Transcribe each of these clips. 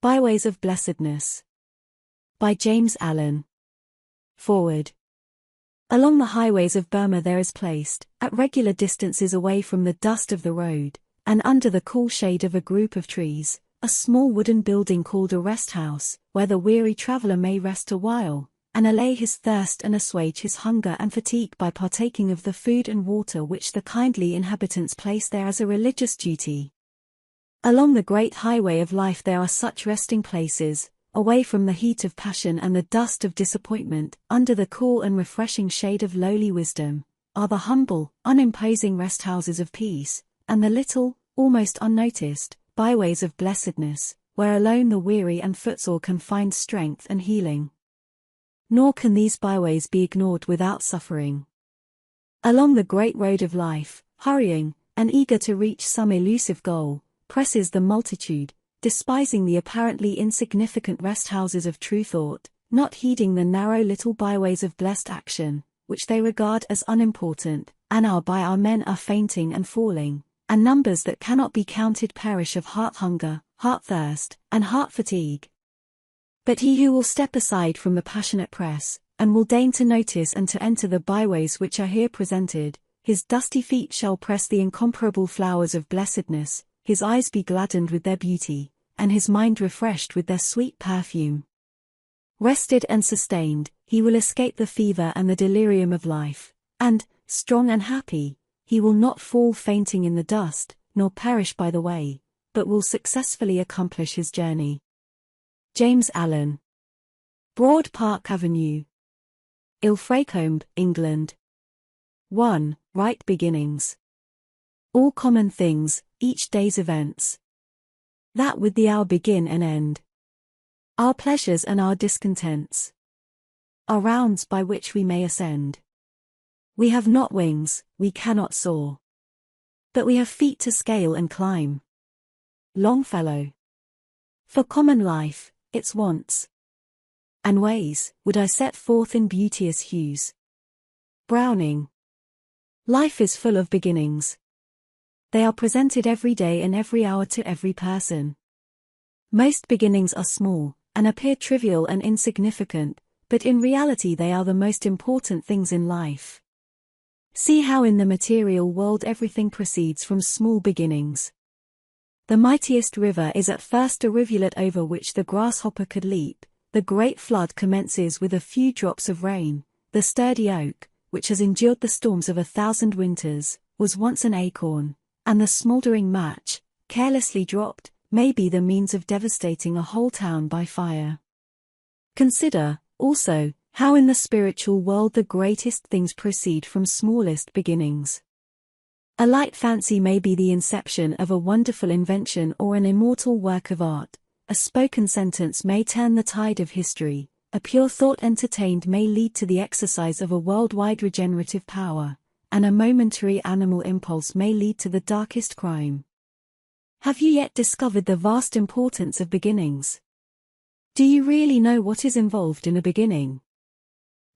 Byways of Blessedness. By James Allen. Forward. Along the highways of Burma there is placed, at regular distances away from the dust of the road, and under the cool shade of a group of trees, a small wooden building called a rest house, where the weary traveler may rest a while, and allay his thirst and assuage his hunger and fatigue by partaking of the food and water which the kindly inhabitants place there as a religious duty. Along the great highway of life there are such resting places, away from the heat of passion and the dust of disappointment, under the cool and refreshing shade of lowly wisdom, are the humble, unimposing rest houses of peace, and the little, almost unnoticed, byways of blessedness, where alone the weary and footsore can find strength and healing. Nor can these byways be ignored without suffering. Along the great road of life, hurrying, and eager to reach some elusive goal, presses the multitude, despising the apparently insignificant rest houses of true thought, not heeding the narrow little byways of blessed action, which they regard as unimportant, and by our men are fainting and falling, and numbers that cannot be counted perish of heart hunger, heart thirst, and heart fatigue. But he who will step aside from the passionate press, and will deign to notice and to enter the byways which are here presented, his dusty feet shall press the incomparable flowers of blessedness, his eyes be gladdened with their beauty, and his mind refreshed with their sweet perfume. Rested and sustained, he will escape the fever and the delirium of life, and, strong and happy, he will not fall fainting in the dust, nor perish by the way, but will successfully accomplish his journey. James Allen. Broad Park Avenue, Ilfracombe, England. 1. Right beginnings. All common things, each day's events. That with the hour begin and end. Our pleasures and our discontents. Our rounds by which we may ascend. We have not wings, we cannot soar. But we have feet to scale and climb. Longfellow. For common life, its wants and ways, would I set forth in beauteous hues. Browning. Life is full of beginnings. They are presented every day and every hour to every person. Most beginnings are small, and appear trivial and insignificant, but in reality they are the most important things in life. See how in the material world everything proceeds from small beginnings. The mightiest river is at first a rivulet over which the grasshopper could leap, the great flood commences with a few drops of rain, the sturdy oak, which has endured the storms of 1,000 winters, was once an acorn, and the smouldering match, carelessly dropped, may be the means of devastating a whole town by fire. Consider, also, how in the spiritual world the greatest things proceed from smallest beginnings. A light fancy may be the inception of a wonderful invention or an immortal work of art, a spoken sentence may turn the tide of history, a pure thought entertained may lead to the exercise of a worldwide regenerative power, and a momentary animal impulse may lead to the darkest crime. Have you yet discovered the vast importance of beginnings? Do you really know what is involved in a beginning?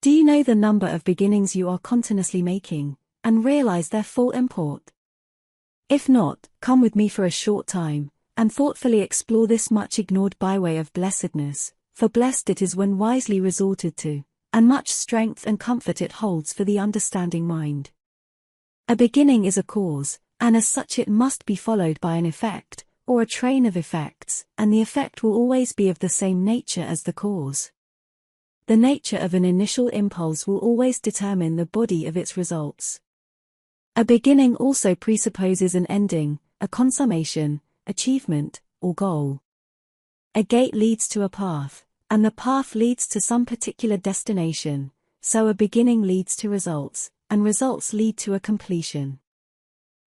Do you know the number of beginnings you are continuously making, and realize their full import? If not, come with me for a short time, and thoughtfully explore this much ignored byway of blessedness, for blessed it is when wisely resorted to, and much strength and comfort it holds for the understanding mind. A beginning is a cause, and as such it must be followed by an effect, or a train of effects, and the effect will always be of the same nature as the cause. The nature of an initial impulse will always determine the body of its results. A beginning also presupposes an ending, a consummation, achievement, or goal. A gate leads to a path, and the path leads to some particular destination, so a beginning leads to results, and results lead to a completion.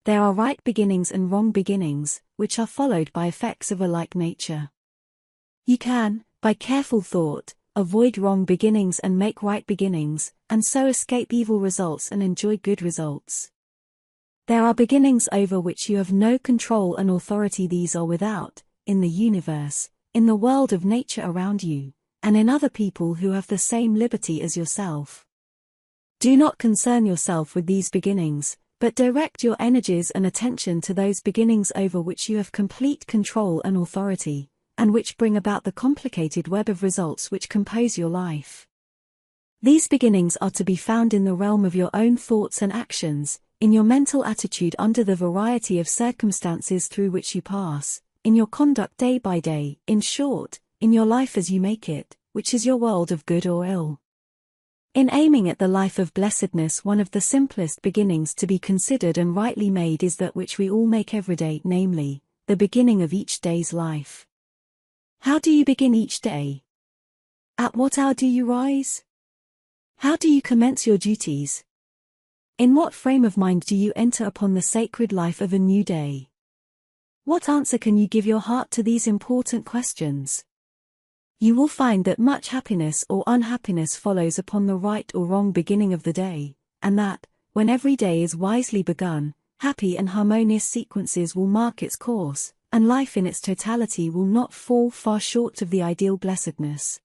There are right beginnings and wrong beginnings, which are followed by effects of a like nature. You can, by careful thought, avoid wrong beginnings and make right beginnings, and so escape evil results and enjoy good results. There are beginnings over which you have no control and authority. These are without, in the universe, in the world of nature around you, and in other people who have the same liberty as yourself. Do not concern yourself with these beginnings, but direct your energies and attention to those beginnings over which you have complete control and authority, and which bring about the complicated web of results which compose your life. These beginnings are to be found in the realm of your own thoughts and actions, in your mental attitude under the variety of circumstances through which you pass, in your conduct day by day, in short, in your life as you make it, which is your world of good or ill. In aiming at the life of blessedness, one of the simplest beginnings to be considered and rightly made is that which we all make every day, namely, the beginning of each day's life. How do you begin each day? At what hour do you rise? How do you commence your duties? In what frame of mind do you enter upon the sacred life of a new day? What answer can you give your heart to these important questions? You will find that much happiness or unhappiness follows upon the right or wrong beginning of the day, and that, when every day is wisely begun, happy and harmonious sequences will mark its course, and life in its totality will not fall far short of the ideal blessedness.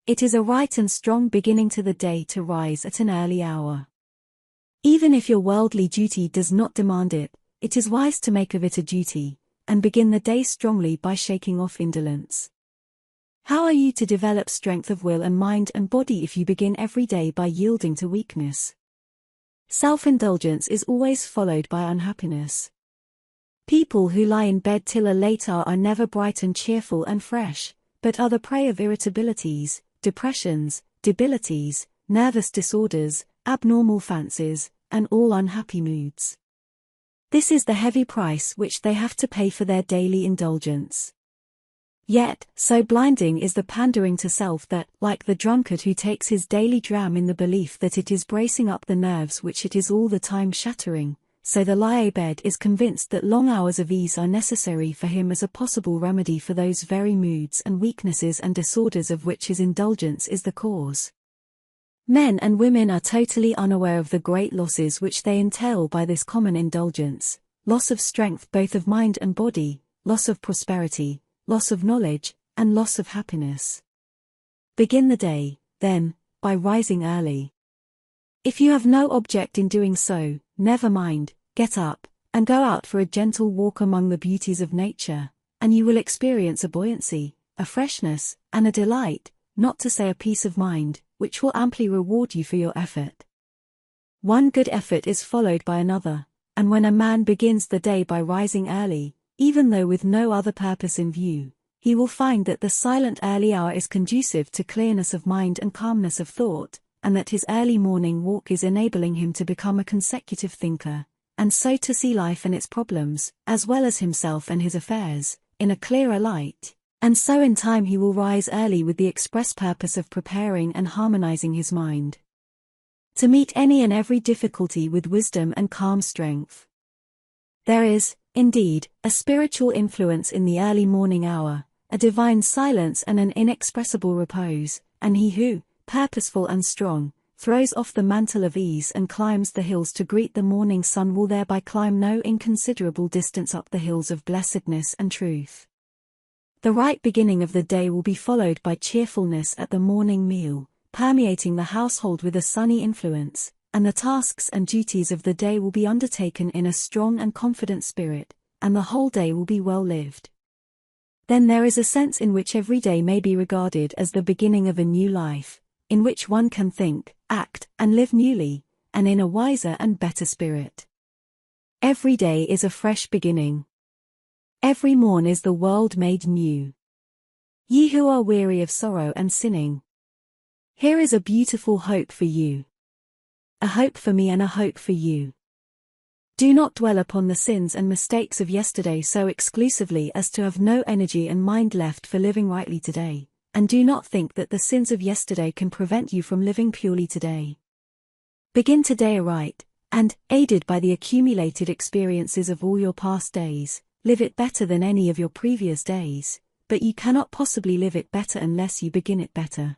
It is a right and strong beginning to the day to rise at an early hour. Even if your worldly duty does not demand it, it is wise to make of it a duty, and begin the day strongly by shaking off indolence. How are you to develop strength of will and mind and body if you begin every day by yielding to weakness? Self-indulgence is always followed by unhappiness. People who lie in bed till a late hour are never bright and cheerful and fresh, but are the prey of irritabilities, depressions, debilities, nervous disorders, abnormal fancies, and all unhappy moods. This is the heavy price which they have to pay for their daily indulgence. Yet, so blinding is the pandering to self that, like the drunkard who takes his daily dram in the belief that it is bracing up the nerves which it is all the time shattering, so the lie-abed is convinced that long hours of ease are necessary for him as a possible remedy for those very moods and weaknesses and disorders of which his indulgence is the cause. Men and women are totally unaware of the great losses which they entail by this common indulgence, loss of strength both of mind and body, loss of prosperity, loss of knowledge, and loss of happiness. Begin the day, then, by rising early. If you have no object in doing so, never mind, get up, and go out for a gentle walk among the beauties of nature, and you will experience a buoyancy, a freshness, and a delight, not to say a peace of mind, which will amply reward you for your effort. One good effort is followed by another, and when a man begins the day by rising early, even though with no other purpose in view, he will find that the silent early hour is conducive to clearness of mind and calmness of thought, and that his early morning walk is enabling him to become a consecutive thinker, and so to see life and its problems, as well as himself and his affairs, in a clearer light, and so in time he will rise early with the express purpose of preparing and harmonizing his mind to meet any and every difficulty with wisdom and calm strength. There is, indeed, a spiritual influence in the early morning hour, a divine silence and an inexpressible repose, and he who, purposeful and strong, throws off the mantle of ease and climbs the hills to greet the morning sun will thereby climb no inconsiderable distance up the hills of blessedness and truth. The right beginning of the day will be followed by cheerfulness at the morning meal, permeating the household with a sunny influence, and the tasks and duties of the day will be undertaken in a strong and confident spirit, and the whole day will be well lived. Then there is a sense in which every day may be regarded as the beginning of a new life, in which one can think, act, and live newly, and in a wiser and better spirit. Every day is a fresh beginning. Every morn is the world made new. Ye who are weary of sorrow and sinning, here is a beautiful hope for you. A hope for me and a hope for you. Do not dwell upon the sins and mistakes of yesterday so exclusively as to have no energy and mind left for living rightly today, and do not think that the sins of yesterday can prevent you from living purely today. Begin today aright, and, aided by the accumulated experiences of all your past days, live it better than any of your previous days, but you cannot possibly live it better unless you begin it better.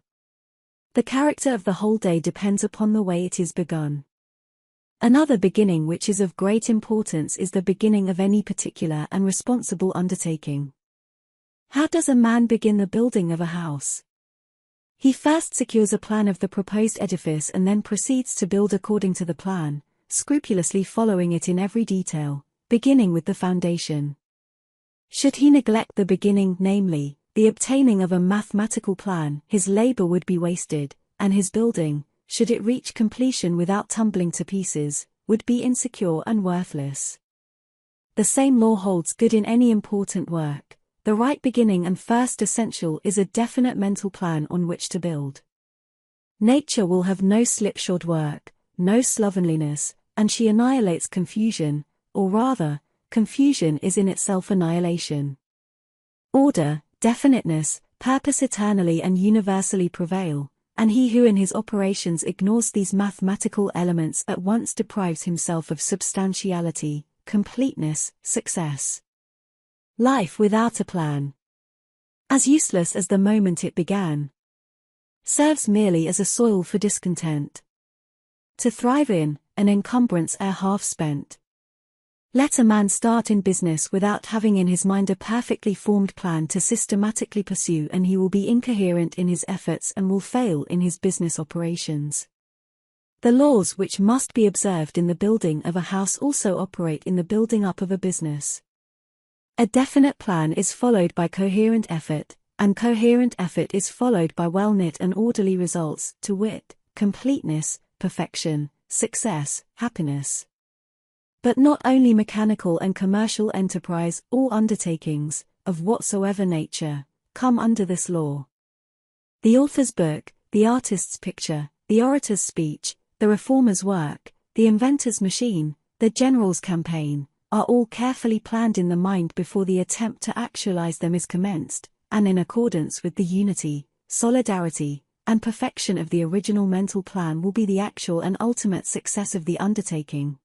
The character of the whole day depends upon the way it is begun. Another beginning which is of great importance is the beginning of any particular and responsible undertaking. How does a man begin the building of a house? He first secures a plan of the proposed edifice and then proceeds to build according to the plan, scrupulously following it in every detail, beginning with the foundation. Should he neglect the beginning, namely, the obtaining of a mathematical plan, his labor would be wasted, and his building, should it reach completion without tumbling to pieces, would be insecure and worthless. The same law holds good in any important work. The right beginning and first essential is a definite mental plan on which to build. Nature will have no slipshod work, no slovenliness, and she annihilates confusion, or rather, confusion is in itself annihilation. Order, definiteness, purpose eternally and universally prevail, and he who in his operations ignores these mathematical elements at once deprives himself of substantiality, completeness, success. Life without a plan, as useless as the moment it began, serves merely as a soil for discontent. To thrive in, an encumbrance ere half spent. Let a man start in business without having in his mind a perfectly formed plan to systematically pursue, and he will be incoherent in his efforts and will fail in his business operations. The laws which must be observed in the building of a house also operate in the building up of a business. A definite plan is followed by coherent effort, and coherent effort is followed by well-knit and orderly results, to wit, completeness, perfection, success, happiness. But not only mechanical and commercial enterprise, all undertakings, of whatsoever nature, come under this law. The author's book, the artist's picture, the orator's speech, the reformer's work, the inventor's machine, the general's campaign, are all carefully planned in the mind before the attempt to actualize them is commenced, and in accordance with the unity, solidarity, and perfection of the original mental plan will be the actual and ultimate success of the undertaking.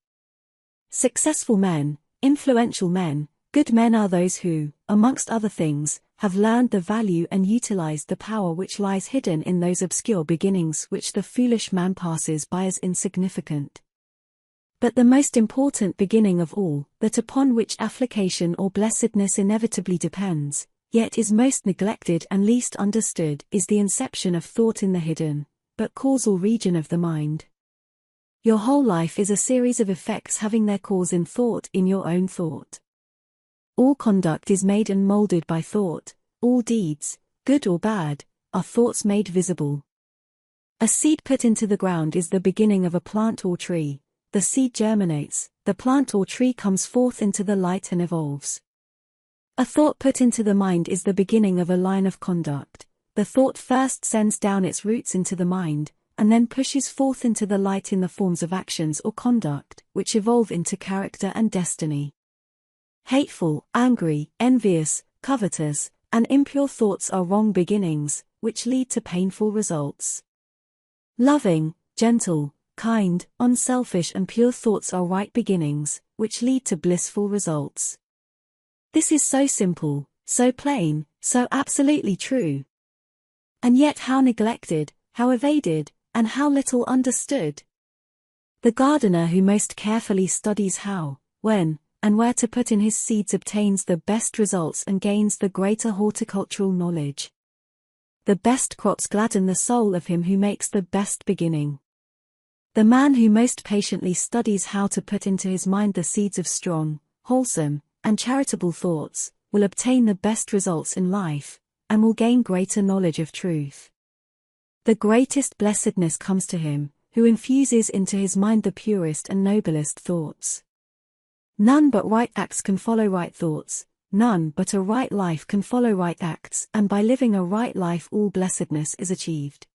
Successful men, influential men, good men are those who, amongst other things, have learned the value and utilized the power which lies hidden in those obscure beginnings which the foolish man passes by as insignificant. But the most important beginning of all, that upon which affliction or blessedness inevitably depends, yet is most neglected and least understood, is the inception of thought in the hidden, but causal region of the mind. Your whole life is a series of effects having their cause in thought, in your own thought. All conduct is made and molded by thought, all deeds, good or bad, are thoughts made visible. A seed put into the ground is the beginning of a plant or tree. The seed germinates, the plant or tree comes forth into the light and evolves. A thought put into the mind is the beginning of a line of conduct. The thought first sends down its roots into the mind, and then pushes forth into the light in the forms of actions or conduct, which evolve into character and destiny. Hateful, angry, envious, covetous, and impure thoughts are wrong beginnings, which lead to painful results. Loving, gentle, kind, unselfish and pure thoughts are right beginnings, which lead to blissful results. This is so simple, so plain, so absolutely true. And yet how neglected, how evaded, and how little understood. The gardener who most carefully studies how, when, and where to put in his seeds obtains the best results and gains the greater horticultural knowledge. The best crops gladden the soul of him who makes the best beginning. The man who most patiently studies how to put into his mind the seeds of strong, wholesome, and charitable thoughts, will obtain the best results in life, and will gain greater knowledge of truth. The greatest blessedness comes to him, who infuses into his mind the purest and noblest thoughts. None but right acts can follow right thoughts, none but a right life can follow right acts, and by living a right life all blessedness is achieved.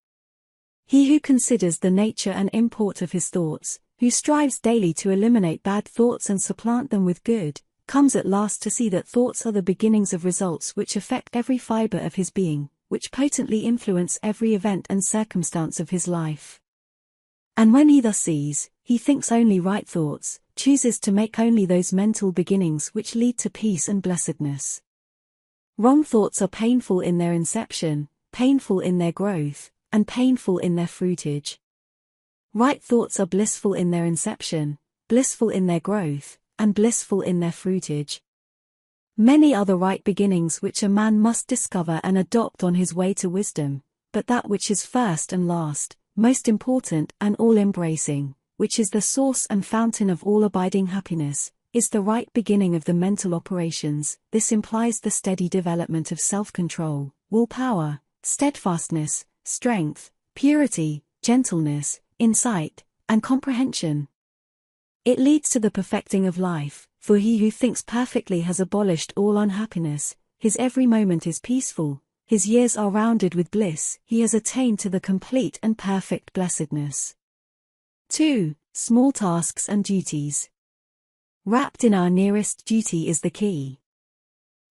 He who considers the nature and import of his thoughts, who strives daily to eliminate bad thoughts and supplant them with good, comes at last to see that thoughts are the beginnings of results which affect every fiber of his being, which potently influence every event and circumstance of his life. And when he thus sees, he thinks only right thoughts, chooses to make only those mental beginnings which lead to peace and blessedness. Wrong thoughts are painful in their inception, painful in their growth, and painful in their fruitage. Right thoughts are blissful in their inception, blissful in their growth, and blissful in their fruitage. Many are the right beginnings which a man must discover and adopt on his way to wisdom, but that which is first and last, most important and all-embracing, which is the source and fountain of all abiding happiness, is the right beginning of the mental operations. This implies the steady development of self-control, willpower, steadfastness, strength, purity, gentleness, insight, and comprehension. It leads to the perfecting of life, for he who thinks perfectly has abolished all unhappiness, his every moment is peaceful, his years are rounded with bliss, he has attained to the complete and perfect blessedness. 2. Small tasks and duties. Wrapped in our nearest duty is the key,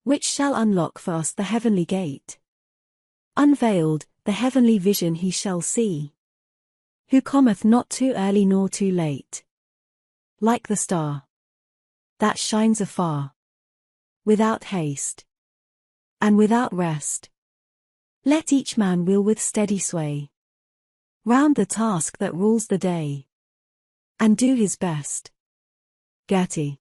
which shall unlock for us the heavenly gate. Unveiled, the heavenly vision he shall see, who cometh not too early nor too late. Like the star that shines afar, without haste and without rest, let each man wheel with steady sway round the task that rules the day, and do his best. Gertie.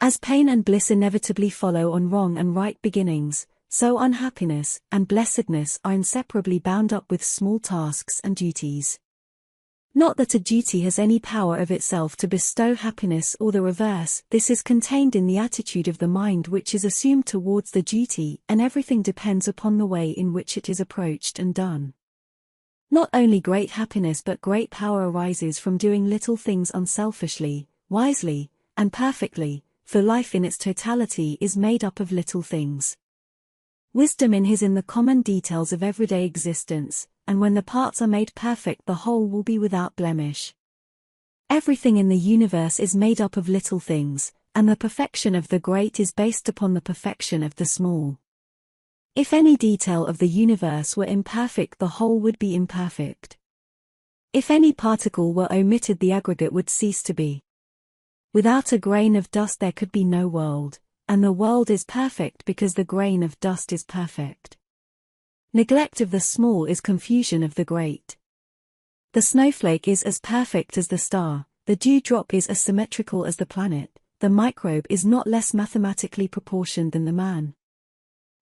As pain and bliss inevitably follow on wrong and right beginnings, so unhappiness and blessedness are inseparably bound up with small tasks and duties. Not that a duty has any power of itself to bestow happiness or the reverse, this is contained in the attitude of the mind which is assumed towards the duty, and everything depends upon the way in which it is approached and done. Not only great happiness but great power arises from doing little things unselfishly, wisely, and perfectly, for life in its totality is made up of little things. Wisdom is in the common details of everyday existence, and when the parts are made perfect the whole will be without blemish. Everything in the universe is made up of little things, and the perfection of the great is based upon the perfection of the small. If any detail of the universe were imperfect, the whole would be imperfect. If any particle were omitted, the aggregate would cease to be. Without a grain of dust there could be no world, and the world is perfect because the grain of dust is perfect. Neglect of the small is confusion of the great. The snowflake is as perfect as the star, the dewdrop is as symmetrical as the planet, the microbe is not less mathematically proportioned than the man.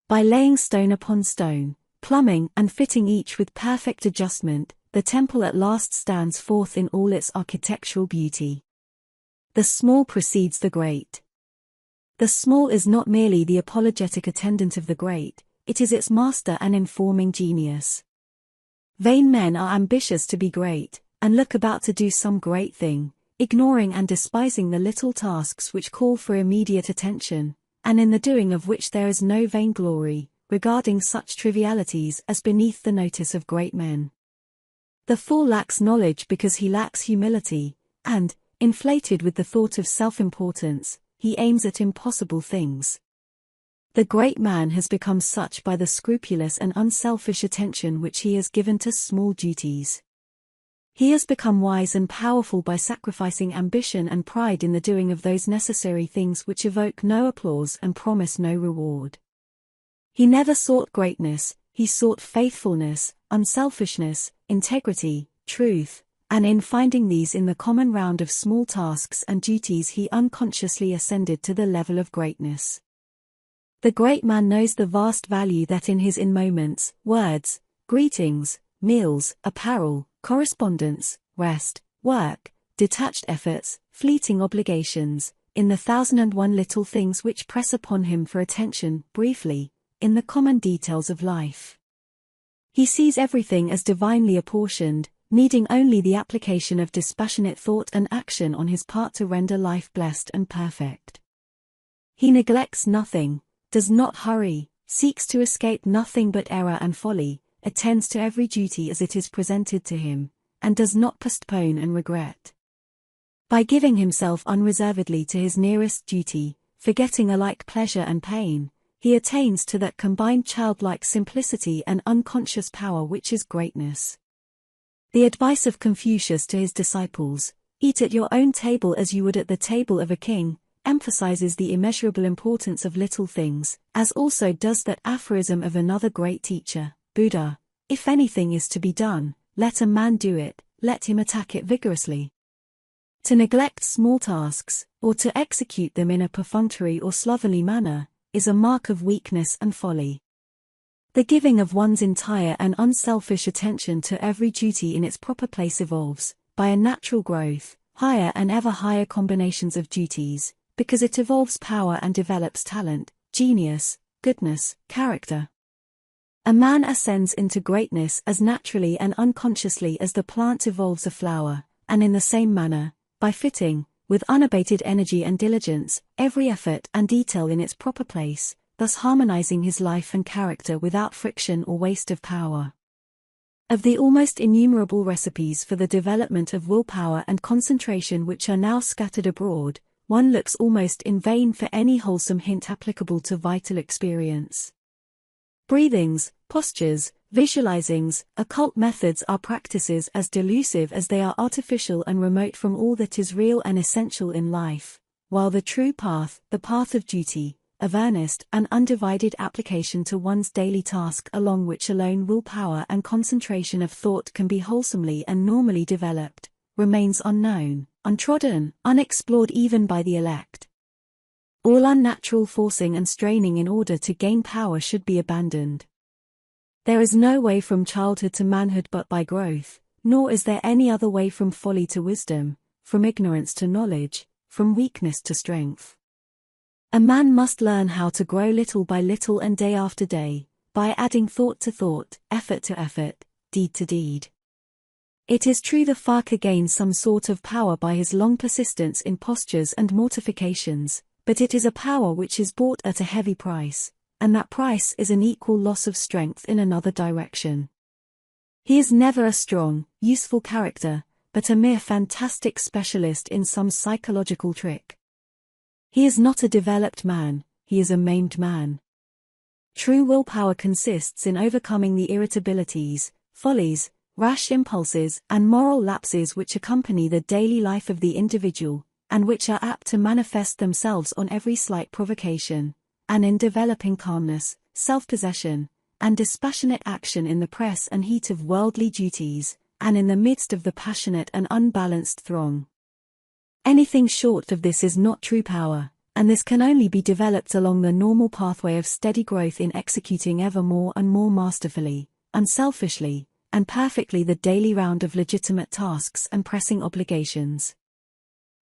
By laying stone upon stone, plumbing and fitting each with perfect adjustment, the temple at last stands forth in all its architectural beauty. The small precedes the great. The small is not merely the apologetic attendant of the great, it is its master and informing genius. Vain men are ambitious to be great, and look about to do some great thing, ignoring and despising the little tasks which call for immediate attention, and in the doing of which there is no vainglory, regarding such trivialities as beneath the notice of great men. The fool lacks knowledge because he lacks humility, and, inflated with the thought of self-importance, he aims at impossible things. The great man has become such by the scrupulous and unselfish attention which he has given to small duties. He has become wise and powerful by sacrificing ambition and pride in the doing of those necessary things which evoke no applause and promise no reward. He never sought greatness, he sought faithfulness, unselfishness, integrity, truth, and in finding these in the common round of small tasks and duties he unconsciously ascended to the level of greatness. The great man knows the vast value that in moments, words, greetings, meals, apparel, correspondence, rest, work, detached efforts, fleeting obligations, in the 1,001 little things which press upon him for attention, briefly, in the common details of life. He sees everything as divinely apportioned, needing only the application of dispassionate thought and action on his part to render life blessed and perfect. He neglects nothing, does not hurry, seeks to escape nothing but error and folly, attends to every duty as it is presented to him, and does not postpone and regret. By giving himself unreservedly to his nearest duty, forgetting alike pleasure and pain, he attains to that combined childlike simplicity and unconscious power which is greatness. The advice of Confucius to his disciples, "Eat at your own table as you would at the table of a king," emphasizes the immeasurable importance of little things, as also does that aphorism of another great teacher, Buddha, "If anything is to be done, let a man do it, let him attack it vigorously." To neglect small tasks, or to execute them in a perfunctory or slovenly manner, is a mark of weakness and folly. The giving of one's entire and unselfish attention to every duty in its proper place evolves, by a natural growth, higher and ever higher combinations of duties, because it evolves power and develops talent, genius, goodness, character. A man ascends into greatness as naturally and unconsciously as the plant evolves a flower, and in the same manner, by fitting, with unabated energy and diligence, every effort and detail in its proper place, thus harmonizing his life and character without friction or waste of power. Of the almost innumerable recipes for the development of willpower and concentration which are now scattered abroad, one looks almost in vain for any wholesome hint applicable to vital experience. Breathings, postures, visualizings, occult methods are practices as delusive as they are artificial and remote from all that is real and essential in life, while the true path, the path of duty, of earnest and undivided application to one's daily task along which alone willpower and concentration of thought can be wholesomely and normally developed, remains unknown, untrodden, unexplored even by the elect. All unnatural forcing and straining in order to gain power should be abandoned. There is no way from childhood to manhood but by growth, nor is there any other way from folly to wisdom, from ignorance to knowledge, from weakness to strength. A man must learn how to grow little by little and day after day, by adding thought to thought, effort to effort, deed to deed. It is true the Farker gains some sort of power by his long persistence in postures and mortifications, but it is a power which is bought at a heavy price, and that price is an equal loss of strength in another direction. He is never a strong, useful character, but a mere fantastic specialist in some psychological trick. He is not a developed man, he is a maimed man. True willpower consists in overcoming the irritabilities, follies, rash impulses, and moral lapses which accompany the daily life of the individual, and which are apt to manifest themselves on every slight provocation, and in developing calmness, self-possession, and dispassionate action in the press and heat of worldly duties, and in the midst of the passionate and unbalanced throng. Anything short of this is not true power, and this can only be developed along the normal pathway of steady growth in executing ever more and more masterfully, unselfishly, and perfectly the daily round of legitimate tasks and pressing obligations.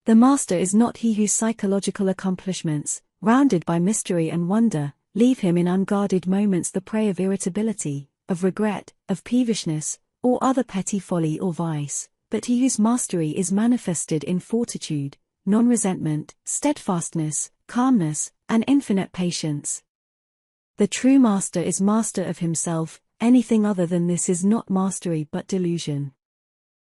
The master is not he whose psychological accomplishments, rounded by mystery and wonder, leave him in unguarded moments the prey of irritability, of regret, of peevishness, or other petty folly or vice, but he whose mastery is manifested in fortitude, non-resentment, steadfastness, calmness, and infinite patience. The true master is master of himself, anything other than this is not mastery but delusion.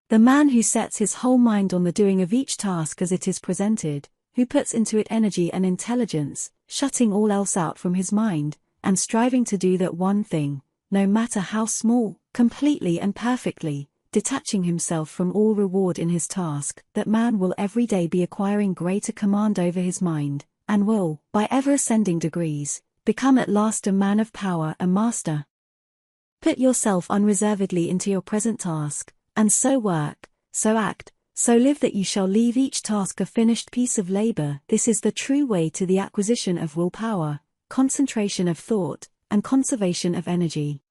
The man who sets his whole mind on the doing of each task as it is presented, who puts into it energy and intelligence, shutting all else out from his mind, and striving to do that one thing, no matter how small, completely and perfectly, detaching himself from all reward in his task, that man will every day be acquiring greater command over his mind, and will, by ever ascending degrees, become at last a man of power and master. Put yourself unreservedly into your present task, and so work, so act, so live that you shall leave each task a finished piece of labor. This is the true way to the acquisition of willpower, concentration of thought, and conservation of energy.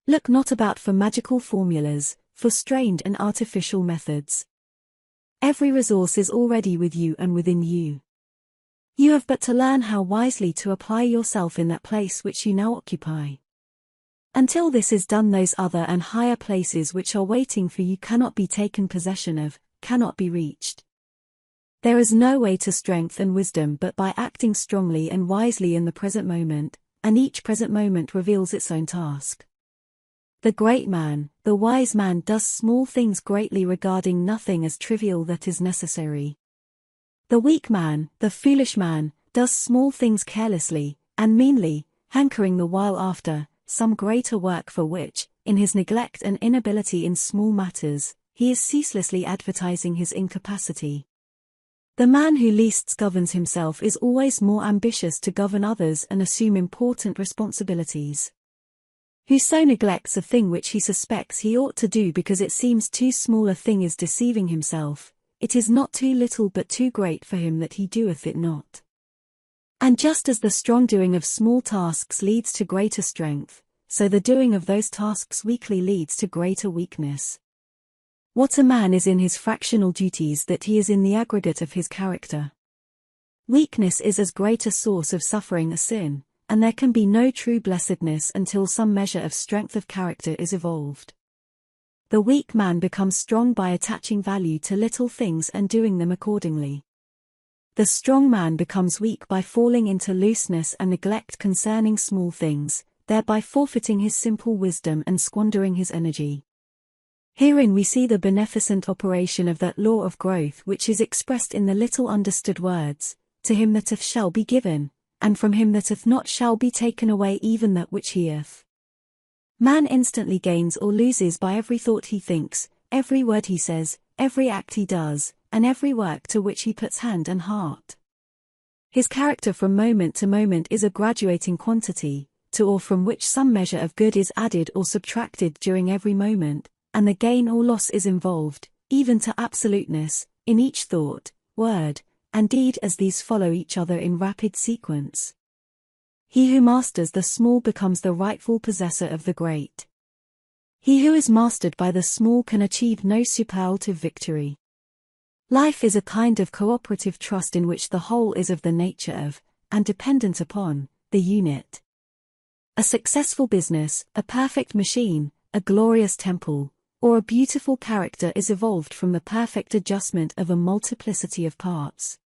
Look not about for magical formulas, for strained and artificial methods. Every resource is already with you and within you. You have but to learn how wisely to apply yourself in that place which you now occupy. Until this is done, those other and higher places which are waiting for you cannot be taken possession of, cannot be reached. There is no way to strength and wisdom but by acting strongly and wisely in the present moment, and each present moment reveals its own task. The great man, the wise man does small things greatly, regarding nothing as trivial that is necessary. The weak man, the foolish man, does small things carelessly, and meanly, hankering the while after some greater work for which, in his neglect and inability in small matters, he is ceaselessly advertising his incapacity. The man who least governs himself is always more ambitious to govern others and assume important responsibilities. Whoso neglects a thing which he suspects he ought to do because it seems too small a thing is deceiving himself. It is not too little but too great for him that he doeth it not. And just as the strong doing of small tasks leads to greater strength, so the doing of those tasks weakly leads to greater weakness. What a man is in his fractional duties that he is in the aggregate of his character. Weakness is as great a source of suffering as sin, and there can be no true blessedness until some measure of strength of character is evolved. The weak man becomes strong by attaching value to little things and doing them accordingly. The strong man becomes weak by falling into looseness and neglect concerning small things, thereby forfeiting his simple wisdom and squandering his energy. Herein we see the beneficent operation of that law of growth which is expressed in the little understood words, "To him that hath shall be given, and from him that hath not shall be taken away even that which he hath." Man instantly gains or loses by every thought he thinks, every word he says, every act he does, and every work to which he puts hand and heart. His character from moment to moment is a graduating quantity, to or from which some measure of good is added or subtracted during every moment, and the gain or loss is involved, even to absoluteness, in each thought, word, and deed as these follow each other in rapid sequence. He who masters the small becomes the rightful possessor of the great. He who is mastered by the small can achieve no superlative victory. Life is a kind of cooperative trust in which the whole is of the nature of, and dependent upon, the unit. A successful business, a perfect machine, a glorious temple, or a beautiful character is evolved from the perfect adjustment of a multiplicity of parts.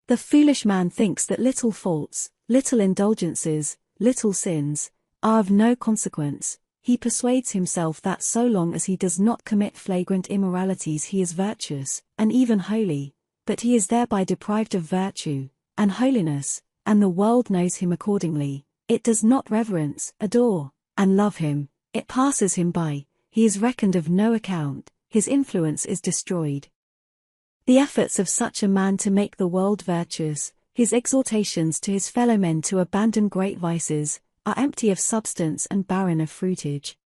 The foolish man thinks that little faults, little indulgences, little sins, are of no consequence. He persuades himself that so long as he does not commit flagrant immoralities he is virtuous, and even holy, but he is thereby deprived of virtue, and holiness, and the world knows him accordingly. It does not reverence, adore, and love him, it passes him by, he is reckoned of no account, his influence is destroyed. The efforts of such a man to make the world virtuous, his exhortations to his fellow men to abandon great vices, are empty of substance and barren of fruitage.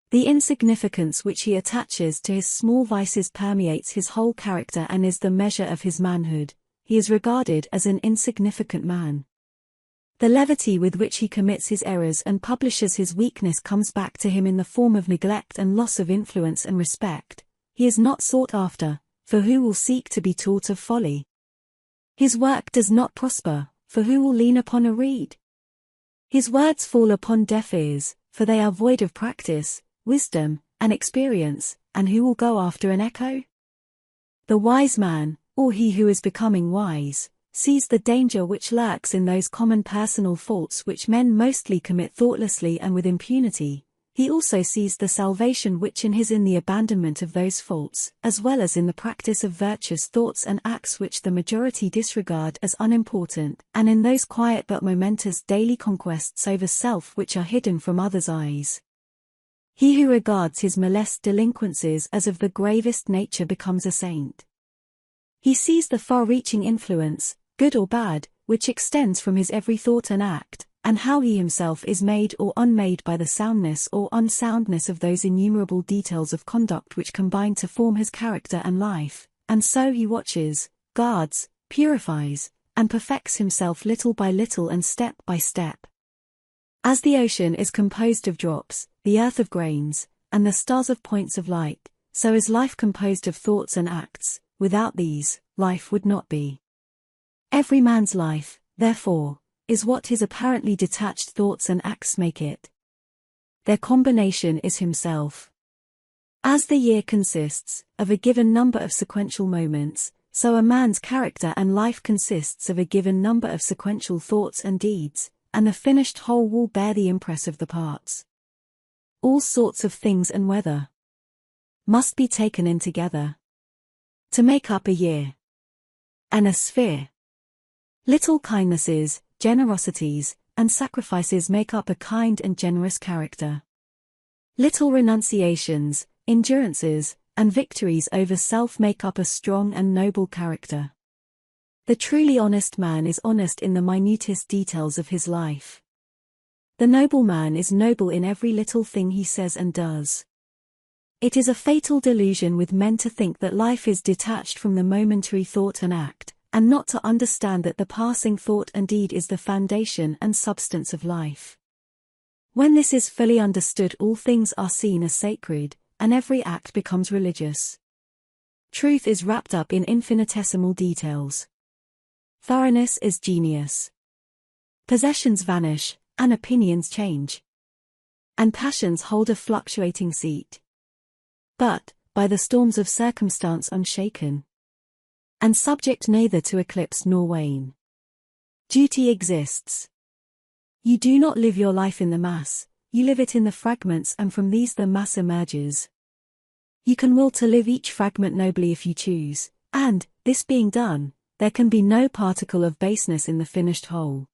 The insignificance which he attaches to his small vices permeates his whole character and is the measure of his manhood. He is regarded as an insignificant man. The levity with which he commits his errors and publishes his weakness comes back to him in the form of neglect and loss of influence and respect. He is not sought after, for who will seek to be taught of folly? His work does not prosper, for who will lean upon a reed? His words fall upon deaf ears, for they are void of practice, wisdom, and experience, and who will go after an echo? The wise man, or he who is becoming wise, sees the danger which lurks in those common personal faults which men mostly commit thoughtlessly and with impunity. He also sees the salvation which is in the abandonment of those faults, as well as in the practice of virtuous thoughts and acts which the majority disregard as unimportant, and in those quiet but momentous daily conquests over self which are hidden from others' eyes. He who regards his molest delinquencies as of the gravest nature becomes a saint. He sees the far-reaching influence, good or bad, which extends from his every thought and act, and how he himself is made or unmade by the soundness or unsoundness of those innumerable details of conduct which combine to form his character and life, and so he watches, guards, purifies, and perfects himself little by little and step by step. As the ocean is composed of drops, the earth of grains, and the stars of points of light, so is life composed of thoughts and acts. Without these, life would not be. Every man's life, therefore, is what his apparently detached thoughts and acts make it. Their combination is himself. As the year consists of a given number of sequential moments, so a man's character and life consists of a given number of sequential thoughts and deeds, and the finished whole will bear the impress of the parts. All sorts of things and weather must be taken in together to make up a year and a sphere. Little kindnesses, generosities, and sacrifices make up a kind and generous character. Little renunciations, endurances, and victories over self make up a strong and noble character. The truly honest man is honest in the minutest details of his life. The noble man is noble in every little thing he says and does. It is a fatal delusion with men to think that life is detached from the momentary thought and act, and not to understand that the passing thought and deed is the foundation and substance of life. When this is fully understood, all things are seen as sacred, and every act becomes religious. Truth is wrapped up in infinitesimal details. Thoroughness is genius. Possessions vanish, and opinions change. And passions hold a fluctuating seat. But, by the storms of circumstance unshaken, and subject neither to eclipse nor wane, duty exists. You do not live your life in the mass, you live it in the fragments, and from these the mass emerges. You can will to live each fragment nobly if you choose, and, this being done, there can be no particle of baseness in the finished whole.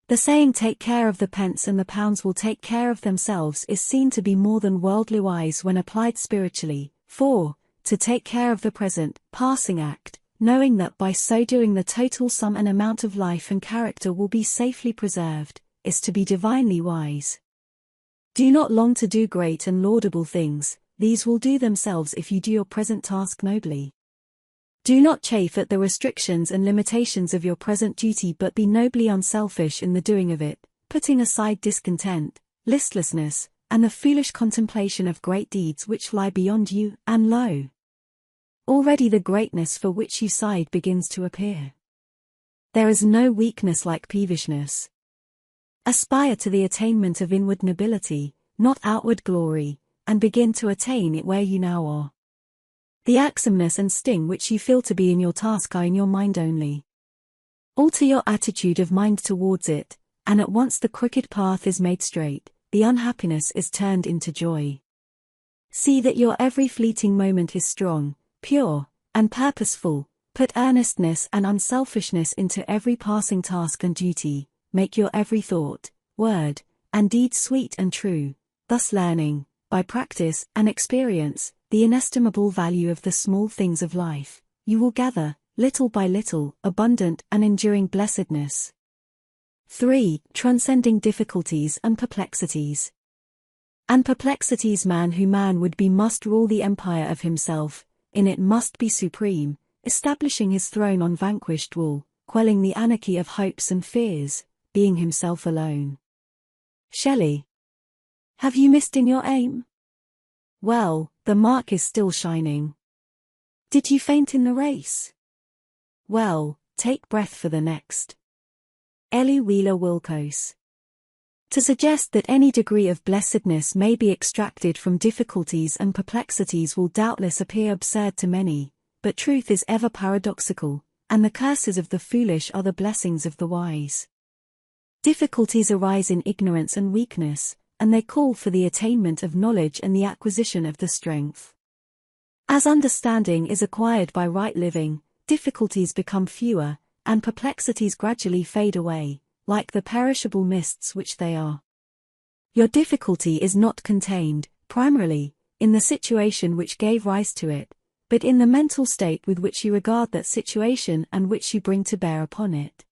The saying "take care of the pence and the pounds will take care of themselves" is seen to be more than worldly wise when applied spiritually, for, to take care of the present, passing act, knowing that by so doing the total sum and amount of life and character will be safely preserved, is to be divinely wise. Do not long to do great and laudable things, these will do themselves if you do your present task nobly. Do not chafe at the restrictions and limitations of your present duty, but be nobly unselfish in the doing of it, putting aside discontent, listlessness, and the foolish contemplation of great deeds which lie beyond you, and lo! Already the greatness for which you sighed begins to appear. There is no weakness like peevishness. Aspire to the attainment of inward nobility, not outward glory, and begin to attain it where you now are. The axiominess and sting which you feel to be in your task are in your mind only. Alter your attitude of mind towards it, and at once the crooked path is made straight, the unhappiness is turned into joy. See that your every fleeting moment is strong, pure, and purposeful, put earnestness and unselfishness into every passing task and duty, make your every thought, word, and deed sweet and true, thus learning, by practice and experience, the inestimable value of the small things of life, you will gather, little by little, abundant and enduring blessedness. 3. Transcending difficulties and perplexities. And perplexities man who man would be must rule the empire of himself, in it must be supreme, establishing his throne on vanquished wool, quelling the anarchy of hopes and fears, being himself alone. Shelley. Have you missed in your aim? Well, the mark is still shining. Did you faint in the race? Well, take breath for the next. Ellie Wheeler Wilcox. To suggest that any degree of blessedness may be extracted from difficulties and perplexities will doubtless appear absurd to many, but truth is ever paradoxical, and the curses of the foolish are the blessings of the wise. Difficulties arise in ignorance and weakness, and they call for the attainment of knowledge and the acquisition of the strength. As understanding is acquired by right living, difficulties become fewer, and perplexities gradually fade away, like the perishable mists which they are. Your difficulty is not contained, primarily, in the situation which gave rise to it, but in the mental state with which you regard that situation and which you bring to bear upon it.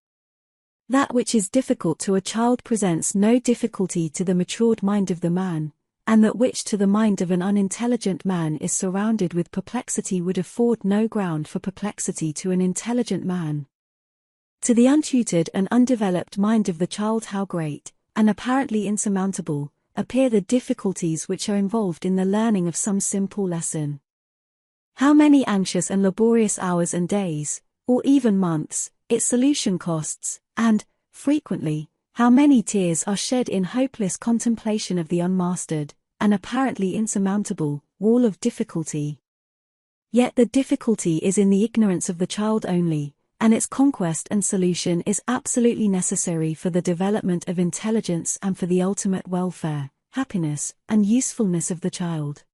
That which is difficult to a child presents no difficulty to the matured mind of the man, and that which to the mind of an unintelligent man is surrounded with perplexity would afford no ground for perplexity to an intelligent man. To the untutored and undeveloped mind of the child how great, and apparently insurmountable, appear the difficulties which are involved in the learning of some simple lesson. How many anxious and laborious hours and days, or even months, its solution costs, and, frequently, how many tears are shed in hopeless contemplation of the unmastered, and apparently insurmountable, wall of difficulty. Yet the difficulty is in the ignorance of the child only, and its conquest and solution is absolutely necessary for the development of intelligence and for the ultimate welfare, happiness, and usefulness of the child.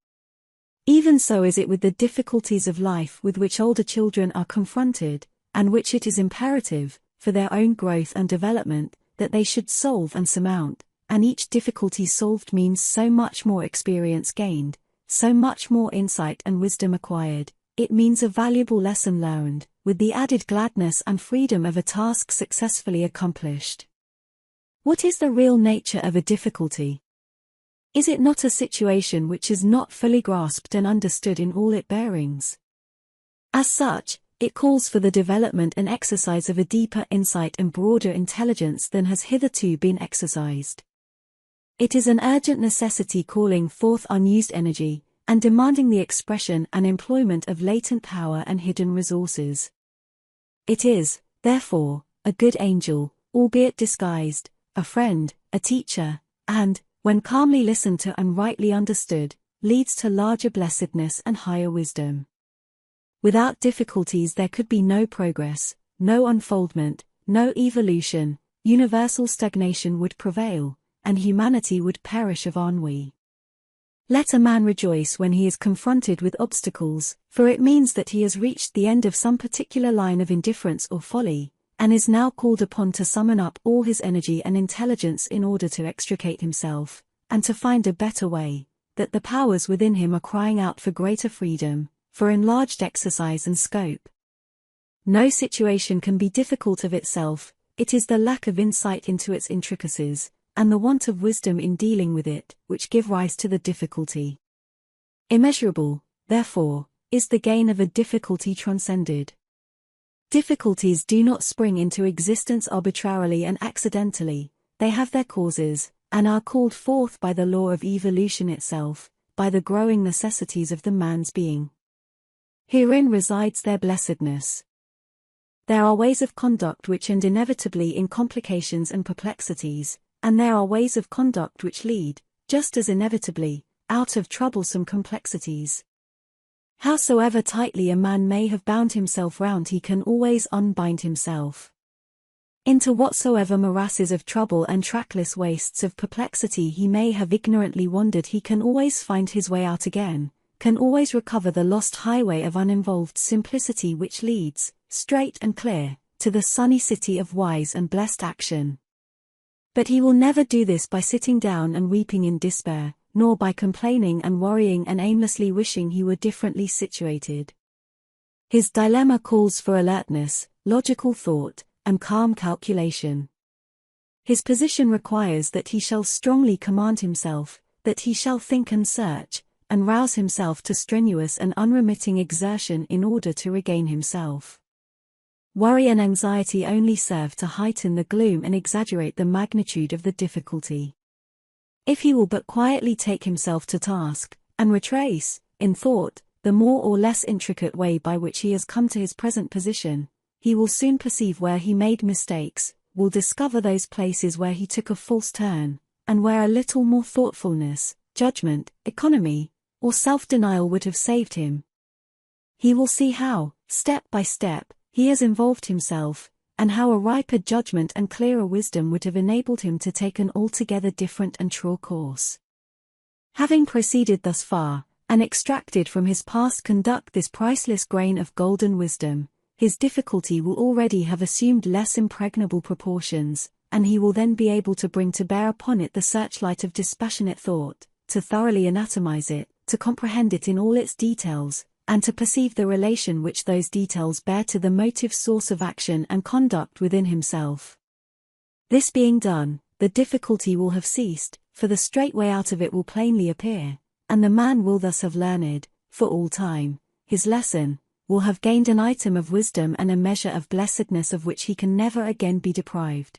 Even so is it with the difficulties of life with which older children are confronted, and which it is imperative, for their own growth and development, that they should solve and surmount, and each difficulty solved means so much more experience gained, so much more insight and wisdom acquired, it means a valuable lesson learned, with the added gladness and freedom of a task successfully accomplished. What is the real nature of a difficulty? Is it not a situation which is not fully grasped and understood in all its bearings? As such, it calls for the development and exercise of a deeper insight and broader intelligence than has hitherto been exercised. It is an urgent necessity calling forth unused energy, and demanding the expression and employment of latent power and hidden resources. It is, Therefore, a good angel, albeit disguised, a friend, a teacher, and, when calmly listened to and rightly understood, leads to larger blessedness and higher wisdom. Without difficulties there could be no progress, no unfoldment, no evolution, universal stagnation would prevail, and humanity would perish of ennui. Let a man rejoice when he is confronted with obstacles, for it means that he has reached the end of some particular line of indifference or folly, and is now called upon to summon up all his energy and intelligence in order to extricate himself, and to find a better way, that the powers within him are crying out for greater freedom, for enlarged exercise and scope. No situation can be difficult of itself, it is the lack of insight into its intricacies, and the want of wisdom in dealing with it, which give rise to the difficulty. Immeasurable, therefore, is the gain of a difficulty transcended. Difficulties do not spring into existence arbitrarily and accidentally, they have their causes, and are called forth by the law of evolution itself, by the growing necessities of the man's being. Herein resides their blessedness. There are ways of conduct which end inevitably in complications and perplexities, and there are ways of conduct which lead, just as inevitably, out of troublesome complexities. Howsoever tightly a man may have bound himself round, he can always unbind himself. Into whatsoever morasses of trouble and trackless wastes of perplexity he may have ignorantly wandered, he can always find his way out again, can always recover the lost highway of uninvolved simplicity which leads, straight and clear, to the sunny city of wise and blessed action. But he will never do this by sitting down and weeping in despair, nor by complaining and worrying and aimlessly wishing he were differently situated. His dilemma calls for alertness, logical thought, and calm calculation. His position requires that he shall strongly command himself, that he shall think and search, and rouse himself to strenuous and unremitting exertion in order to regain himself. Worry and anxiety only serve to heighten the gloom and exaggerate the magnitude of the difficulty. If he will but quietly take himself to task, and retrace, in thought, the more or less intricate way by which he has come to his present position, he will soon perceive where he made mistakes, will discover those places where he took a false turn, and where a little more thoughtfulness, judgment, economy, or self-denial would have saved him. He will see how, step by step, he has involved himself, and how a riper judgment and clearer wisdom would have enabled him to take an altogether different and truer course. Having proceeded thus far, and extracted from his past conduct this priceless grain of golden wisdom, his difficulty will already have assumed less impregnable proportions, and he will then be able to bring to bear upon it the searchlight of dispassionate thought, to thoroughly anatomize it, to comprehend it in all its details, and to perceive the relation which those details bear to the motive source of action and conduct within himself. This being done, the difficulty will have ceased, for the straight way out of it will plainly appear, and the man will thus have learned, for all time, his lesson, will have gained an item of wisdom and a measure of blessedness of which he can never again be deprived.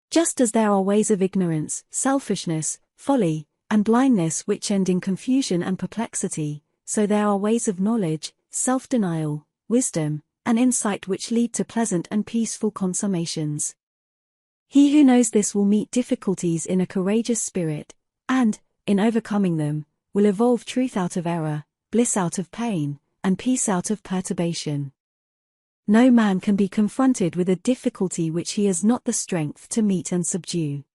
Just as there are ways of ignorance, selfishness, folly, and blindness which end in confusion and perplexity, so there are ways of knowledge, self-denial, wisdom, and insight which lead to pleasant and peaceful consummations. He who knows this will meet difficulties in a courageous spirit, and, in overcoming them, will evolve truth out of error, bliss out of pain, and peace out of perturbation. No man can be confronted with a difficulty which he has not the strength to meet and subdue.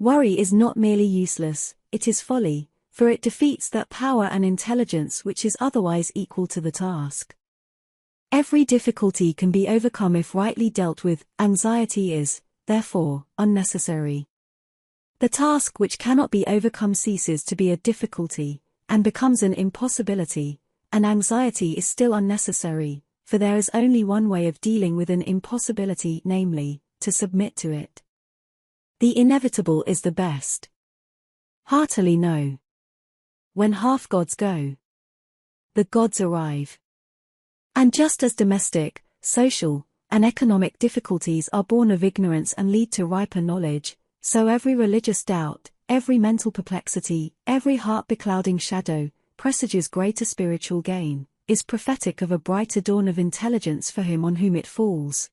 Worry is not merely useless, it is folly, for it defeats that power and intelligence which is otherwise equal to the task. Every difficulty can be overcome if rightly dealt with. Anxiety is, therefore, unnecessary. The task which cannot be overcome ceases to be a difficulty, and becomes an impossibility, and anxiety is still unnecessary, for there is only one way of dealing with an impossibility, namely, to submit to it. The inevitable is the best. Heartily no. When half gods go, the gods arrive. And just as domestic, social, and economic difficulties are born of ignorance and lead to riper knowledge, so every religious doubt, every mental perplexity, every heart-beclouding shadow, presages greater spiritual gain, is prophetic of a brighter dawn of intelligence for him on whom it falls.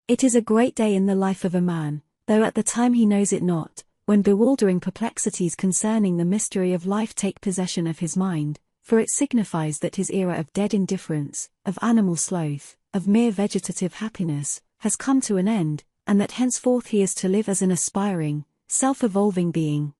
It is a great day in the life of a man, though at the time he knows it not, when bewildering perplexities concerning the mystery of life take possession of his mind, for it signifies that his era of dead indifference, of animal sloth, of mere vegetative happiness, has come to an end, and that henceforth he is to live as an aspiring, self-evolving being.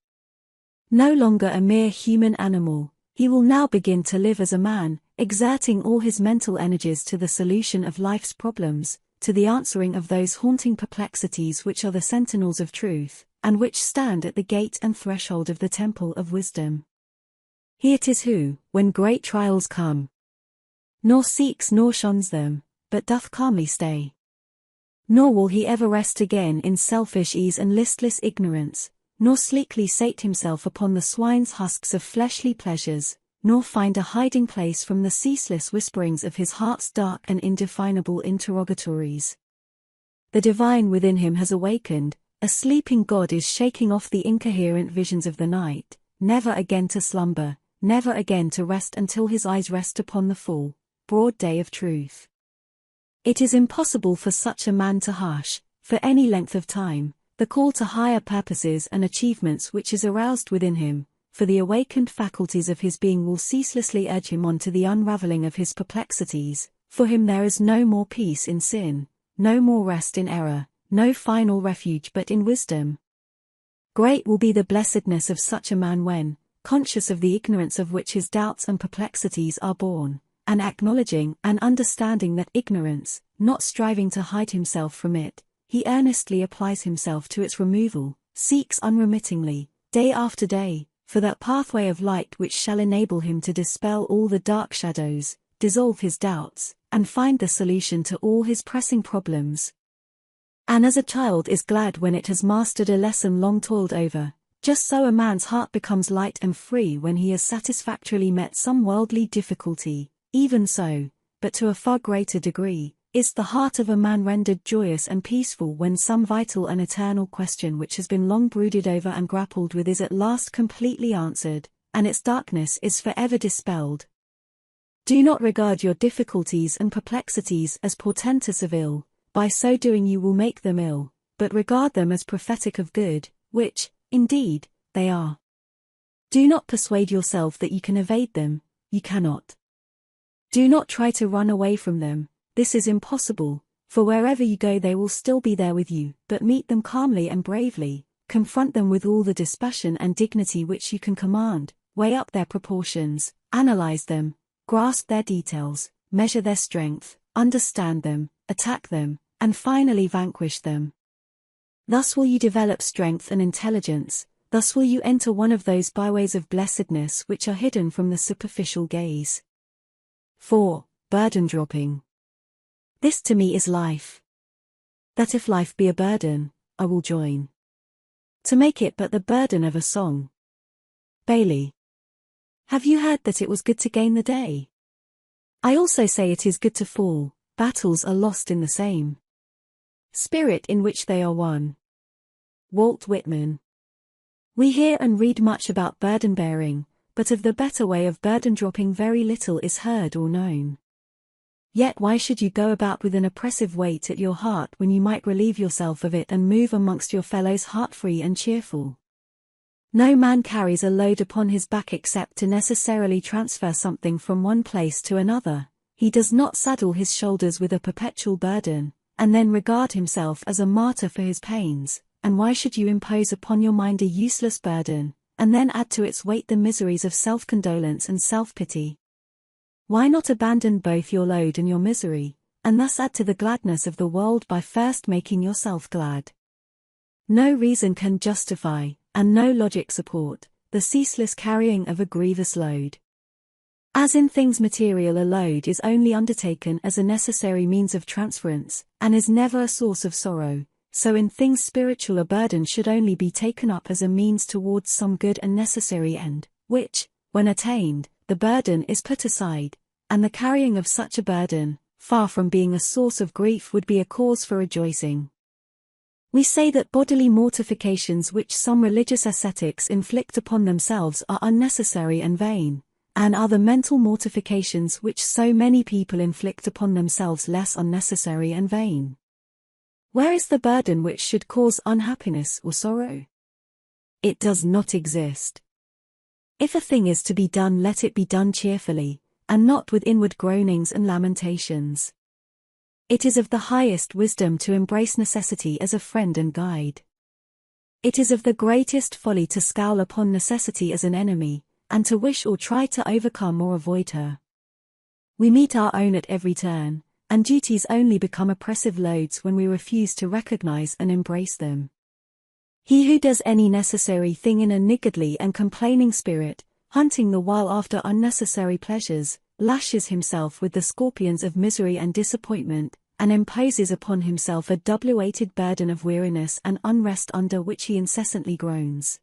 No longer a mere human animal, he will now begin to live as a man, exerting all his mental energies to the solution of life's problems, to the answering of those haunting perplexities which are the sentinels of truth, and which stand at the gate and threshold of the temple of wisdom. He it is who, when great trials come, nor seeks nor shuns them, but doth calmly stay. Nor will he ever rest again in selfish ease and listless ignorance, nor sleekly sate himself upon the swine's husks of fleshly pleasures, nor find a hiding place from the ceaseless whisperings of his heart's dark and indefinable interrogatories. The divine within him has awakened, a sleeping God is shaking off the incoherent visions of the night, never again to slumber, never again to rest until his eyes rest upon the full, broad day of truth. It is impossible for such a man to hush, for any length of time, the call to higher purposes and achievements which is aroused within him, for the awakened faculties of his being will ceaselessly urge him on to the unraveling of his perplexities. For him there is no more peace in sin, no more rest in error, no final refuge but in wisdom. Great will be the blessedness of such a man when, conscious of the ignorance of which his doubts and perplexities are born, and acknowledging and understanding that ignorance, not striving to hide himself from it, he earnestly applies himself to its removal, seeks unremittingly, day after day, for that pathway of light which shall enable him to dispel all the dark shadows, dissolve his doubts, and find the solution to all his pressing problems. And as a child is glad when it has mastered a lesson long toiled over, just so a man's heart becomes light and free when he has satisfactorily met some worldly difficulty. Even so, but to a far greater degree, is the heart of a man rendered joyous and peaceful when some vital and eternal question which has been long brooded over and grappled with is at last completely answered, and its darkness is forever dispelled. Do not regard your difficulties and perplexities as portentous of ill, by so doing you will make them ill, but regard them as prophetic of good, which, indeed, they are. Do not persuade yourself that you can evade them, you cannot. Do not try to run away from them, this is impossible, for wherever you go they will still be there with you, but meet them calmly and bravely, confront them with all the dispassion and dignity which you can command, weigh up their proportions, analyze them, grasp their details, measure their strength, understand them, attack them, and finally vanquish them. Thus will you develop strength and intelligence, thus will you enter one of those byways of blessedness which are hidden from the superficial gaze. 4. Burden dropping. This to me is life. That if life be a burden, I will join. To make it but the burden of a song. Bailey. Have you heard that it was good to gain the day? I also say it is good to fall, battles are lost in the same spirit in which they are won. Walt Whitman. We hear and read much about burden bearing, but of the better way of burden dropping very little is heard or known. Yet why should you go about with an oppressive weight at your heart when you might relieve yourself of it and move amongst your fellows heart-free and cheerful? No man carries a load upon his back except to necessarily transfer something from one place to another. He does not saddle his shoulders with a perpetual burden, and then regard himself as a martyr for his pains. And why should you impose upon your mind a useless burden, and then add to its weight the miseries of self-condolence and self-pity? Why not abandon both your load and your misery, and thus add to the gladness of the world by first making yourself glad? No reason can justify, and no logic support, the ceaseless carrying of a grievous load. As in things material, a load is only undertaken as a necessary means of transference, and is never a source of sorrow. So in things spiritual a burden should only be taken up as a means towards some good and necessary end, which, when attained, the burden is put aside, and the carrying of such a burden, far from being a source of grief, would be a cause for rejoicing. We say that bodily mortifications which some religious ascetics inflict upon themselves are unnecessary and vain, and are the mental mortifications which so many people inflict upon themselves less unnecessary and vain. Where is the burden which should cause unhappiness or sorrow? It does not exist. If a thing is to be done, let it be done cheerfully, and not with inward groanings and lamentations. It is of the highest wisdom to embrace necessity as a friend and guide. It is of the greatest folly to scowl upon necessity as an enemy, and to wish or try to overcome or avoid her. We meet our own at every turn, and duties only become oppressive loads when we refuse to recognize and embrace them. He who does any necessary thing in a niggardly and complaining spirit, hunting the while after unnecessary pleasures, lashes himself with the scorpions of misery and disappointment, and imposes upon himself a double-weighted burden of weariness and unrest under which he incessantly groans.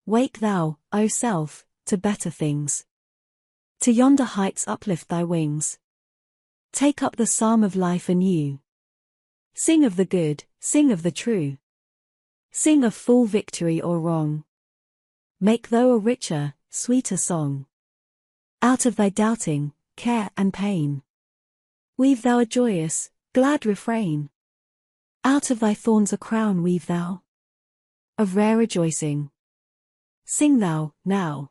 Wake thou, O self, to better things. To yonder heights uplift thy wings. Take up the psalm of life anew. Sing of the good, sing of the true. Sing of full victory or wrong. Make thou a richer, sweeter song. Out of thy doubting, care and pain. Weave thou a joyous, glad refrain. Out of thy thorns a crown weave thou of rare rejoicing. Sing thou, now.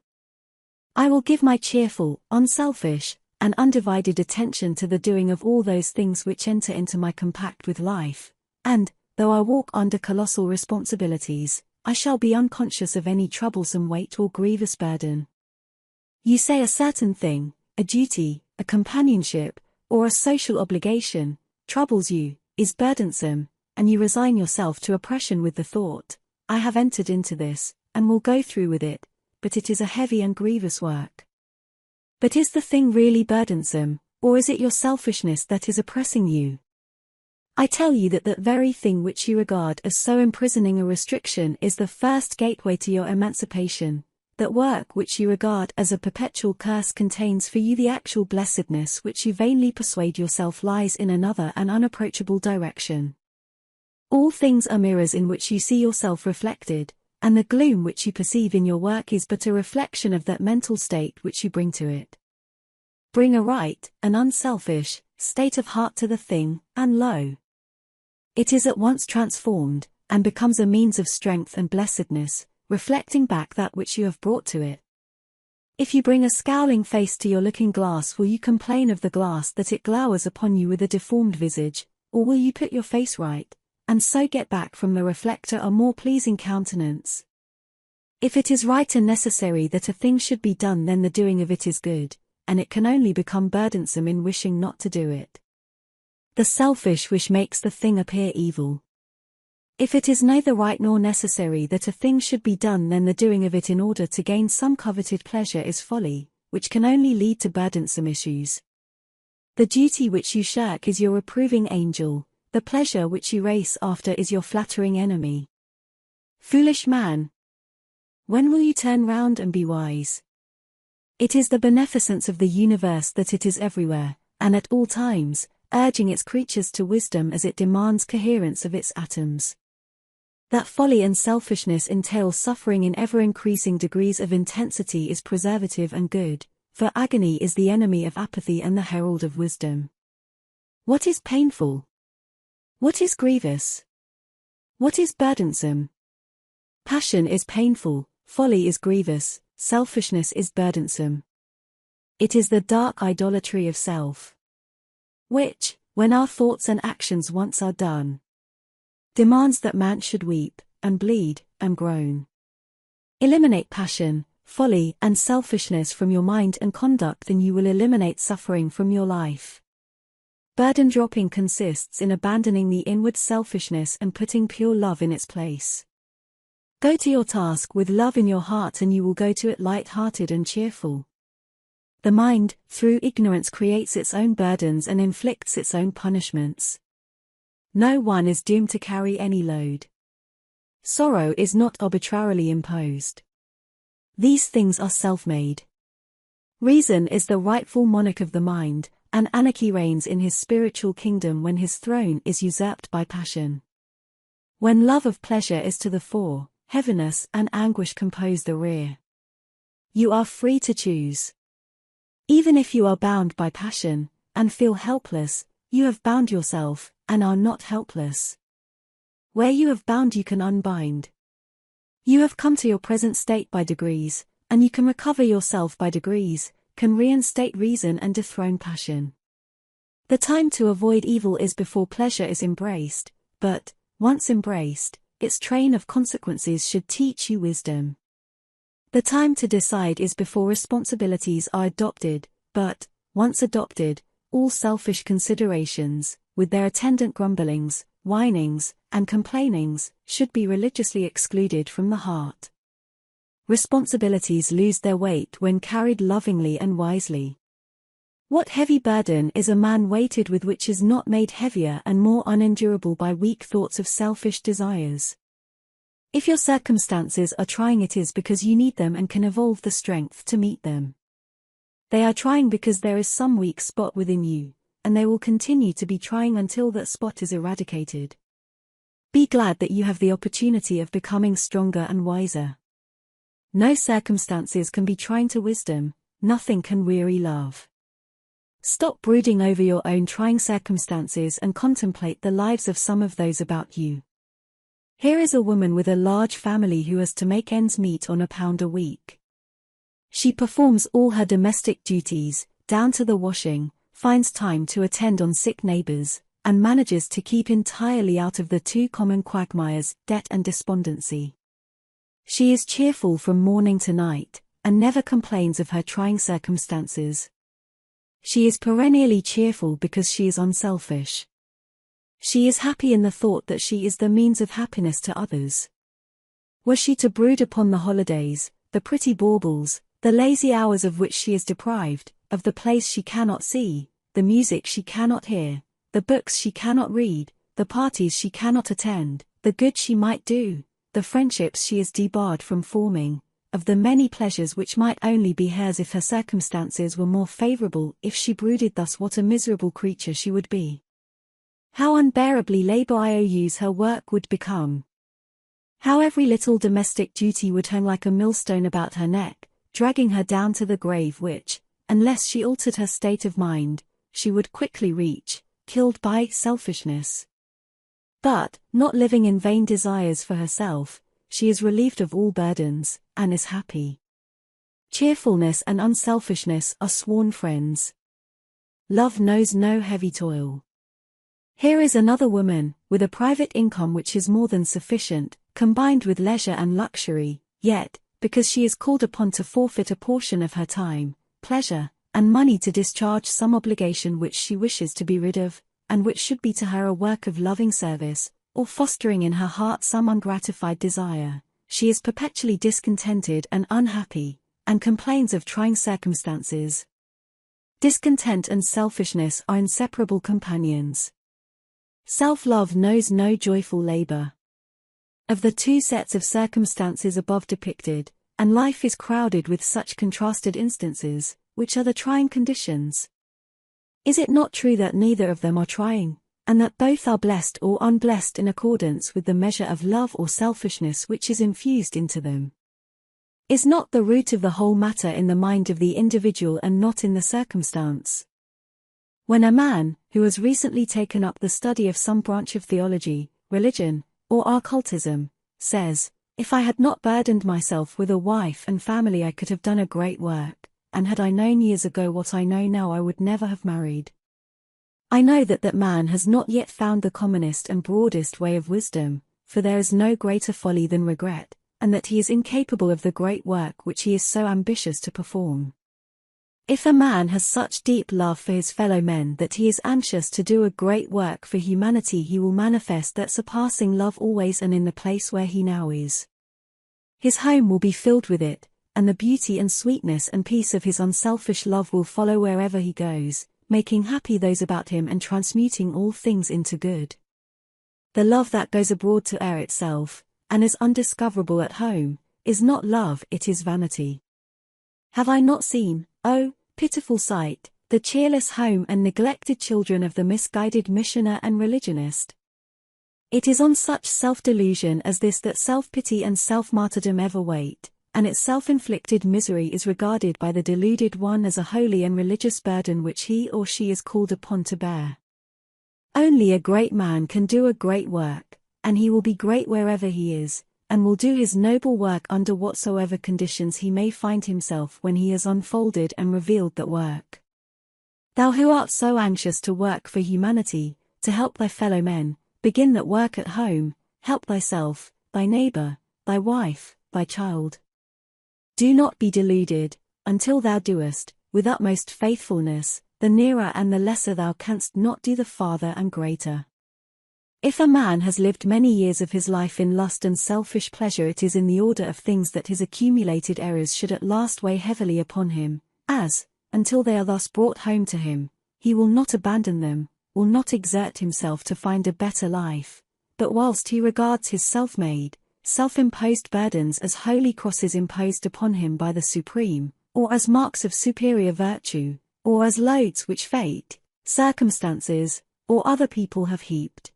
I will give my cheerful, unselfish, and undivided attention to the doing of all those things which enter into my compact with life, and, though I walk under colossal responsibilities, I shall be unconscious of any troublesome weight or grievous burden. You say a certain thing, a duty, a companionship, or a social obligation, troubles you, is burdensome, and you resign yourself to oppression with the thought, I have entered into this, and will go through with it, but it is a heavy and grievous work. But is the thing really burdensome, or is it your selfishness that is oppressing you? I tell you that that very thing which you regard as so imprisoning a restriction is the first gateway to your emancipation. That work which you regard as a perpetual curse contains for you the actual blessedness which you vainly persuade yourself lies in another and unapproachable direction. All things are mirrors in which you see yourself reflected, and the gloom which you perceive in your work is but a reflection of that mental state which you bring to it. Bring a right, an unselfish, state of heart to the thing, and lo! It is at once transformed, and becomes a means of strength and blessedness, reflecting back that which you have brought to it. If you bring a scowling face to your looking-glass, will you complain of the glass that it glowers upon you with a deformed visage, or will you put your face right, and so get back from the reflector a more pleasing countenance? If it is right and necessary that a thing should be done, then the doing of it is good, and it can only become burdensome in wishing not to do it. The selfish wish makes the thing appear evil. If it is neither right nor necessary that a thing should be done, then the doing of it in order to gain some coveted pleasure is folly, which can only lead to burdensome issues. The duty which you shirk is your reproving angel, the pleasure which you race after is your flattering enemy. Foolish man! When will you turn round and be wise? It is the beneficence of the universe that it is everywhere, and at all times, urging its creatures to wisdom as it demands coherence of its atoms. That folly and selfishness entail suffering in ever-increasing degrees of intensity is preservative and good, for agony is the enemy of apathy and the herald of wisdom. What is painful? What is grievous? What is burdensome? Passion is painful, folly is grievous, selfishness is burdensome. It is the dark idolatry of self, which, when our thoughts and actions once are done, demands that man should weep, and bleed, and groan. Eliminate passion, folly, and selfishness from your mind and conduct, and you will eliminate suffering from your life. Burden dropping consists in abandoning the inward selfishness and putting pure love in its place. Go to your task with love in your heart, and you will go to it light-hearted and cheerful. The mind, through ignorance, creates its own burdens and inflicts its own punishments. No one is doomed to carry any load. Sorrow is not arbitrarily imposed. These things are self-made. Reason is the rightful monarch of the mind, and anarchy reigns in his spiritual kingdom when his throne is usurped by passion. When love of pleasure is to the fore, heaviness and anguish compose the rear. You are free to choose. Even if you are bound by passion, and feel helpless, you have bound yourself, and are not helpless. Where you have bound you can unbind. You have come to your present state by degrees, and you can recover yourself by degrees, can reinstate reason and dethrone passion. The time to avoid evil is before pleasure is embraced, but, once embraced, its train of consequences should teach you wisdom. The time to decide is before responsibilities are adopted, but, once adopted, all selfish considerations, with their attendant grumblings, whinings, and complainings, should be religiously excluded from the heart. Responsibilities lose their weight when carried lovingly and wisely. What heavy burden is a man weighted with which is not made heavier and more unendurable by weak thoughts of selfish desires? If your circumstances are trying, it is because you need them and can evolve the strength to meet them. They are trying because there is some weak spot within you, and they will continue to be trying until that spot is eradicated. Be glad that you have the opportunity of becoming stronger and wiser. No circumstances can be trying to wisdom, nothing can weary love. Stop brooding over your own trying circumstances and contemplate the lives of some of those about you. Here is a woman with a large family who has to make ends meet on £1 a week. She performs all her domestic duties, down to the washing, finds time to attend on sick neighbors, and manages to keep entirely out of the two common quagmires, debt and despondency. She is cheerful from morning to night, and never complains of her trying circumstances. She is perennially cheerful because she is unselfish. She is happy in the thought that she is the means of happiness to others. Were she to brood upon the holidays, the pretty baubles, the lazy hours of which she is deprived, of the plays she cannot see, the music she cannot hear, the books she cannot read, the parties she cannot attend, the good she might do, the friendships she is debarred from forming, of the many pleasures which might only be hers if her circumstances were more favorable, if she brooded thus, what a miserable creature she would be. How unbearably laborious her work would become. How every little domestic duty would hang like a millstone about her neck, dragging her down to the grave which, unless she altered her state of mind, she would quickly reach, killed by selfishness. But, not living in vain desires for herself, she is relieved of all burdens, and is happy. Cheerfulness and unselfishness are sworn friends. Love knows no heavy toil. Here is another woman, with a private income which is more than sufficient, combined with leisure and luxury, yet, because she is called upon to forfeit a portion of her time, pleasure, and money to discharge some obligation which she wishes to be rid of, and which should be to her a work of loving service, or fostering in her heart some ungratified desire, she is perpetually discontented and unhappy, and complains of trying circumstances. Discontent and selfishness are inseparable companions. Self-love knows no joyful labor. Of the two sets of circumstances above depicted, and life is crowded with such contrasted instances, which are the trying conditions? Is it not true that neither of them are trying, and that both are blessed or unblessed in accordance with the measure of love or selfishness which is infused into them? Is not the root of the whole matter in the mind of the individual and not in the circumstance? When a man, who has recently taken up the study of some branch of theology, religion, or occultism, says, "If I had not burdened myself with a wife and family I could have done a great work, and had I known years ago what I know now I would never have married." I know that man has not yet found the commonest and broadest way of wisdom, for there is no greater folly than regret, and that he is incapable of the great work which he is so ambitious to perform. If a man has such deep love for his fellow men that he is anxious to do a great work for humanity, he will manifest that surpassing love always and in the place where he now is. His home will be filled with it, and the beauty and sweetness and peace of his unselfish love will follow wherever he goes, making happy those about him and transmuting all things into good. The love that goes abroad to air itself, and is undiscoverable at home, is not love, it is vanity. Have I not seen, oh, pitiful sight, the cheerless home and neglected children of the misguided missioner and religionist? It is on such self-delusion as this that self-pity and self-martyrdom ever wait, and its self-inflicted misery is regarded by the deluded one as a holy and religious burden which he or she is called upon to bear. Only a great man can do a great work, and he will be great wherever he is, and will do his noble work under whatsoever conditions he may find himself when he has unfolded and revealed that work. Thou who art so anxious to work for humanity, to help thy fellow men, begin that work at home, help thyself, thy neighbor, thy wife, thy child. Do not be deluded, until thou doest, with utmost faithfulness, the nearer and the lesser thou canst not do the farther and greater. If a man has lived many years of his life in lust and selfish pleasure, it is in the order of things that his accumulated errors should at last weigh heavily upon him, as, until they are thus brought home to him, he will not abandon them, will not exert himself to find a better life, but whilst he regards his self-made, self-imposed burdens as holy crosses imposed upon him by the Supreme, or as marks of superior virtue, or as loads which fate, circumstances, or other people have heaped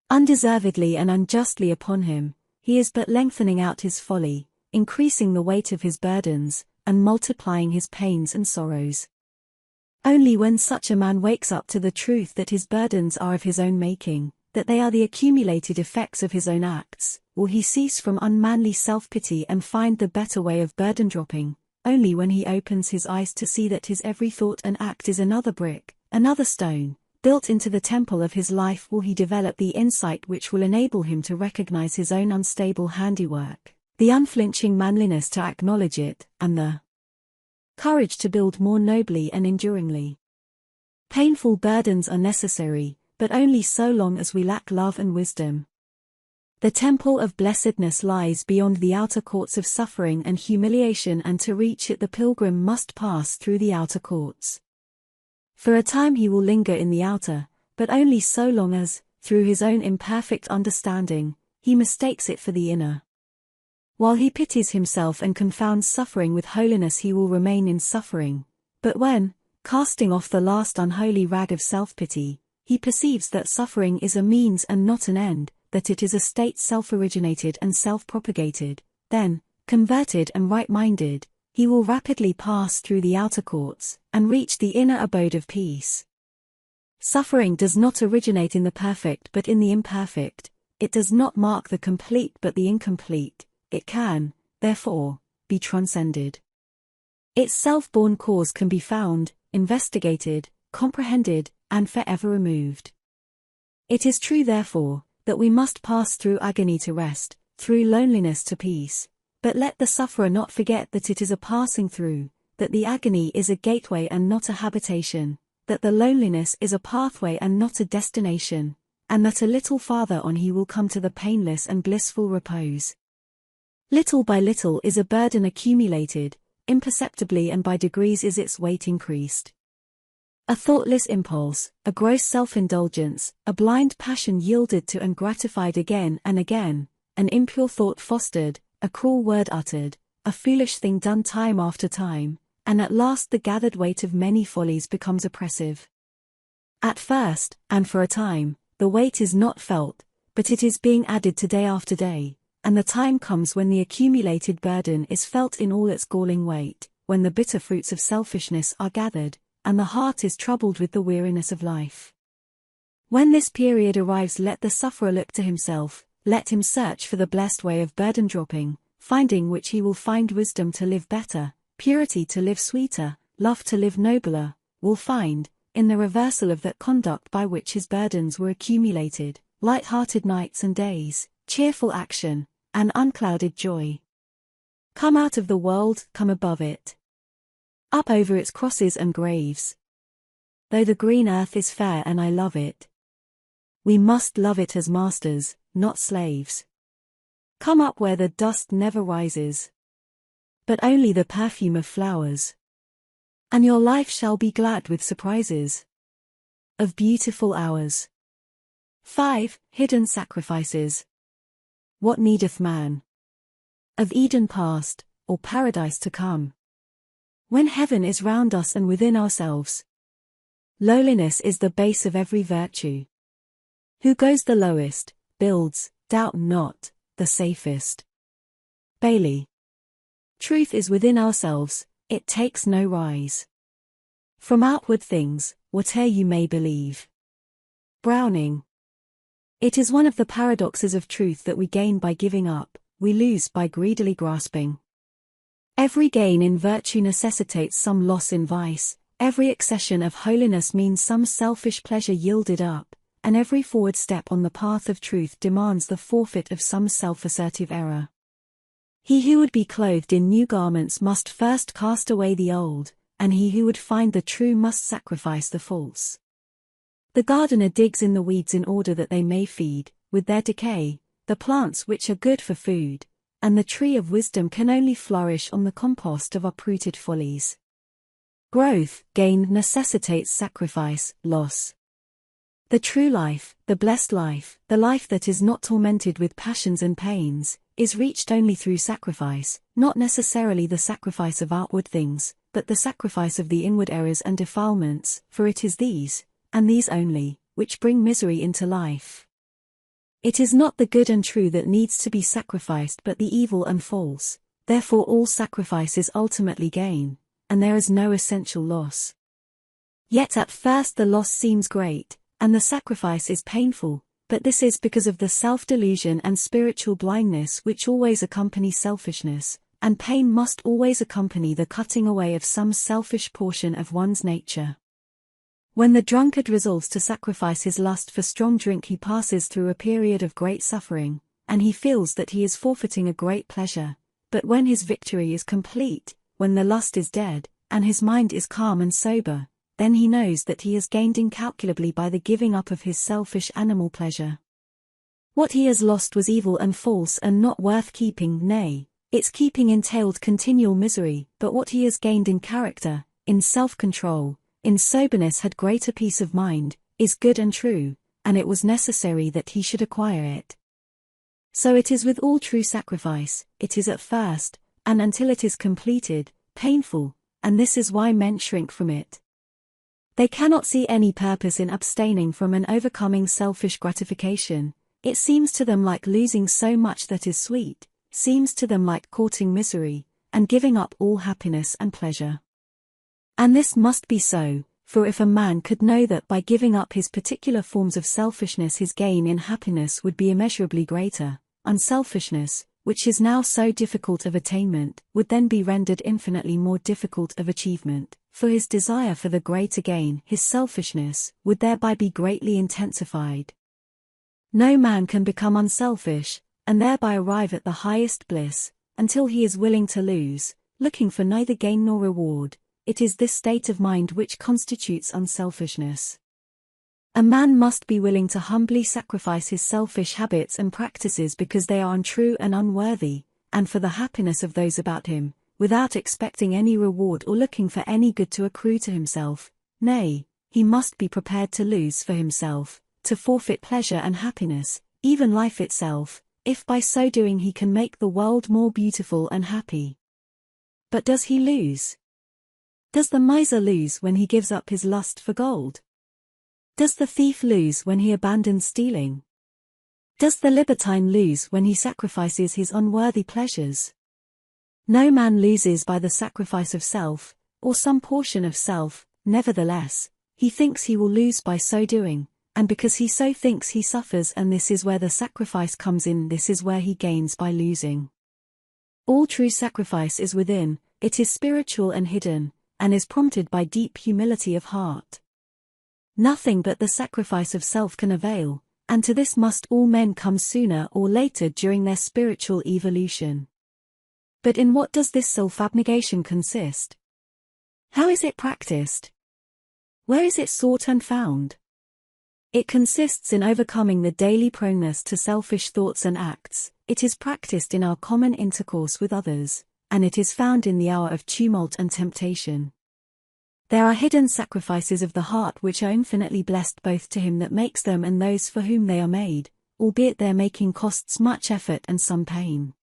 undeservedly and unjustly upon him, he is but lengthening out his folly, increasing the weight of his burdens, and multiplying his pains and sorrows. Only when such a man wakes up to the truth that his burdens are of his own making, that they are the accumulated effects of his own acts, will he cease from unmanly self-pity and find the better way of burden-dropping. Only when he opens his eyes to see that his every thought and act is another brick, another stone, built into the temple of his life, will he develop the insight which will enable him to recognize his own unstable handiwork, the unflinching manliness to acknowledge it, and the courage to build more nobly and enduringly. Painful burdens are necessary, but only so long as we lack love and wisdom. The temple of blessedness lies beyond the outer courts of suffering and humiliation, and to reach it the pilgrim must pass through the outer courts. For a time he will linger in the outer, but only so long as, through his own imperfect understanding, he mistakes it for the inner. While he pities himself and confounds suffering with holiness, he will remain in suffering, but when, casting off the last unholy rag of self-pity, he perceives that suffering is a means and not an end, that it is a state self-originated and self-propagated, then, converted and right-minded, he will rapidly pass through the outer courts, and reach the inner abode of peace. Suffering does not originate in the perfect but in the imperfect, it does not mark the complete but the incomplete, it can, therefore, be transcended. Its self-born cause can be found, investigated, comprehended, and forever removed. It is true, therefore, that we must pass through agony to rest, through loneliness to peace, but let the sufferer not forget that it is a passing through, that the agony is a gateway and not a habitation, that the loneliness is a pathway and not a destination, and that a little farther on he will come to the painless and blissful repose. Little by little is a burden accumulated, imperceptibly and by degrees is its weight increased. A thoughtless impulse, a gross self-indulgence, a blind passion yielded to and gratified again and again, an impure thought fostered, a cruel word uttered, a foolish thing done time after time, and at last the gathered weight of many follies becomes oppressive. At first, and for a time, the weight is not felt, but it is being added to day after day, and the time comes when the accumulated burden is felt in all its galling weight, when the bitter fruits of selfishness are gathered, and the heart is troubled with the weariness of life. When this period arrives, let the sufferer look to himself, let him search for the blessed way of burden dropping, finding which he will find wisdom to live better, purity to live sweeter, love to live nobler, will find, in the reversal of that conduct by which his burdens were accumulated, light-hearted nights and days, cheerful action, and unclouded joy. Come out of the world, come above it. Up over its crosses and graves. Though the green earth is fair and I love it, we must love it as masters, not slaves. Come up where the dust never rises, but only the perfume of flowers. And your life shall be glad with surprises of beautiful hours. 5. Hidden sacrifices. What needeth man of Eden past, or paradise to come, when heaven is round us and within ourselves? Lowliness is the base of every virtue. Who goes the lowest, builds, doubt not, the safest. Bailey. Truth is within ourselves, it takes no rise from outward things, whate'er you may believe. Browning. It is one of the paradoxes of truth that we gain by giving up, we lose by greedily grasping. Every gain in virtue necessitates some loss in vice, every accession of holiness means some selfish pleasure yielded up, and every forward step on the path of truth demands the forfeit of some self-assertive error. He who would be clothed in new garments must first cast away the old, and he who would find the true must sacrifice the false. The gardener digs in the weeds in order that they may feed, with their decay, the plants which are good for food, and the tree of wisdom can only flourish on the compost of uprooted follies. Growth, gain necessitates sacrifice, loss. The true life, the blessed life, the life that is not tormented with passions and pains, is reached only through sacrifice, not necessarily the sacrifice of outward things, but the sacrifice of the inward errors and defilements, for it is these, and these only, which bring misery into life. It is not the good and true that needs to be sacrificed but the evil and false, therefore all sacrifice is ultimately gain, and there is no essential loss. Yet at first the loss seems great, and the sacrifice is painful, but this is because of the self-delusion and spiritual blindness which always accompany selfishness, and pain must always accompany the cutting away of some selfish portion of one's nature. When the drunkard resolves to sacrifice his lust for strong drink, he passes through a period of great suffering, and he feels that he is forfeiting a great pleasure, but when his victory is complete, when the lust is dead, and his mind is calm and sober, then he knows that he has gained incalculably by the giving up of his selfish animal pleasure. What he has lost was evil and false and not worth keeping, nay, its keeping entailed continual misery, but what he has gained in character, in self-control, in soberness had greater peace of mind, is good and true, and it was necessary that he should acquire it. So it is with all true sacrifice, it is at first, and until it is completed, painful, and this is why men shrink from it. They cannot see any purpose in abstaining from and overcoming selfish gratification. It seems to them like losing so much that is sweet, seems to them like courting misery, and giving up all happiness and pleasure. And this must be so, for if a man could know that by giving up his particular forms of selfishness his gain in happiness would be immeasurably greater, unselfishness, which is now so difficult of attainment, would then be rendered infinitely more difficult of achievement, for his desire for the greater gain, his selfishness, would thereby be greatly intensified. No man can become unselfish, and thereby arrive at the highest bliss, until he is willing to lose, looking for neither gain nor reward. It is this state of mind which constitutes unselfishness. A man must be willing to humbly sacrifice his selfish habits and practices because they are untrue and unworthy, and for the happiness of those about him, without expecting any reward or looking for any good to accrue to himself. Nay, he must be prepared to lose for himself, to forfeit pleasure and happiness, even life itself, if by so doing he can make the world more beautiful and happy. But does he lose? Does the miser lose when he gives up his lust for gold? Does the thief lose when he abandons stealing? Does the libertine lose when he sacrifices his unworthy pleasures? No man loses by the sacrifice of self, or some portion of self. Nevertheless, he thinks he will lose by so doing, and because he so thinks he suffers, and this is where the sacrifice comes in, this is where he gains by losing. All true sacrifice is within, it is spiritual and hidden, and is prompted by deep humility of heart. Nothing but the sacrifice of self can avail, and to this must all men come sooner or later during their spiritual evolution. But in what does this self-abnegation consist? How is it practiced? Where is it sought and found? It consists in overcoming the daily proneness to selfish thoughts and acts. It is practiced in our common intercourse with others, and it is found in the hour of tumult and temptation. There are hidden sacrifices of the heart which are infinitely blessed both to him that makes them and those for whom they are made, albeit their making costs much effort and some pain.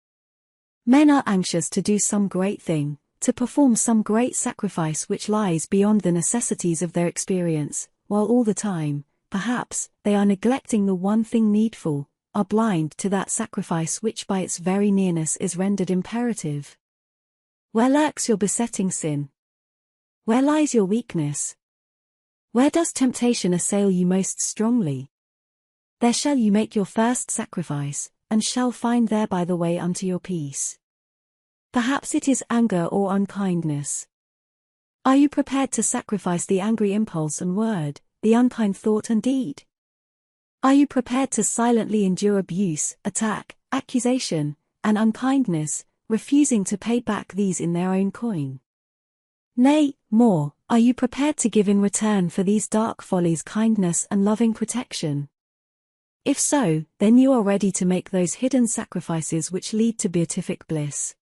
Men are anxious to do some great thing, to perform some great sacrifice which lies beyond the necessities of their experience, while all the time, perhaps, they are neglecting the one thing needful, are blind to that sacrifice which by its very nearness is rendered imperative. Where lurks your besetting sin? Where lies your weakness? Where does temptation assail you most strongly? There shall you make your first sacrifice, and shall find thereby the way unto your peace. Perhaps it is anger or unkindness. Are you prepared to sacrifice the angry impulse and word, the unkind thought and deed? Are you prepared to silently endure abuse, attack, accusation, and unkindness, refusing to pay back these in their own coin? Nay, more, are you prepared to give in return for these dark follies kindness and loving protection? If so, then you are ready to make those hidden sacrifices which lead to beatific bliss.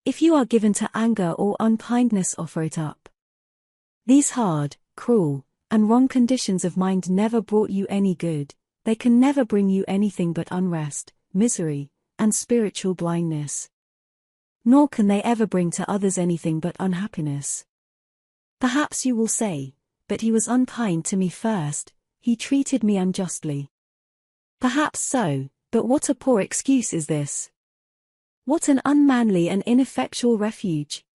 If you are given to anger or unkindness, offer it up. These hard, cruel, and wrong conditions of mind never brought you any good, they can never bring you anything but unrest, misery, and spiritual blindness. Nor can they ever bring to others anything but unhappiness. Perhaps you will say, but he was unkind to me first, he treated me unjustly. Perhaps so, but what a poor excuse is this! What an unmanly and ineffectual refuge!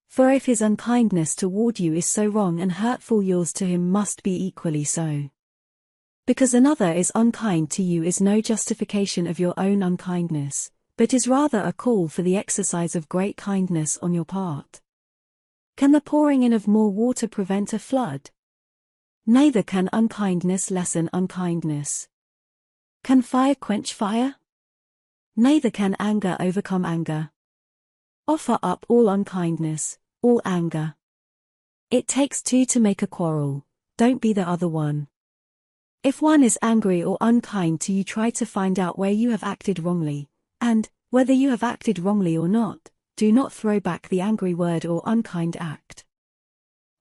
For if his unkindness toward you is so wrong and hurtful, yours to him must be equally so. Because another is unkind to you is no justification of your own unkindness, but is rather a call for the exercise of great kindness on your part. Can the pouring in of more water prevent a flood? Neither can unkindness lessen unkindness. Can fire quench fire? Neither can anger overcome anger. Offer up all unkindness, all anger. It takes two to make a quarrel, don't be the other one. If one is angry or unkind to you, try to find out where you have acted wrongly, and, whether you have acted wrongly or not, do not throw back the angry word or unkind act.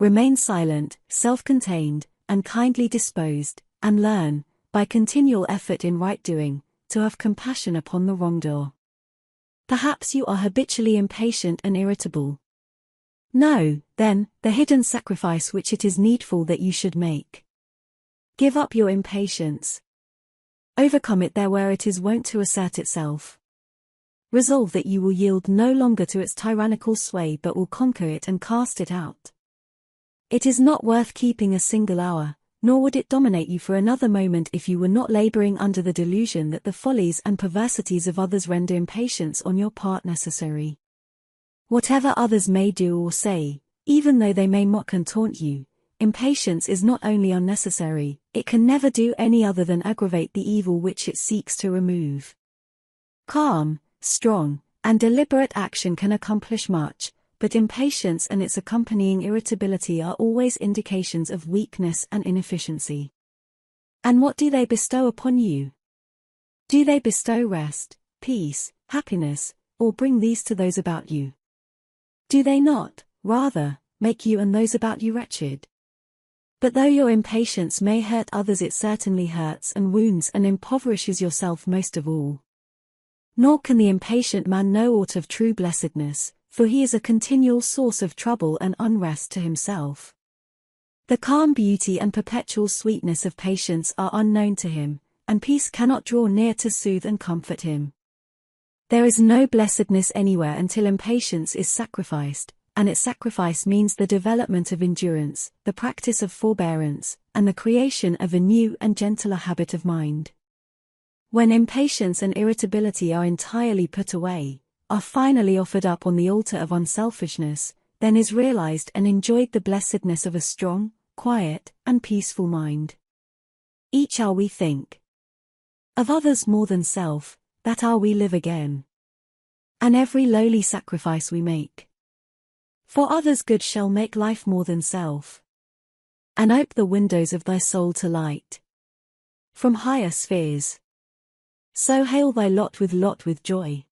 Remain silent, self-contained, and kindly disposed, and learn, by continual effort in right doing, to have compassion upon the wrongdoer. Perhaps you are habitually impatient and irritable. Know, then, the hidden sacrifice which it is needful that you should make. Give up your impatience. Overcome it there where it is wont to assert itself. Resolve that you will yield no longer to its tyrannical sway but will conquer it and cast it out. It is not worth keeping a single hour, nor would it dominate you for another moment if you were not laboring under the delusion that the follies and perversities of others render impatience on your part necessary. Whatever others may do or say, even though they may mock and taunt you, impatience is not only unnecessary, it can never do any other than aggravate the evil which it seeks to remove. Calm, strong, and deliberate action can accomplish much, but impatience and its accompanying irritability are always indications of weakness and inefficiency. And what do they bestow upon you? Do they bestow rest, peace, happiness, or bring these to those about you? Do they not, rather, make you and those about you wretched? But though your impatience may hurt others, it certainly hurts and wounds and impoverishes yourself most of all. Nor can the impatient man know aught of true blessedness, for he is a continual source of trouble and unrest to himself. The calm beauty and perpetual sweetness of patience are unknown to him, and peace cannot draw near to soothe and comfort him. There is no blessedness anywhere until impatience is sacrificed, and its sacrifice means the development of endurance, the practice of forbearance, and the creation of a new and gentler habit of mind. When impatience and irritability are entirely put away, are finally offered up on the altar of unselfishness, then is realized and enjoyed the blessedness of a strong, quiet, and peaceful mind. Each hour we think of others more than self, that hour we live again. And every lowly sacrifice we make for others' good shall make life more than self, and ope the windows of thy soul to light from higher spheres. So hail thy lot with joy.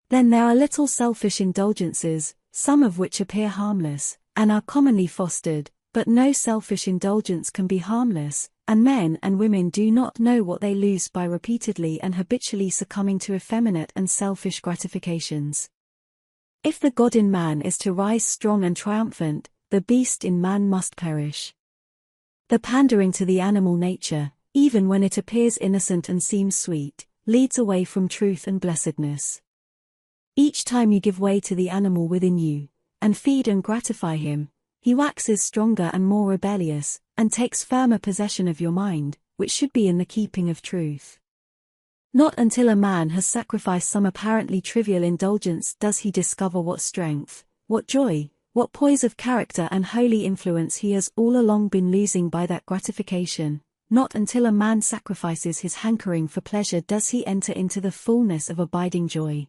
Then there are little selfish indulgences, some of which appear harmless, and are commonly fostered, but no selfish indulgence can be harmless, and men and women do not know what they lose by repeatedly and habitually succumbing to effeminate and selfish gratifications. If the God in man is to rise strong and triumphant, the beast in man must perish. The pandering to the animal nature, even when it appears innocent and seems sweet, leads away from truth and blessedness. Each time you give way to the animal within you, and feed and gratify him, He waxes stronger and more rebellious, and takes firmer possession of your mind, which should be in the keeping of truth. Not until a man has sacrificed some apparently trivial indulgence does he discover what strength, what joy, what poise of character and holy influence he has all along been losing by that gratification. Not until a man sacrifices his hankering for pleasure does he enter into the fullness of abiding joy.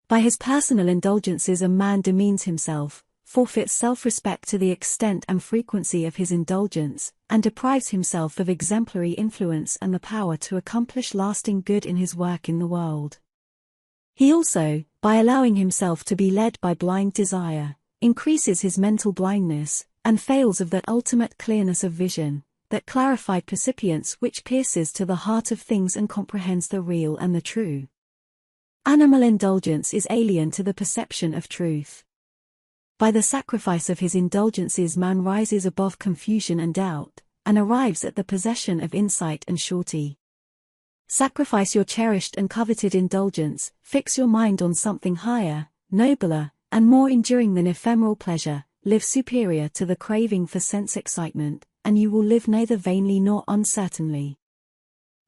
By his personal indulgences a man demeans himself, forfeits self-respect to the extent and frequency of his indulgence, and deprives himself of exemplary influence and the power to accomplish lasting good in his work in the world. He also, by allowing himself to be led by blind desire, increases his mental blindness, and fails of that ultimate clearness of vision, that clarified percipience which pierces to the heart of things and comprehends the real and the true. Animal indulgence is alien to the perception of truth. By the sacrifice of his indulgences man rises above confusion and doubt, and arrives at the possession of insight and surety. Sacrifice your cherished and coveted indulgence, fix your mind on something higher, nobler, and more enduring than ephemeral pleasure, live superior to the craving for sense excitement, and you will live neither vainly nor uncertainly.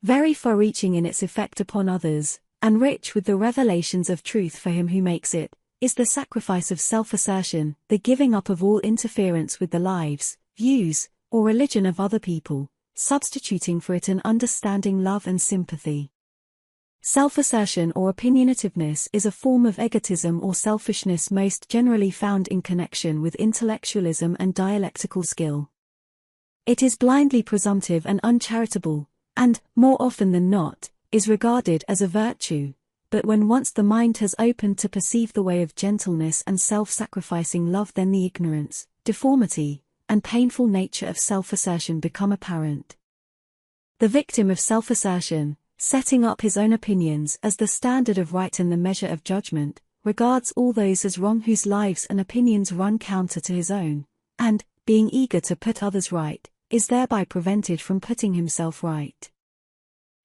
Very far-reaching in its effect upon others, and rich with the revelations of truth for him who makes it, is the sacrifice of self-assertion, the giving up of all interference with the lives, views, or religion of other people, substituting for it an understanding love and sympathy. Self-assertion or opinionativeness is a form of egotism or selfishness most generally found in connection with intellectualism and dialectical skill. It is blindly presumptive and uncharitable, and, more often than not, is regarded as a virtue, but when once the mind has opened to perceive the way of gentleness and self-sacrificing love, then the ignorance, deformity, and painful nature of self-assertion become apparent. The victim of self-assertion, setting up his own opinions as the standard of right and the measure of judgment, regards all those as wrong whose lives and opinions run counter to his own, and, being eager to put others right, is thereby prevented from putting himself right.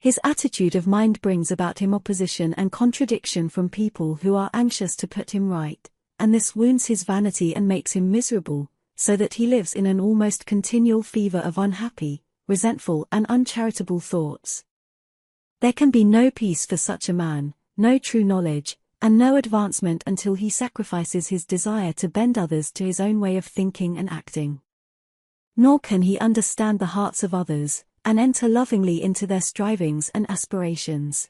His attitude of mind brings about him opposition and contradiction from people who are anxious to put him right, and this wounds his vanity and makes him miserable, so that he lives in an almost continual fever of unhappy, resentful and uncharitable thoughts. There can be no peace for such a man, no true knowledge, and no advancement until he sacrifices his desire to bend others to his own way of thinking and acting. Nor can he understand the hearts of others, and enter lovingly into their strivings and aspirations.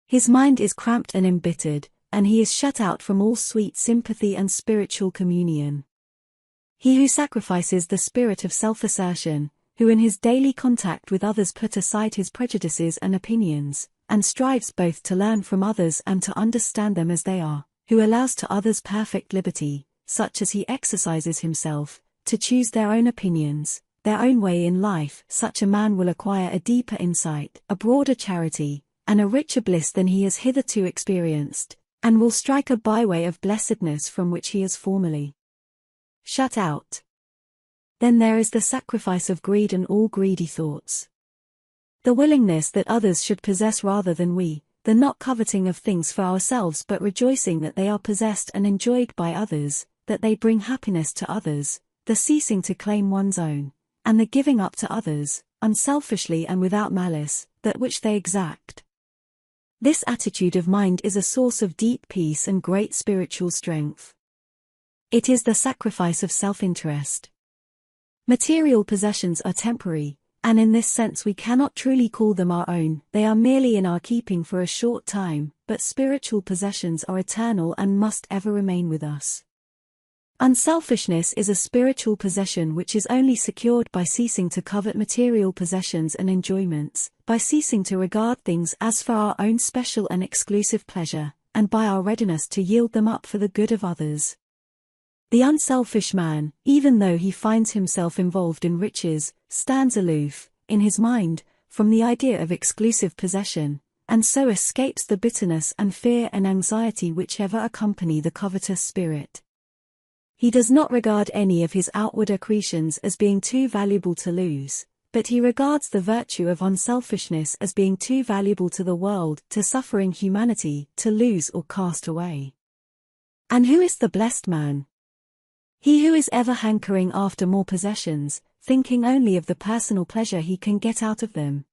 His mind is cramped and embittered, and he is shut out from all sweet sympathy and spiritual communion. He who sacrifices the spirit of self-assertion, who in his daily contact with others put aside his prejudices and opinions, and strives both to learn from others and to understand them as they are, who allows to others perfect liberty, such as he exercises himself, to choose their own opinions, their own way in life, such a man will acquire a deeper insight, a broader charity, and a richer bliss than he has hitherto experienced, and will strike a byway of blessedness from which he has formerly shut out. Then there is the sacrifice of greed and all greedy thoughts. The willingness that others should possess rather than we, the not coveting of things for ourselves but rejoicing that they are possessed and enjoyed by others, that they bring happiness to others, the ceasing to claim one's own, and the giving up to others, unselfishly and without malice, that which they exact. This attitude of mind is a source of deep peace and great spiritual strength. It is the sacrifice of self-interest. Material possessions are temporary, and in this sense we cannot truly call them our own, they are merely in our keeping for a short time, but spiritual possessions are eternal and must ever remain with us. Unselfishness is a spiritual possession which is only secured by ceasing to covet material possessions and enjoyments, by ceasing to regard things as for our own special and exclusive pleasure, and by our readiness to yield them up for the good of others. The unselfish man, even though he finds himself involved in riches, stands aloof, in his mind, from the idea of exclusive possession, and so escapes the bitterness and fear and anxiety which ever accompany the covetous spirit. He does not regard any of his outward accretions as being too valuable to lose, but he regards the virtue of unselfishness as being too valuable to the world, to suffering humanity, to lose or cast away. And who is the blessed man? He who is ever hankering after more possessions, thinking only of the personal pleasure he can get out of them.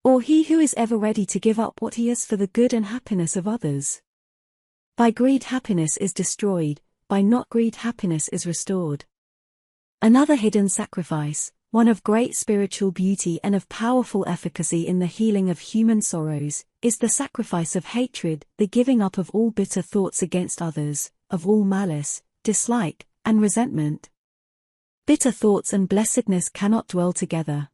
Or he who is ever ready to give up what he has for the good and happiness of others. By greed happiness is destroyed, by not greed happiness is restored. Another hidden sacrifice, one of great spiritual beauty and of powerful efficacy in the healing of human sorrows, is the sacrifice of hatred, the giving up of all bitter thoughts against others, of all malice, dislike, and resentment. Bitter thoughts and blessedness cannot dwell together.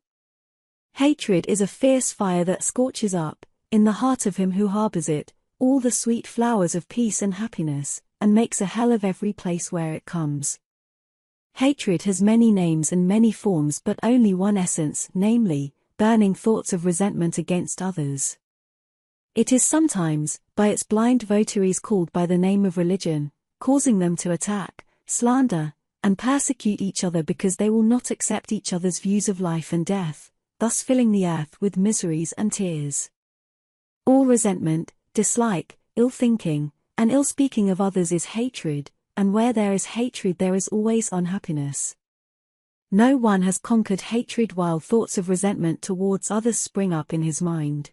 Hatred is a fierce fire that scorches up, in the heart of him who harbors it, all the sweet flowers of peace and happiness, and makes a hell of every place where it comes. Hatred has many names and many forms but only one essence, namely, burning thoughts of resentment against others. It is sometimes, by its blind votaries called by the name of religion, causing them to attack, slander, and persecute each other because they will not accept each other's views of life and death, thus filling the earth with miseries and tears. All resentment, dislike, ill-thinking, and ill-speaking of others is hatred, and where there is hatred there is always unhappiness. No one has conquered hatred while thoughts of resentment towards others spring up in his mind.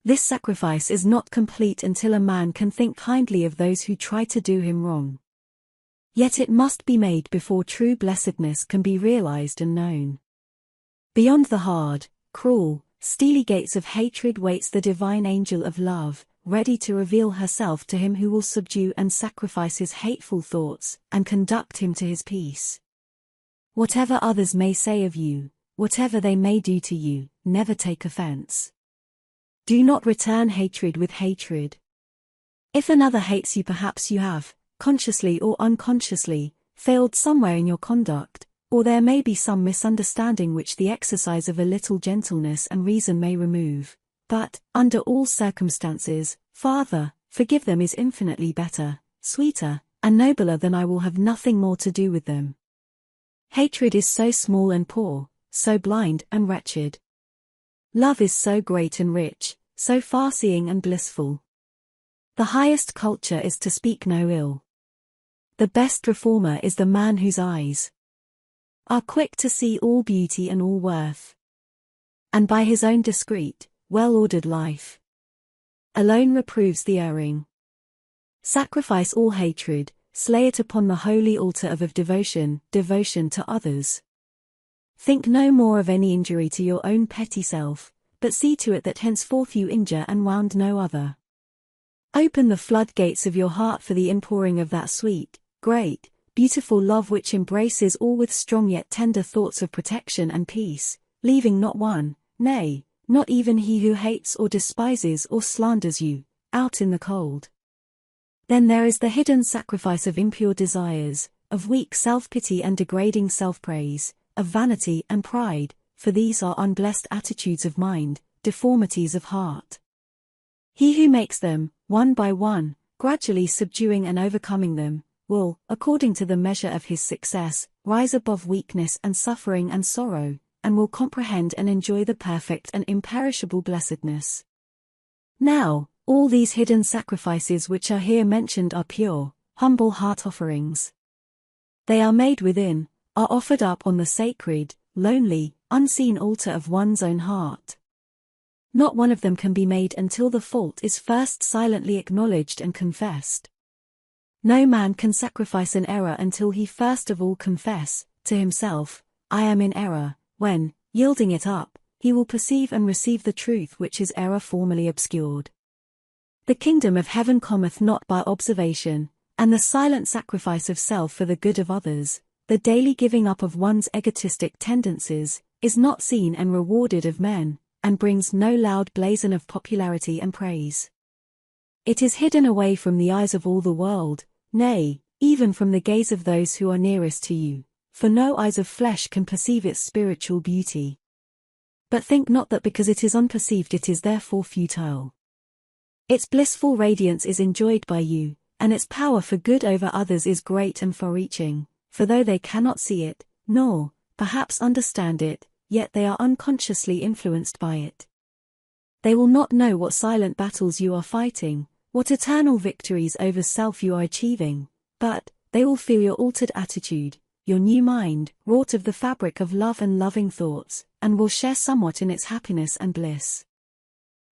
This sacrifice is not complete until a man can think kindly of those who try to do him wrong. Yet it must be made before true blessedness can be realized and known. Beyond the hard, cruel, steely gates of hatred waits the divine angel of love, ready to reveal herself to him who will subdue and sacrifice his hateful thoughts, and conduct him to his peace. Whatever others may say of you, whatever they may do to you, never take offense. Do not return hatred with hatred. If another hates you, perhaps you have, consciously or unconsciously, failed somewhere in your conduct, or there may be some misunderstanding which the exercise of a little gentleness and reason may remove. But, under all circumstances, Father, forgive them is infinitely better, sweeter, and nobler than I will have nothing more to do with them. Hatred is so small and poor, so blind and wretched. Love is so great and rich, so far-seeing and blissful. The highest culture is to speak no ill. The best reformer is the man whose eyes are quick to see all beauty and all worth. And by his own discreet, well-ordered life alone reproves the erring. Sacrifice all hatred, slay it upon the holy altar of devotion to others. Think no more of any injury to your own petty self, but see to it that henceforth you injure and wound no other. Open the floodgates of your heart for the inpouring of that sweet, great, beautiful love which embraces all with strong yet tender thoughts of protection and peace, leaving not one, nay, not even he who hates or despises or slanders you, out in the cold. Then there is the hidden sacrifice of impure desires, of weak self-pity and degrading self-praise, of vanity and pride, for these are unblessed attitudes of mind, deformities of heart. He who makes them, one by one, gradually subduing and overcoming them, will, according to the measure of his success, rise above weakness and suffering and sorrow, and will comprehend and enjoy the perfect and imperishable blessedness. Now, all these hidden sacrifices which are here mentioned are pure, humble heart offerings. They are made within, are offered up on the sacred, lonely, unseen altar of one's own heart. Not one of them can be made until the fault is first silently acknowledged and confessed. No man can sacrifice an error until he first of all confess, to himself, I am in error, when, yielding it up, he will perceive and receive the truth which his error formerly obscured. The kingdom of heaven cometh not by observation, and the silent sacrifice of self for the good of others, the daily giving up of one's egotistic tendencies, is not seen and rewarded of men, and brings no loud blazon of popularity and praise. It is hidden away from the eyes of all the world, nay, even from the gaze of those who are nearest to you, for no eyes of flesh can perceive its spiritual beauty. But think not that because it is unperceived it is therefore futile. Its blissful radiance is enjoyed by you, and its power for good over others is great and far-reaching, for though they cannot see it, nor, perhaps understand it, yet they are unconsciously influenced by it. They will not know what silent battles you are fighting, what eternal victories over self you are achieving, but, they will feel your altered attitude, your new mind, wrought of the fabric of love and loving thoughts, and will share somewhat in its happiness and bliss.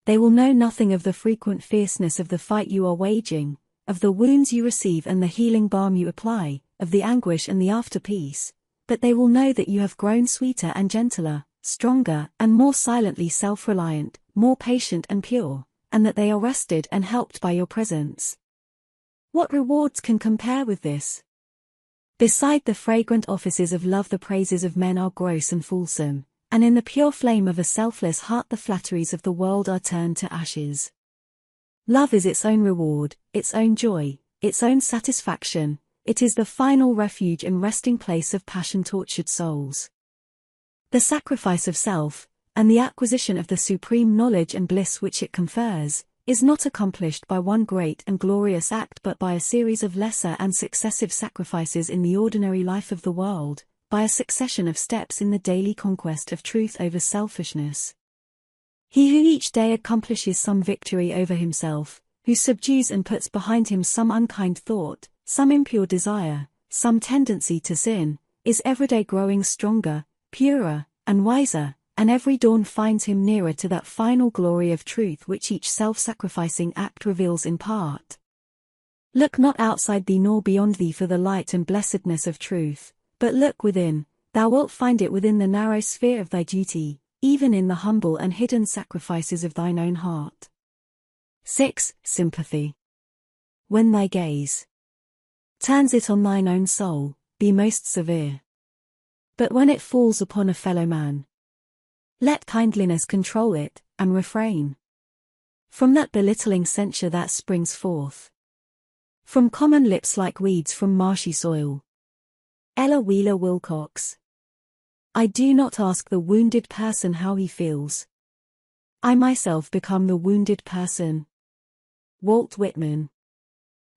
They will know nothing of the frequent fierceness of the fight you are waging, of the wounds you receive and the healing balm you apply, of the anguish and the after-peace, but they will know that you have grown sweeter and gentler, stronger and more silently self-reliant, more patient and pure, and that they are rested and helped by your presence. What rewards can compare with this? Beside the fragrant offices of love, the praises of men are gross and fulsome, and in the pure flame of a selfless heart the flatteries of the world are turned to ashes. Love is its own reward, its own joy, its own satisfaction. It is the final refuge and resting place of passion-tortured souls. The sacrifice of self, and the acquisition of the supreme knowledge and bliss which it confers, is not accomplished by one great and glorious act but by a series of lesser and successive sacrifices in the ordinary life of the world, by a succession of steps in the daily conquest of truth over selfishness. He who each day accomplishes some victory over himself, who subdues and puts behind him some unkind thought, some impure desire, some tendency to sin, is every day growing stronger, purer, and wiser, and every dawn finds him nearer to that final glory of truth which each self-sacrificing act reveals in part. Look not outside thee nor beyond thee for the light and blessedness of truth, but look within, thou wilt find it within the narrow sphere of thy duty, even in the humble and hidden sacrifices of thine own heart. 6. Sympathy. When thy gaze turns it on thine own soul, be most severe. But when it falls upon a fellow man, let kindliness control it, and refrain from that belittling censure that springs forth from common lips like weeds from marshy soil. Ella Wheeler Wilcox. I do not ask the wounded person how he feels. I myself become the wounded person. Walt Whitman.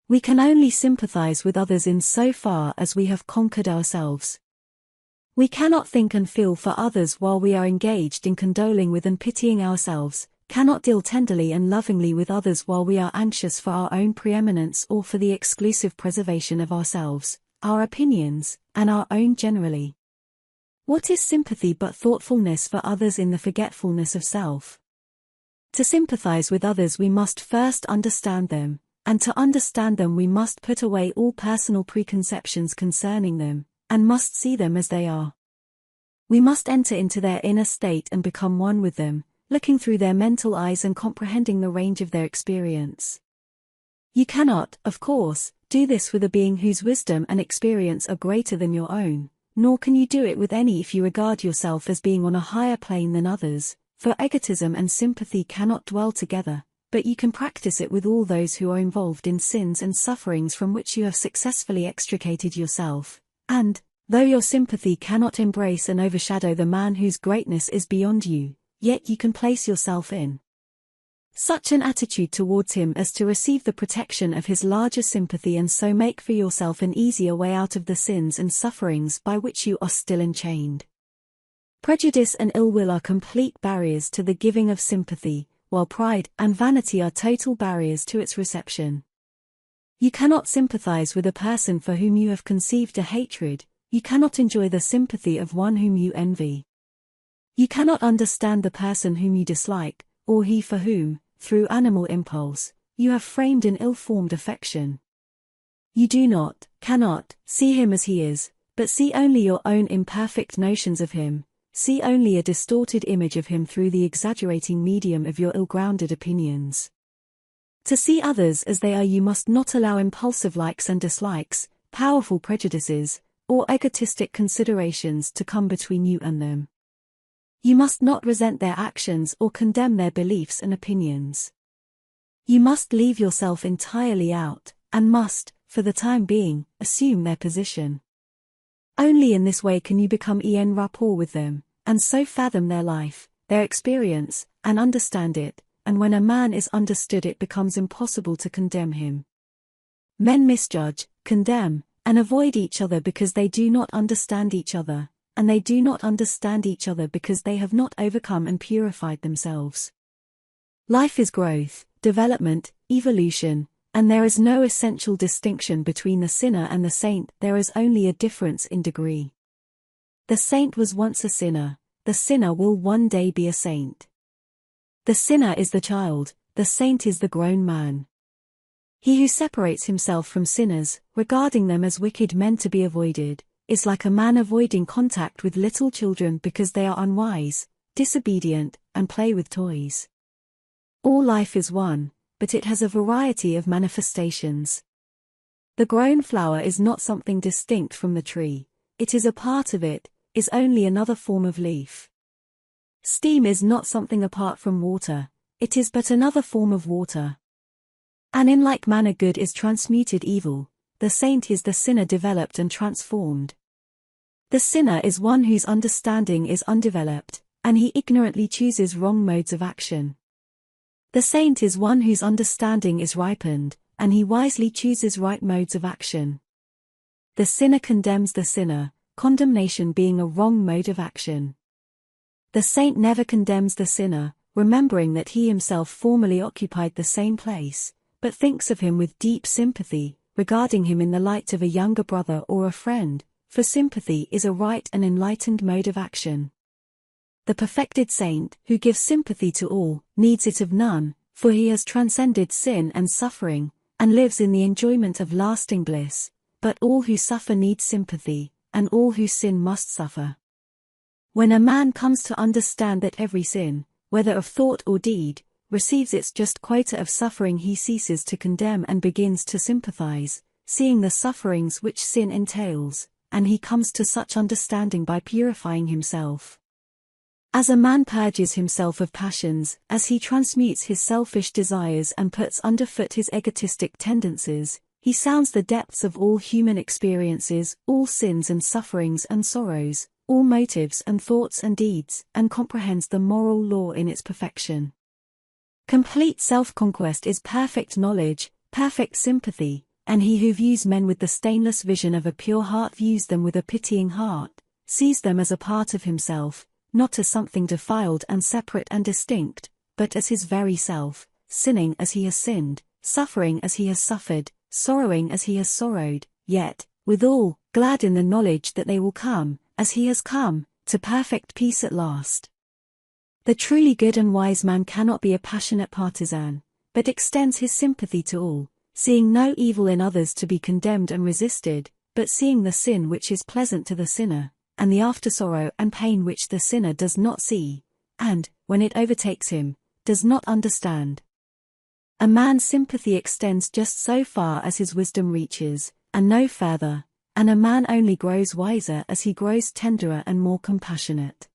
We can only sympathize with others in so far as we have conquered ourselves. We cannot think and feel for others while we are engaged in condoling with and pitying ourselves, cannot deal tenderly and lovingly with others while we are anxious for our own preeminence or for the exclusive preservation of ourselves, our opinions, and our own generally. What is sympathy but thoughtfulness for others in the forgetfulness of self? To sympathize with others we must first understand them, and to understand them we must put away all personal preconceptions concerning them, and must see them as they are. We must enter into their inner state and become one with them, looking through their mental eyes and comprehending the range of their experience. You cannot, of course, do this with a being whose wisdom and experience are greater than your own, nor can you do it with any if you regard yourself as being on a higher plane than others, for egotism and sympathy cannot dwell together, but you can practice it with all those who are involved in sins and sufferings from which you have successfully extricated yourself, and, though your sympathy cannot embrace and overshadow the man whose greatness is beyond you, yet you can place yourself in such an attitude towards him as to receive the protection of his larger sympathy and so make for yourself an easier way out of the sins and sufferings by which you are still enchained. Prejudice and ill will are complete barriers to the giving of sympathy, while pride and vanity are total barriers to its reception. You cannot sympathize with a person for whom you have conceived a hatred, you cannot enjoy the sympathy of one whom you envy. You cannot understand the person whom you dislike, or he for whom, through animal impulse, you have framed an ill-formed affection. You do not, cannot, see him as he is, but see only your own imperfect notions of him, see only a distorted image of him through the exaggerating medium of your ill-grounded opinions. To see others as they are you must not allow impulsive likes and dislikes, powerful prejudices, or egotistic considerations to come between you and them. You must not resent their actions or condemn their beliefs and opinions. You must leave yourself entirely out, and must, for the time being, assume their position. Only in this way can you become en rapport with them, and so fathom their life, their experience, and understand it, and when a man is understood it becomes impossible to condemn him. Men misjudge, condemn, and avoid each other because they do not understand each other, and they do not understand each other because they have not overcome and purified themselves. Life is growth, development, evolution, And there is no essential distinction between the sinner and the saint, there is only a difference in degree. The saint was once a sinner, the sinner will one day be a saint. The sinner is the child, the saint is the grown man. He who separates himself from sinners, regarding them as wicked men to be avoided, is like a man avoiding contact with little children because they are unwise, disobedient, and play with toys. All life is one, but it has a variety of manifestations. The grown flower is not something distinct from the tree, it is a part of it, is only another form of leaf. Steam is not something apart from water, it is but another form of water. And in like manner good is transmuted evil, the saint is the sinner developed and transformed. The sinner is one whose understanding is undeveloped, and he ignorantly chooses wrong modes of action. The saint is one whose understanding is ripened, and he wisely chooses right modes of action. The sinner condemns the sinner, condemnation being a wrong mode of action. The saint never condemns the sinner, remembering that he himself formerly occupied the same place, but thinks of him with deep sympathy, regarding him in the light of a younger brother or a friend, for sympathy is a right and enlightened mode of action. The perfected saint, who gives sympathy to all, needs it of none, for he has transcended sin and suffering, and lives in the enjoyment of lasting bliss, but all who suffer need sympathy, and all who sin must suffer. When a man comes to understand that every sin, whether of thought or deed, receives its just quota of suffering, he ceases to condemn and begins to sympathize, seeing the sufferings which sin entails, and he comes to such understanding by purifying himself. As a man purges himself of passions, as he transmutes his selfish desires and puts underfoot his egotistic tendencies, he sounds the depths of all human experiences, all sins and sufferings and sorrows, all motives and thoughts and deeds, and comprehends the moral law in its perfection. Complete self-conquest is perfect knowledge, perfect sympathy, and he who views men with the stainless vision of a pure heart views them with a pitying heart, sees them as a part of himself, not as something defiled and separate and distinct, but as his very self, sinning as he has sinned, suffering as he has suffered, sorrowing as he has sorrowed, yet, withal, glad in the knowledge that they will come, as he has come, to perfect peace at last. The truly good and wise man cannot be a passionate partisan, but extends his sympathy to all, seeing no evil in others to be condemned and resisted, but seeing the sin which is pleasant to the sinner, and the after-sorrow and pain which the sinner does not see, and, when it overtakes him, does not understand. A man's sympathy extends just so far as his wisdom reaches, and no further, and a man only grows wiser as he grows tenderer and more compassionate.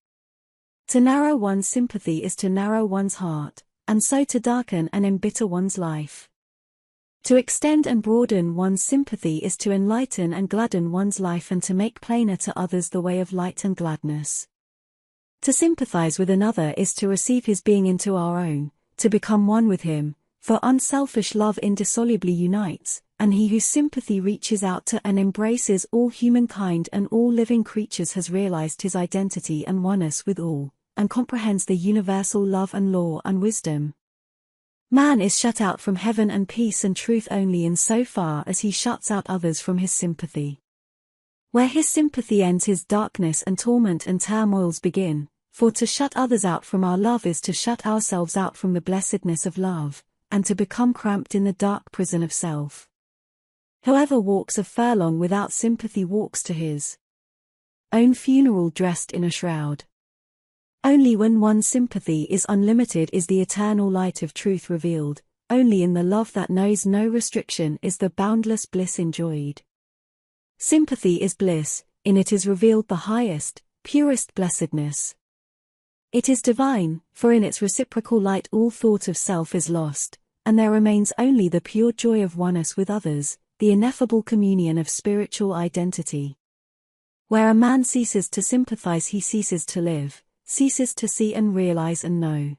To narrow one's sympathy is to narrow one's heart, and so to darken and embitter one's life. To extend and broaden one's sympathy is to enlighten and gladden one's life and to make plainer to others the way of light and gladness. To sympathize with another is to receive his being into our own, to become one with him, for unselfish love indissolubly unites, and he whose sympathy reaches out to and embraces all humankind and all living creatures has realized his identity and oneness with all, and comprehends the universal love and law and wisdom. Man is shut out from heaven and peace and truth only in so far as he shuts out others from his sympathy. Where his sympathy ends, his darkness and torment and turmoils begin, for to shut others out from our love is to shut ourselves out from the blessedness of love, and to become cramped in the dark prison of self. Whoever walks a furlong without sympathy walks to his own funeral dressed in a shroud. Only when one's sympathy is unlimited is the eternal light of truth revealed, only in the love that knows no restriction is the boundless bliss enjoyed. Sympathy is bliss, in it is revealed the highest, purest blessedness. It is divine, for in its reciprocal light all thought of self is lost, and there remains only the pure joy of oneness with others, the ineffable communion of spiritual identity. Where a man ceases to sympathize, he ceases to live, ceases to see and realize and know.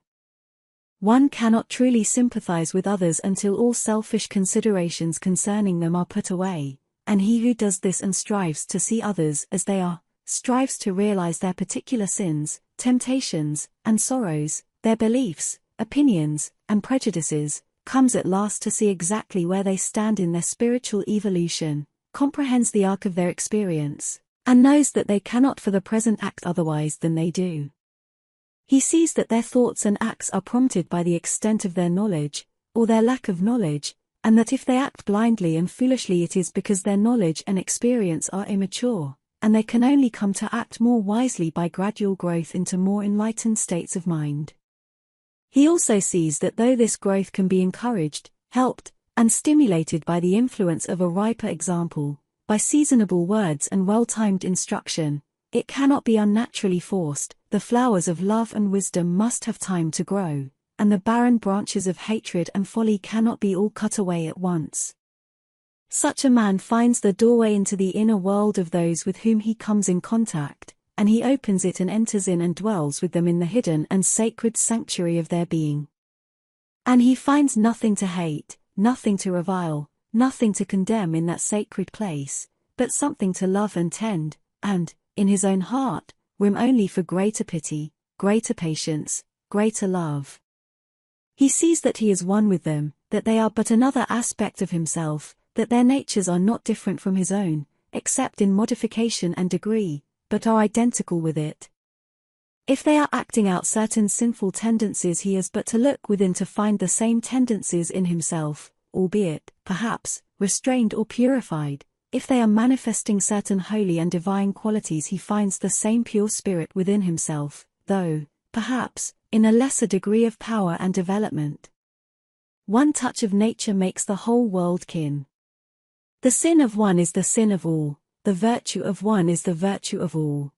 One cannot truly sympathize with others until all selfish considerations concerning them are put away, and he who does this and strives to see others as they are, strives to realize their particular sins, temptations, and sorrows, their beliefs, opinions, and prejudices, comes at last to see exactly where they stand in their spiritual evolution, comprehends the arc of their experience, and knows that they cannot for the present act otherwise than they do. He sees that their thoughts and acts are prompted by the extent of their knowledge, or their lack of knowledge, and that if they act blindly and foolishly it is because their knowledge and experience are immature, and they can only come to act more wisely by gradual growth into more enlightened states of mind. He also sees that though this growth can be encouraged, helped, and stimulated by the influence of a riper example, by seasonable words and well-timed instruction, it cannot be unnaturally forced. The flowers of love and wisdom must have time to grow, and the barren branches of hatred and folly cannot be all cut away at once. Such a man finds the doorway into the inner world of those with whom he comes in contact, and he opens it and enters in and dwells with them in the hidden and sacred sanctuary of their being. And he finds nothing to hate, nothing to revile, nothing to condemn in that sacred place, but something to love and tend, and, in his own heart, room only for greater pity, greater patience, greater love. He sees that he is one with them, that they are but another aspect of himself, that their natures are not different from his own, except in modification and degree, but are identical with it. If they are acting out certain sinful tendencies, he has but to look within to find the same tendencies in himself, albeit, perhaps, restrained or purified. If they are manifesting certain holy and divine qualities, he finds the same pure spirit within himself, though, perhaps, in a lesser degree of power and development. One touch of nature makes the whole world kin. The sin of one is the sin of all, the virtue of one is the virtue of all.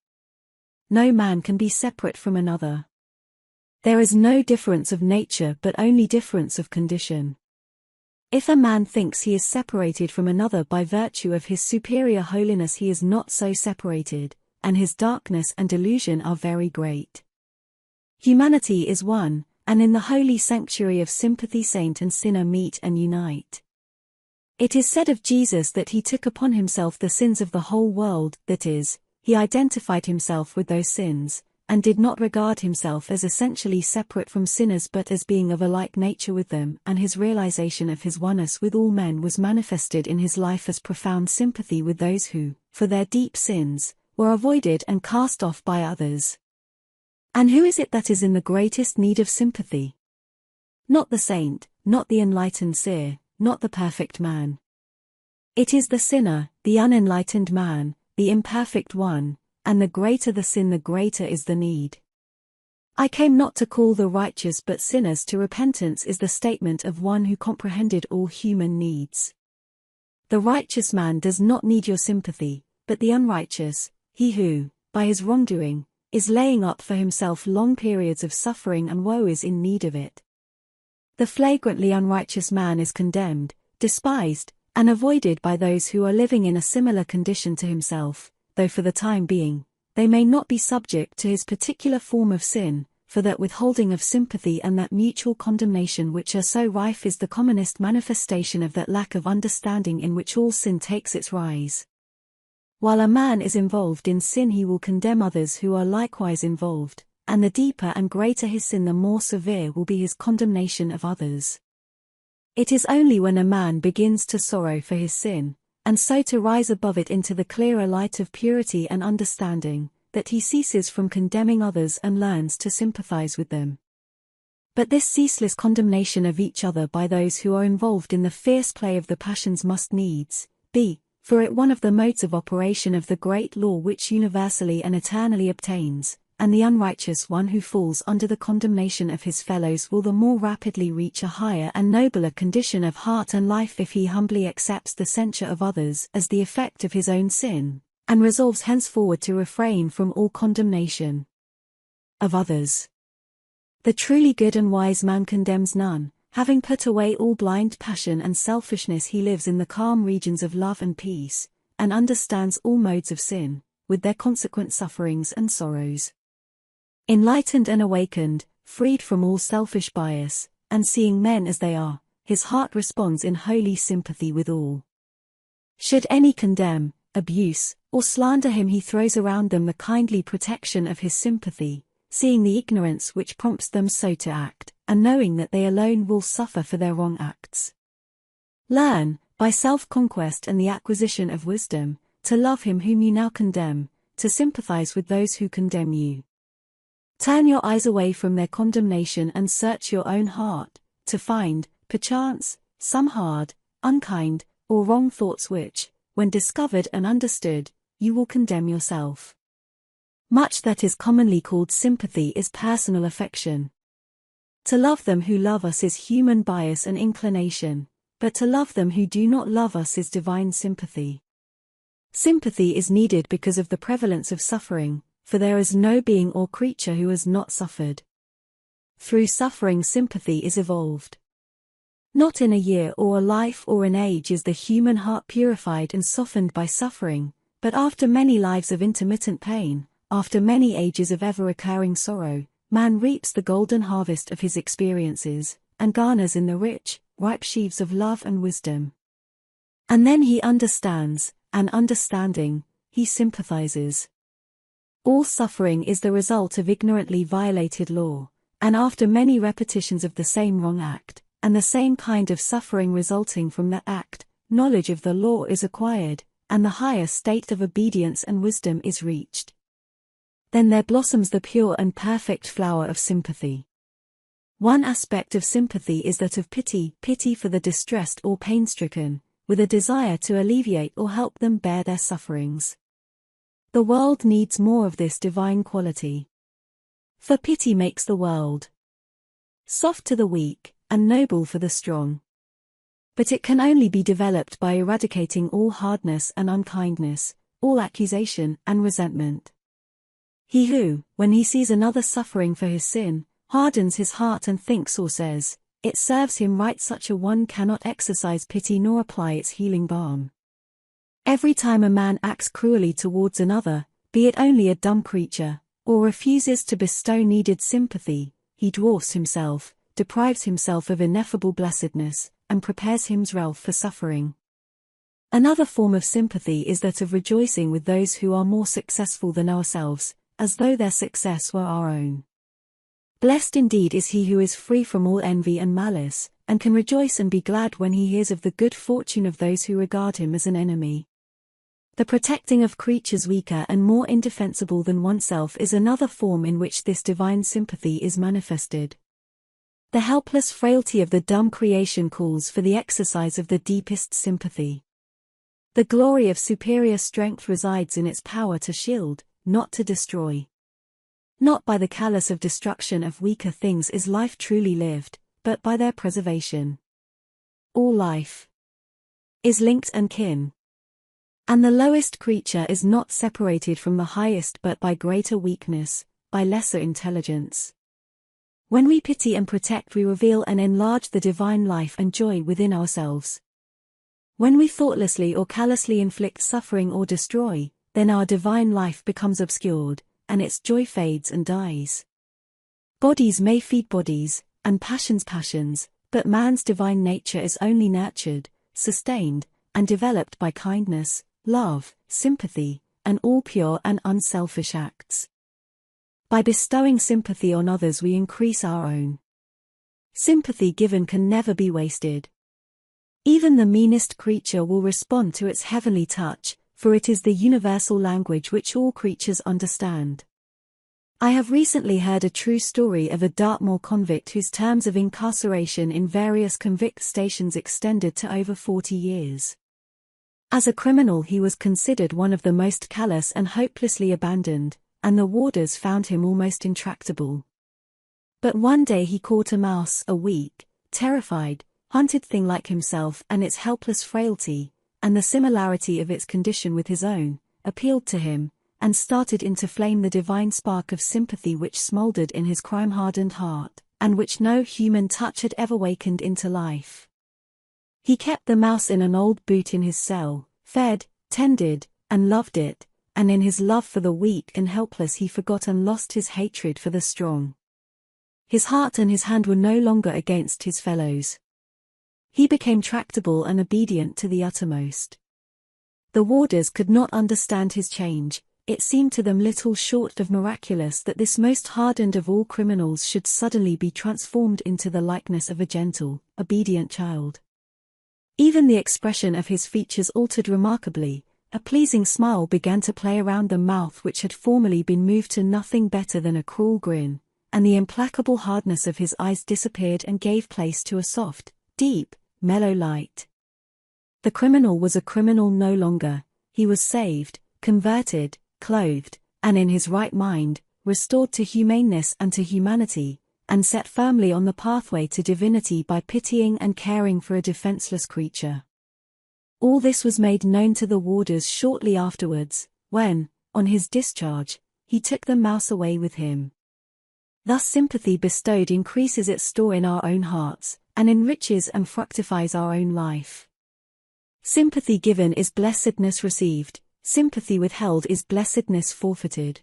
No man can be separate from another. There is no difference of nature but only difference of condition. If a man thinks he is separated from another by virtue of his superior holiness, he is not so separated, and his darkness and delusion are very great. Humanity is one, and in the holy sanctuary of sympathy saint and sinner meet and unite. It is said of Jesus that he took upon himself the sins of the whole world, that is, he identified himself with those sins, and did not regard himself as essentially separate from sinners but as being of a like nature with them, and his realization of his oneness with all men was manifested in his life as profound sympathy with those who, for their deep sins, were avoided and cast off by others. And who is it that is in the greatest need of sympathy? Not the saint, not the enlightened seer, not the perfect man. It is the sinner, the unenlightened man, the imperfect one, and the greater the sin the greater is the need. I came not to call the righteous but sinners to repentance is the statement of one who comprehended all human needs. The righteous man does not need your sympathy, but the unrighteous, he who, by his wrongdoing, is laying up for himself long periods of suffering and woe is in need of it. The flagrantly unrighteous man is condemned, despised, and avoided by those who are living in a similar condition to himself, though for the time being, they may not be subject to his particular form of sin, for that withholding of sympathy and that mutual condemnation which are so rife is the commonest manifestation of that lack of understanding in which all sin takes its rise. While a man is involved in sin, he will condemn others who are likewise involved, and the deeper and greater his sin, the more severe will be his condemnation of others. It is only when a man begins to sorrow for his sin, and so to rise above it into the clearer light of purity and understanding, that he ceases from condemning others and learns to sympathize with them. But this ceaseless condemnation of each other by those who are involved in the fierce play of the passions must needs be, for it, one of the modes of operation of the great law which universally and eternally obtains, and the unrighteous one who falls under the condemnation of his fellows will the more rapidly reach a higher and nobler condition of heart and life if he humbly accepts the censure of others as the effect of his own sin, and resolves henceforward to refrain from all condemnation of others. The truly good and wise man condemns none, having put away all blind passion and selfishness. He lives in the calm regions of love and peace, and understands all modes of sin, with their consequent sufferings and sorrows. Enlightened and awakened, freed from all selfish bias, and seeing men as they are, his heart responds in holy sympathy with all. Should any condemn, abuse, or slander him, he throws around them the kindly protection of his sympathy, seeing the ignorance which prompts them so to act, and knowing that they alone will suffer for their wrong acts. Learn, by self-conquest and the acquisition of wisdom, to love him whom you now condemn, to sympathize with those who condemn you. Turn your eyes away from their condemnation and search your own heart, to find, perchance, some hard, unkind, or wrong thoughts which, when discovered and understood, you will condemn yourself. Much that is commonly called sympathy is personal affection. To love them who love us is human bias and inclination, but to love them who do not love us is divine sympathy. Sympathy is needed because of the prevalence of suffering, for there is no being or creature who has not suffered. Through suffering, sympathy is evolved. Not in a year or a life or an age is the human heart purified and softened by suffering, but after many lives of intermittent pain, after many ages of ever-recurring sorrow, man reaps the golden harvest of his experiences, and garners in the rich, ripe sheaves of love and wisdom. And then he understands, and understanding, he sympathizes. All suffering is the result of ignorantly violated law, and after many repetitions of the same wrong act, and the same kind of suffering resulting from that act, knowledge of the law is acquired, and the higher state of obedience and wisdom is reached. Then there blossoms the pure and perfect flower of sympathy. One aspect of sympathy is that of pity for the distressed or pain-stricken, with a desire to alleviate or help them bear their sufferings. The world needs more of this divine quality. For pity makes the world soft to the weak, and noble for the strong. But it can only be developed by eradicating all hardness and unkindness, all accusation and resentment. He who, when he sees another suffering for his sin, hardens his heart and thinks or says, "It serves him right," such a one cannot exercise pity nor apply its healing balm. Every time a man acts cruelly towards another, be it only a dumb creature, or refuses to bestow needed sympathy, he dwarfs himself, deprives himself of ineffable blessedness, and prepares himself for suffering. Another form of sympathy is that of rejoicing with those who are more successful than ourselves, as though their success were our own. Blessed indeed is he who is free from all envy and malice, and can rejoice and be glad when he hears of the good fortune of those who regard him as an enemy. The protecting of creatures weaker and more indefensible than oneself is another form in which this divine sympathy is manifested. The helpless frailty of the dumb creation calls for the exercise of the deepest sympathy. The glory of superior strength resides in its power to shield, not to destroy. Not by the callous of destruction of weaker things is life truly lived, but by their preservation. All life is linked and kin. And the lowest creature is not separated from the highest but by greater weakness, by lesser intelligence. When we pity and protect, we reveal and enlarge the divine life and joy within ourselves. When we thoughtlessly or callously inflict suffering or destroy, then our divine life becomes obscured, and its joy fades and dies. Bodies may feed bodies, and passions passions, but man's divine nature is only nurtured, sustained, and developed by kindness, love, sympathy, and all pure and unselfish acts. By bestowing sympathy on others we increase our own. Sympathy given can never be wasted. Even the meanest creature will respond to its heavenly touch, for it is the universal language which all creatures understand. I have recently heard a true story of a Dartmoor convict whose terms of incarceration in various convict stations extended to over 40 years. As a criminal he was considered one of the most callous and hopelessly abandoned, and the warders found him almost intractable. But one day he caught a mouse, a weak, terrified, hunted thing like himself, and its helpless frailty, and the similarity of its condition with his own, appealed to him, and started into flame the divine spark of sympathy which smouldered in his crime-hardened heart, and which no human touch had ever wakened into life. He kept the mouse in an old boot in his cell, fed, tended, and loved it, and in his love for the weak and helpless he forgot and lost his hatred for the strong. His heart and his hand were no longer against his fellows. He became tractable and obedient to the uttermost. The warders could not understand his change, it seemed to them little short of miraculous that this most hardened of all criminals should suddenly be transformed into the likeness of a gentle, obedient child. Even the expression of his features altered remarkably. A pleasing smile began to play around the mouth which had formerly been moved to nothing better than a cruel grin, and the implacable hardness of his eyes disappeared and gave place to a soft, deep, mellow light. The criminal was a criminal no longer. He was saved, converted, clothed, and in his right mind, restored to humaneness and to humanity, and set firmly on the pathway to divinity by pitying and caring for a defenseless creature. All this was made known to the warders shortly afterwards, when, on his discharge, he took the mouse away with him. Thus sympathy bestowed increases its store in our own hearts, and enriches and fructifies our own life. Sympathy given is blessedness received, sympathy withheld is blessedness forfeited.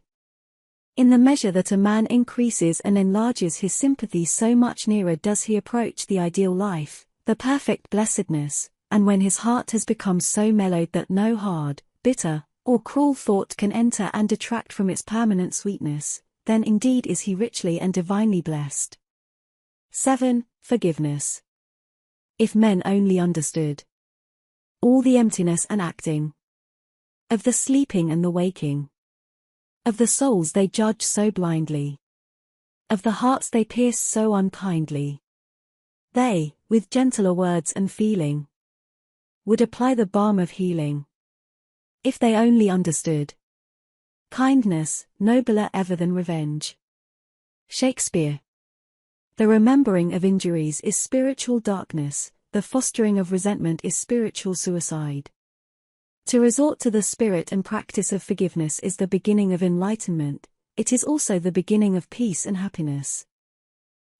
In the measure that a man increases and enlarges his sympathy, so much nearer does he approach the ideal life, the perfect blessedness, and when his heart has become so mellowed that no hard, bitter, or cruel thought can enter and detract from its permanent sweetness, then indeed is he richly and divinely blessed. 7. Forgiveness. If men only understood all the emptiness and acting of the sleeping and the waking, of the souls they judge so blindly, of the hearts they pierce so unkindly, they, with gentler words and feeling, would apply the balm of healing. If they only understood kindness, nobler ever than revenge. Shakespeare. The remembering of injuries is spiritual darkness, the fostering of resentment is spiritual suicide. To resort to the spirit and practice of forgiveness is the beginning of enlightenment, it is also the beginning of peace and happiness.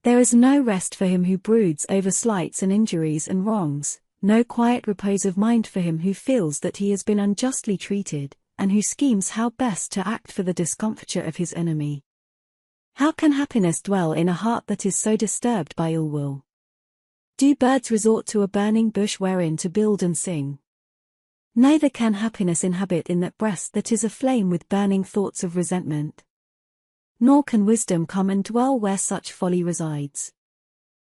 There is no rest for him who broods over slights and injuries and wrongs, no quiet repose of mind for him who feels that he has been unjustly treated, and who schemes how best to act for the discomfiture of his enemy. How can happiness dwell in a heart that is so disturbed by ill will? Do birds resort to a burning bush wherein to build and sing? Neither can happiness inhabit in that breast that is aflame with burning thoughts of resentment. Nor can wisdom come and dwell where such folly resides.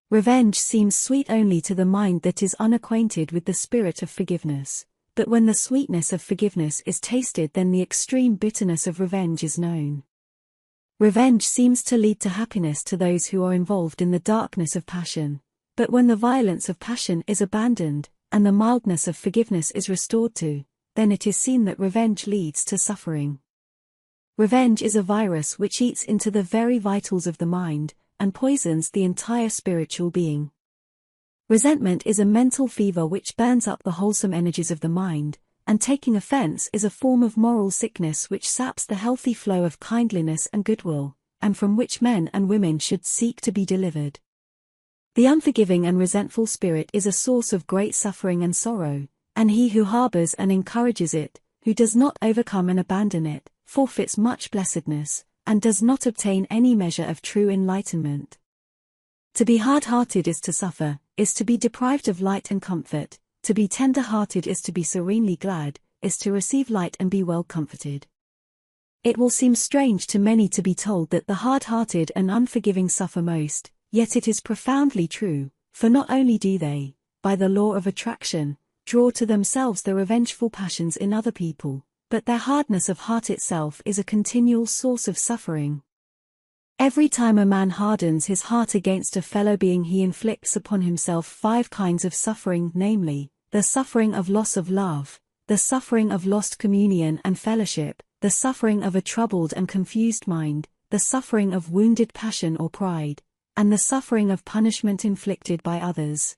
Revenge seems sweet only to the mind that is unacquainted with the spirit of forgiveness, but when the sweetness of forgiveness is tasted, then the extreme bitterness of revenge is known. Revenge seems to lead to happiness to those who are involved in the darkness of passion, but when the violence of passion is abandoned, and the mildness of forgiveness is restored to, then it is seen that revenge leads to suffering. Revenge is a virus which eats into the very vitals of the mind, and poisons the entire spiritual being. Resentment is a mental fever which burns up the wholesome energies of the mind, and taking offense is a form of moral sickness which saps the healthy flow of kindliness and goodwill, and from which men and women should seek to be delivered. The unforgiving and resentful spirit is a source of great suffering and sorrow, and he who harbors and encourages it, who does not overcome and abandon it, forfeits much blessedness, and does not obtain any measure of true enlightenment. To be hard-hearted is to suffer, is to be deprived of light and comfort, to be tender-hearted is to be serenely glad, is to receive light and be well comforted. It will seem strange to many to be told that the hard-hearted and unforgiving suffer most, yet it is profoundly true, for not only do they, by the law of attraction, draw to themselves the revengeful passions in other people, but their hardness of heart itself is a continual source of suffering. Every time a man hardens his heart against a fellow being, he inflicts upon himself 5 kinds of suffering, namely, the suffering of loss of love, the suffering of lost communion and fellowship, the suffering of a troubled and confused mind, the suffering of wounded passion or pride, and the suffering of punishment inflicted by others.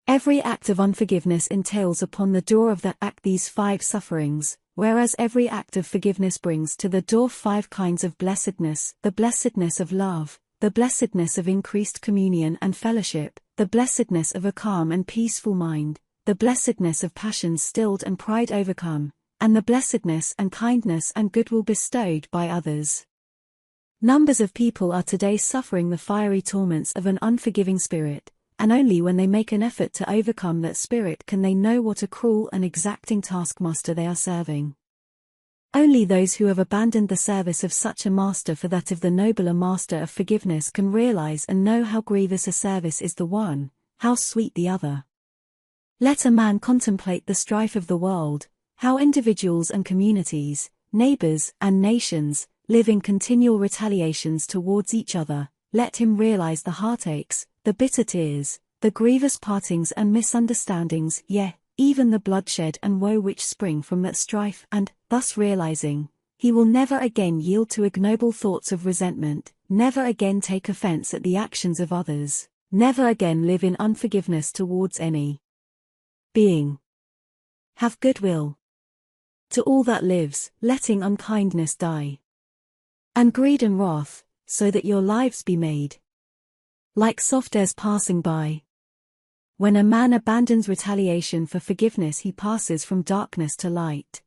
Every act of unforgiveness entails upon the door of that act these 5 sufferings, whereas every act of forgiveness brings to the door 5 kinds of blessedness: the blessedness of love, the blessedness of increased communion and fellowship, the blessedness of a calm and peaceful mind, the blessedness of passions stilled and pride overcome, and the blessedness and kindness and goodwill bestowed by others. Numbers of people are today suffering the fiery torments of an unforgiving spirit, and only when they make an effort to overcome that spirit can they know what a cruel and exacting taskmaster they are serving. Only those who have abandoned the service of such a master for that of the nobler master of forgiveness can realize and know how grievous a service is the one, how sweet the other. Let a man contemplate the strife of the world, how individuals and communities, neighbors and nations, live in continual retaliations towards each other. Let him realize the heartaches, the bitter tears, the grievous partings and misunderstandings, yea, even the bloodshed and woe which spring from that strife, and, thus realizing, he will never again yield to ignoble thoughts of resentment, never again take offense at the actions of others, never again live in unforgiveness towards any being. Have goodwill to all that lives, letting unkindness die, and greed and wrath, so that your lives be made like soft airs passing by. When a man abandons retaliation for forgiveness, he passes from darkness to light.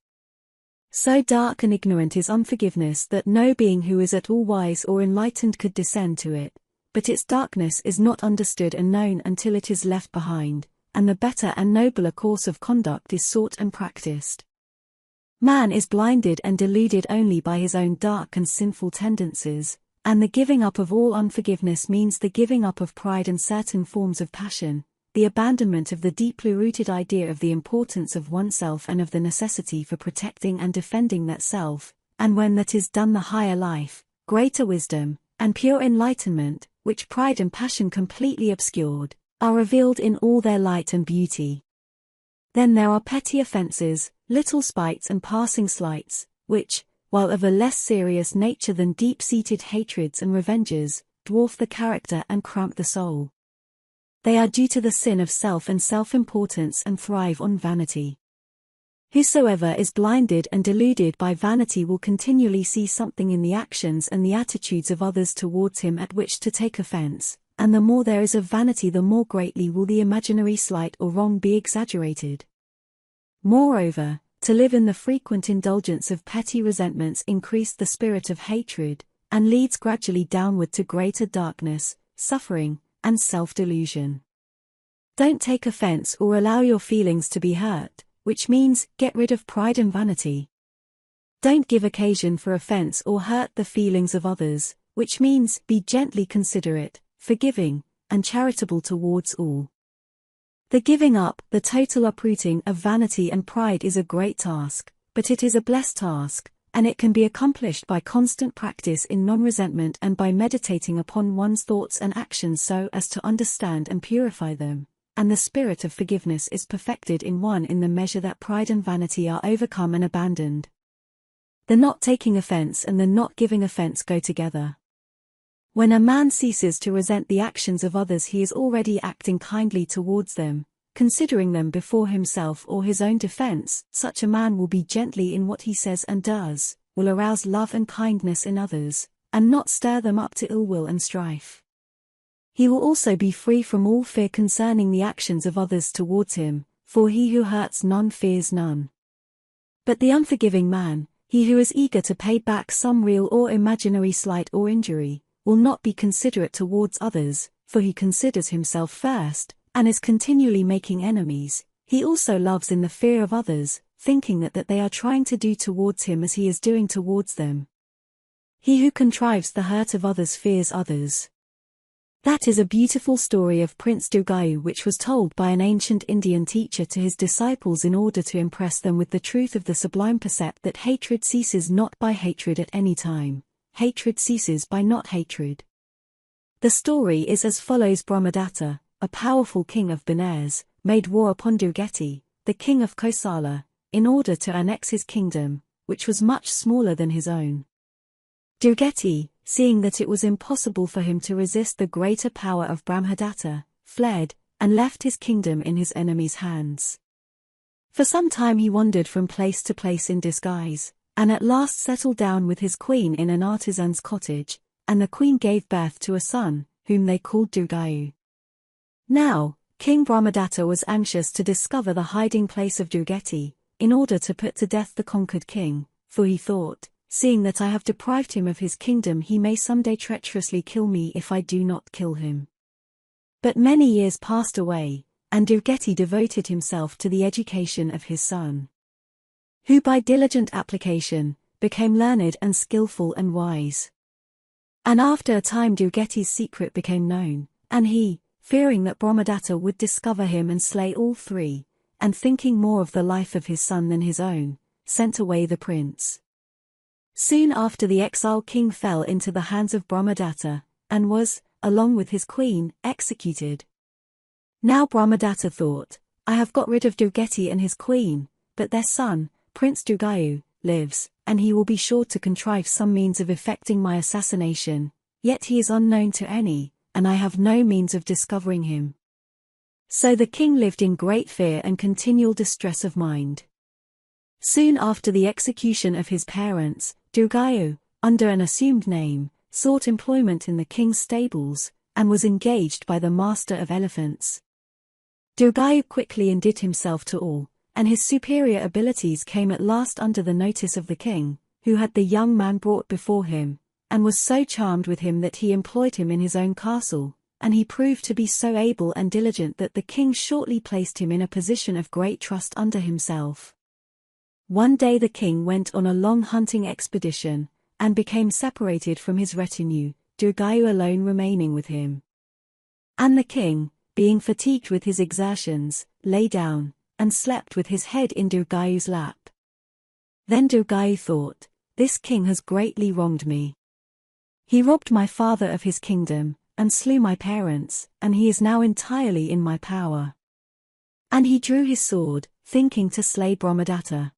So dark and ignorant is unforgiveness that no being who is at all wise or enlightened could descend to it, but its darkness is not understood and known until it is left behind, and the better and nobler course of conduct is sought and practiced. Man is blinded and deluded only by his own dark and sinful tendencies, and the giving up of all unforgiveness means the giving up of pride and certain forms of passion, the abandonment of the deeply rooted idea of the importance of oneself and of the necessity for protecting and defending that self, and when that is done, the higher life, greater wisdom, and pure enlightenment, which pride and passion completely obscured, are revealed in all their light and beauty. Then there are petty offenses, little spites and passing slights, which, while of a less serious nature than deep-seated hatreds and revenges, dwarf the character and cramp the soul. They are due to the sin of self and self-importance and thrive on vanity. Whosoever is blinded and deluded by vanity will continually see something in the actions and the attitudes of others towards him at which to take offense, and the more there is of vanity, the more greatly will the imaginary slight or wrong be exaggerated. Moreover, to live in the frequent indulgence of petty resentments increase the spirit of hatred, and leads gradually downward to greater darkness, suffering, and self-delusion. Don't take offense or allow your feelings to be hurt, which means get rid of pride and vanity. Don't give occasion for offense or hurt the feelings of others, which means be gently considerate, forgiving, and charitable towards all. The giving up, the total uprooting of vanity and pride is a great task, but it is a blessed task, and it can be accomplished by constant practice in non-resentment and by meditating upon one's thoughts and actions so as to understand and purify them, and the spirit of forgiveness is perfected in one in the measure that pride and vanity are overcome and abandoned. The not taking offense and the not giving offense go together. When a man ceases to resent the actions of others, he is already acting kindly towards them, considering them before himself or his own defense. Such a man will be gently in what he says and does, will arouse love and kindness in others, and not stir them up to ill will and strife. He will also be free from all fear concerning the actions of others towards him, for he who hurts none fears none. But the unforgiving man, he who is eager to pay back some real or imaginary slight or injury, will not be considerate towards others, for he considers himself first, and is continually making enemies. He also loves in the fear of others, thinking that they are trying to do towards him as he is doing towards them. He who contrives the hurt of others fears others. That is a beautiful story of Prince Durgayu, which was told by an ancient Indian teacher to his disciples in order to impress them with the truth of the sublime precept that hatred ceases not by hatred at any time. Hatred ceases by not hatred. The story is as follows: Brahmadatta, a powerful king of Benares, made war upon Durgeti, the king of Kosala, in order to annex his kingdom, which was much smaller than his own. Durgeti, seeing that it was impossible for him to resist the greater power of Brahmadatta, fled, and left his kingdom in his enemy's hands. For some time he wandered from place to place in disguise, and at last settled down with his queen in an artisan's cottage, and the queen gave birth to a son, whom they called Durgayu. Now, King Brahmadatta was anxious to discover the hiding place of Durgeti, in order to put to death the conquered king, for he thought, seeing that I have deprived him of his kingdom, he may someday treacherously kill me if I do not kill him. But many years passed away, and Durgeti devoted himself to the education of his son. who by diligent application, became learned and skillful and wise. And after a time Durgeti's secret became known, and he, fearing that Brahmadatta would discover him and slay all three, and thinking more of the life of his son than his own, sent away the prince. Soon after the exiled king fell into the hands of Brahmadatta, and was, along with his queen, executed. Now Brahmadatta thought, I have got rid of Durgeti and his queen, but their son, Prince Durgayu, lives, and he will be sure to contrive some means of effecting my assassination, yet he is unknown to any, and I have no means of discovering him. So the king lived in great fear and continual distress of mind. Soon after the execution of his parents, Durgayu, under an assumed name, sought employment in the king's stables, and was engaged by the master of elephants. Durgayu quickly undid himself to all, and his superior abilities came at last under the notice of the king, who had the young man brought before him, and was so charmed with him that he employed him in his own castle, and he proved to be so able and diligent that the king shortly placed him in a position of great trust under himself. One day the king went on a long hunting expedition, and became separated from his retinue, Durgayu alone remaining with him. And the king, being fatigued with his exertions, lay down, and slept with his head in Durgayu's lap. Then Durgayu thought, this king has greatly wronged me. He robbed my father of his kingdom, and slew my parents, and he is now entirely in my power. And he drew his sword, thinking to slay Brahmadatta.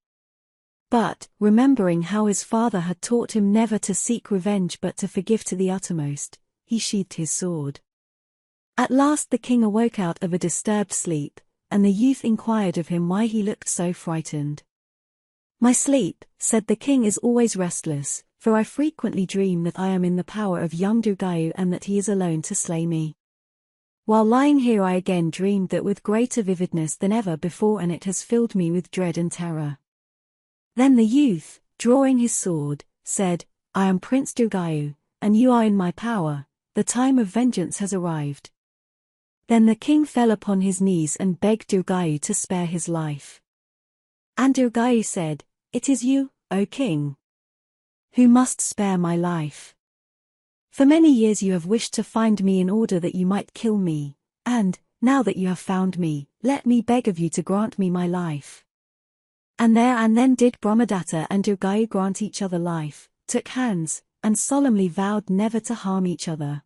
But, remembering how his father had taught him never to seek revenge but to forgive to the uttermost, he sheathed his sword. At last the king awoke out of a disturbed sleep, and the youth inquired of him why he looked so frightened. My sleep, said the king, is always restless, for I frequently dream that I am in the power of young Durgayu and that he is alone to slay me. While lying here I again dreamed that with greater vividness than ever before, and it has filled me with dread and terror. Then the youth, drawing his sword, said, I am Prince Durgayu, and you are in my power, the time of vengeance has arrived. Then the king fell upon his knees and begged Durgayu to spare his life. And Durgayu said, it is you, O king, who must spare my life. For many years you have wished to find me in order that you might kill me, and, now that you have found me, let me beg of you to grant me my life. And there and then did Brahmadatta and Durgayu grant each other life, took hands, and solemnly vowed never to harm each other.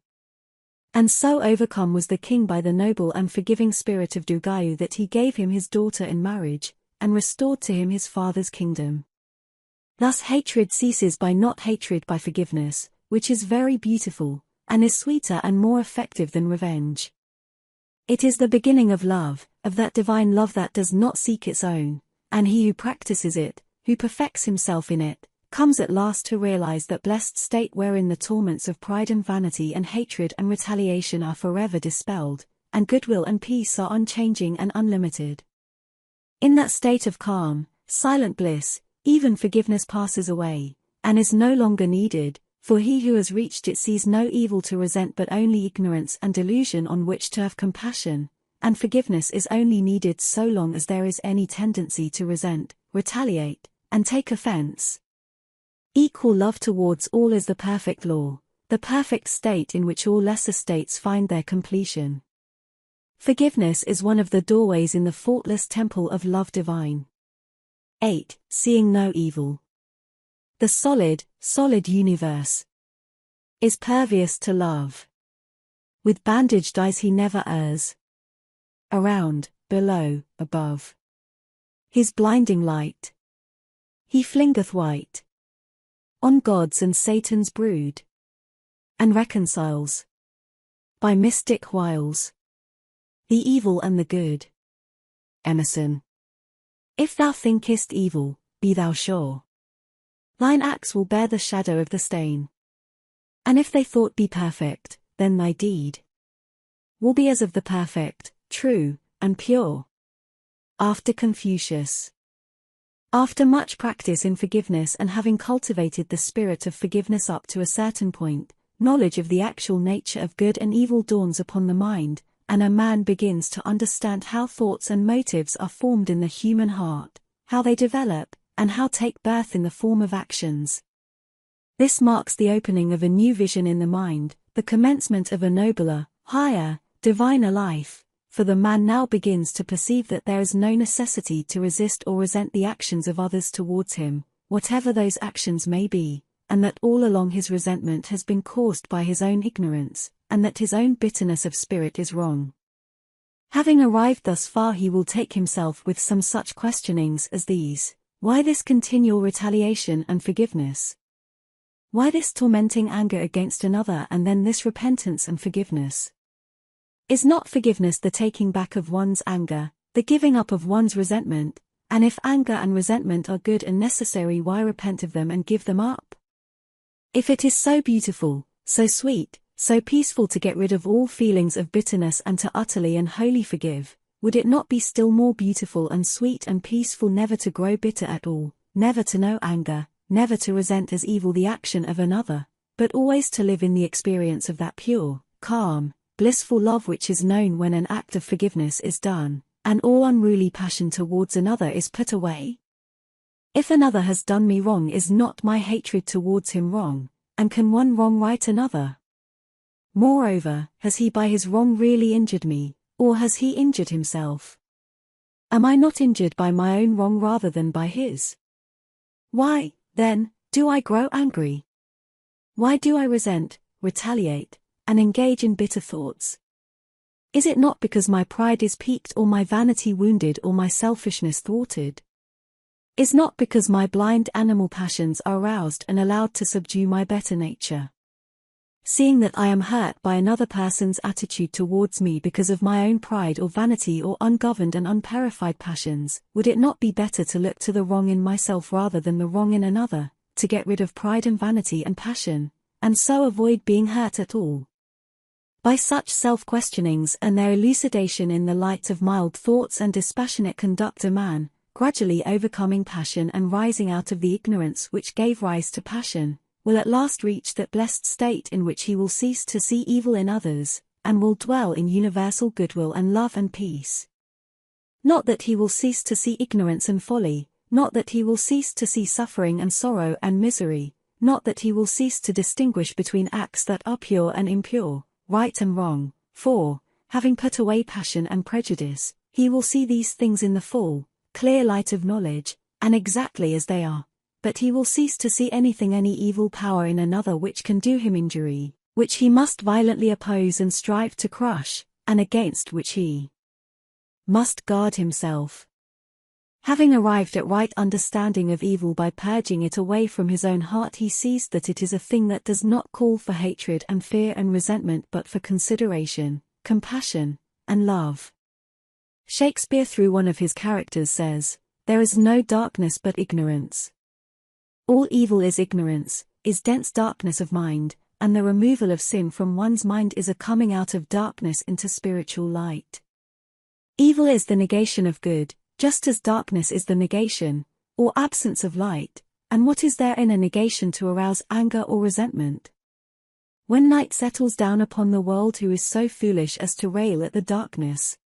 And so overcome was the king by the noble and forgiving spirit of Durgayu that he gave him his daughter in marriage, and restored to him his father's kingdom. Thus hatred ceases by not hatred by forgiveness, which is very beautiful, and is sweeter and more effective than revenge. It is the beginning of love, of that divine love that does not seek its own, and he who practices it, who perfects himself in it, comes at last to realize that blessed state wherein the torments of pride and vanity and hatred and retaliation are forever dispelled, and goodwill and peace are unchanging and unlimited. In that state of calm, silent bliss, even forgiveness passes away, and is no longer needed, for he who has reached it sees no evil to resent but only ignorance and delusion on which to have compassion, and forgiveness is only needed so long as there is any tendency to resent, retaliate, and take offense. Equal love towards all is the perfect law, the perfect state in which all lesser states find their completion. Forgiveness is one of the doorways in the faultless temple of love divine. 8. Seeing no evil. The solid universe is pervious to love. With bandaged eyes he never errs. Around, below, above. His blinding light. He flingeth white on gods and Satan's brood, and reconciles, by mystic wiles, the evil and the good. Emerson. If thou thinkest evil, be thou sure, thine acts will bear the shadow of the stain. And if they thought be perfect, then thy deed will be as of the perfect, true, and pure. After Confucius. After much practice in forgiveness and having cultivated the spirit of forgiveness up to a certain point, knowledge of the actual nature of good and evil dawns upon the mind, and a man begins to understand how thoughts and motives are formed in the human heart, how they develop, and how take birth in the form of actions. This marks the opening of a new vision in the mind, the commencement of a nobler, higher, diviner life, for the man now begins to perceive that there is no necessity to resist or resent the actions of others towards him, whatever those actions may be, and that all along his resentment has been caused by his own ignorance, and that his own bitterness of spirit is wrong. Having arrived thus far, he will take himself with some such questionings as these: why this continual retaliation and forgiveness? Why this tormenting anger against another and then this repentance and forgiveness? Is not forgiveness the taking back of one's anger, the giving up of one's resentment? And if anger and resentment are good and necessary, why repent of them and give them up? If it is so beautiful, so sweet, so peaceful to get rid of all feelings of bitterness and to utterly and wholly forgive, would it not be still more beautiful and sweet and peaceful never to grow bitter at all, never to know anger, never to resent as evil the action of another, but always to live in the experience of that pure, calm, blissful love which is known when an act of forgiveness is done, and all unruly passion towards another is put away? If another has done me wrong, is not my hatred towards him wrong, and can one wrong right another? Moreover, has he by his wrong really injured me, or has he injured himself? Am I not injured by my own wrong rather than by his? Why, then, do I grow angry? Why do I resent, retaliate, and engage in bitter thoughts? Is it not because my pride is piqued, or my vanity wounded, or my selfishness thwarted? Is not because my blind animal passions are aroused and allowed to subdue my better nature? Seeing that I am hurt by another person's attitude towards me because of my own pride or vanity or ungoverned and unpurified passions, would it not be better to look to the wrong in myself rather than the wrong in another, to get rid of pride and vanity and passion, and so avoid being hurt at all? By such self-questionings and their elucidation in the light of mild thoughts and dispassionate conduct, a man, gradually overcoming passion and rising out of the ignorance which gave rise to passion, will at last reach that blessed state in which he will cease to see evil in others, and will dwell in universal goodwill and love and peace. Not that he will cease to see ignorance and folly, not that he will cease to see suffering and sorrow and misery, not that he will cease to distinguish between acts that are pure and impure, right and wrong, for, having put away passion and prejudice, he will see these things in the full, clear light of knowledge, and exactly as they are. But he will cease to see anything, any evil power in another which can do him injury, which he must violently oppose and strive to crush, and against which he must guard himself. Having arrived at right understanding of evil by purging it away from his own heart, he sees that it is a thing that does not call for hatred and fear and resentment but for consideration, compassion, and love. Shakespeare, through one of his characters, says, "There is no darkness but ignorance. All evil is ignorance, is dense darkness of mind, and the removal of sin from one's mind is a coming out of darkness into spiritual light. Evil is the negation of good, just as darkness is the negation, or absence of light, and what is there in a negation to arouse anger or resentment? When night settles down upon the world, who is so foolish as to rail at the darkness?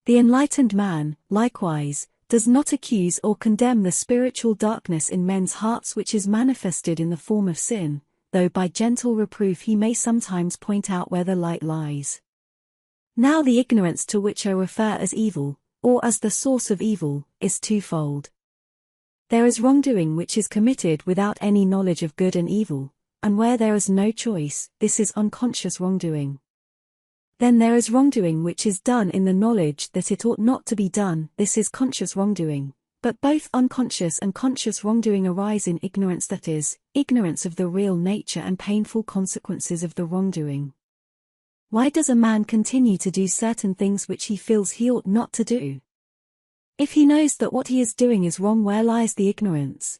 The enlightened man, likewise, does not accuse or condemn the spiritual darkness in men's hearts which is manifested in the form of sin, though by gentle reproof he may sometimes point out where the light lies. Now the ignorance to which I refer as evil, or as the source of evil, is twofold. There is wrongdoing which is committed without any knowledge of good and evil, and where there is no choice, this is unconscious wrongdoing. Then there is wrongdoing which is done in the knowledge that it ought not to be done, this is conscious wrongdoing. But both unconscious and conscious wrongdoing arise in ignorance, that is, ignorance of the real nature and painful consequences of the wrongdoing. Why does a man continue to do certain things which he feels he ought not to do? If he knows that what he is doing is wrong, where lies the ignorance?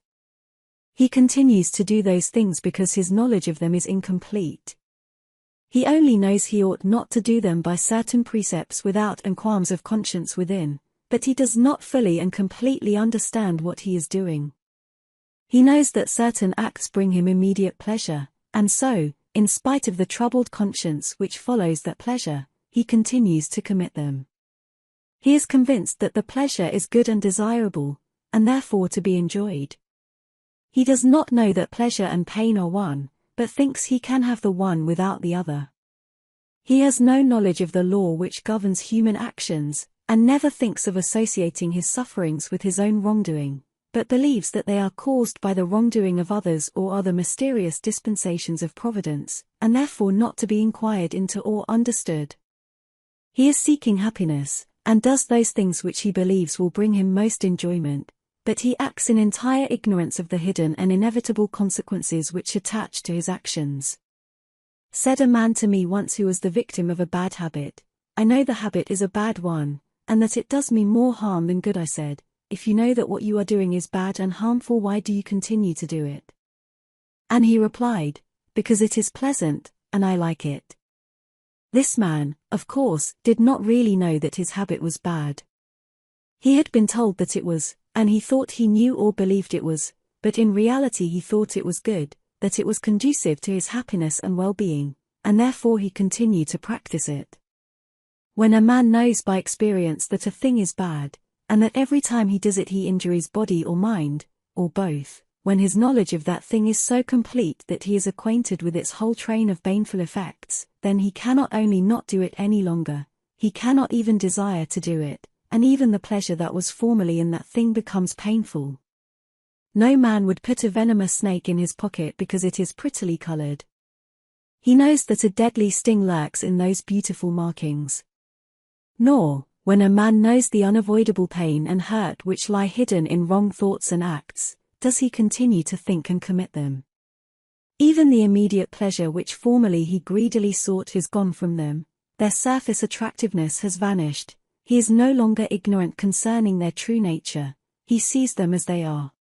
He continues to do those things because his knowledge of them is incomplete. He only knows he ought not to do them by certain precepts without and qualms of conscience within, but he does not fully and completely understand what he is doing. He knows that certain acts bring him immediate pleasure, and so, in spite of the troubled conscience which follows that pleasure, he continues to commit them. He is convinced that the pleasure is good and desirable, and therefore to be enjoyed. He does not know that pleasure and pain are one, but thinks he can have the one without the other. He has no knowledge of the law which governs human actions, and never thinks of associating his sufferings with his own wrongdoing, but believes that they are caused by the wrongdoing of others or are the mysterious dispensations of providence, and therefore not to be inquired into or understood. He is seeking happiness, and does those things which he believes will bring him most enjoyment, but he acts in entire ignorance of the hidden and inevitable consequences which attach to his actions. Said a man to me once who was the victim of a bad habit, "I know the habit is a bad one, and that it does me more harm than good." I said, "If you know that what you are doing is bad and harmful, why do you continue to do it?" And he replied, "Because it is pleasant, and I like it." This man, of course, did not really know that his habit was bad. He had been told that it was, and he thought he knew or believed it was, but in reality he thought it was good, that it was conducive to his happiness and well-being, and therefore he continued to practice it. When a man knows by experience that a thing is bad, and that every time he does it he injures body or mind, or both, when his knowledge of that thing is so complete that he is acquainted with its whole train of baneful effects, then he cannot only not do it any longer, he cannot even desire to do it, and even the pleasure that was formerly in that thing becomes painful. No man would put a venomous snake in his pocket because it is prettily colored. He knows that a deadly sting lurks in those beautiful markings. Nor, when a man knows the unavoidable pain and hurt which lie hidden in wrong thoughts and acts, does he continue to think and commit them. Even the immediate pleasure which formerly he greedily sought is gone from them, their surface attractiveness has vanished, he is no longer ignorant concerning their true nature, he sees them as they are.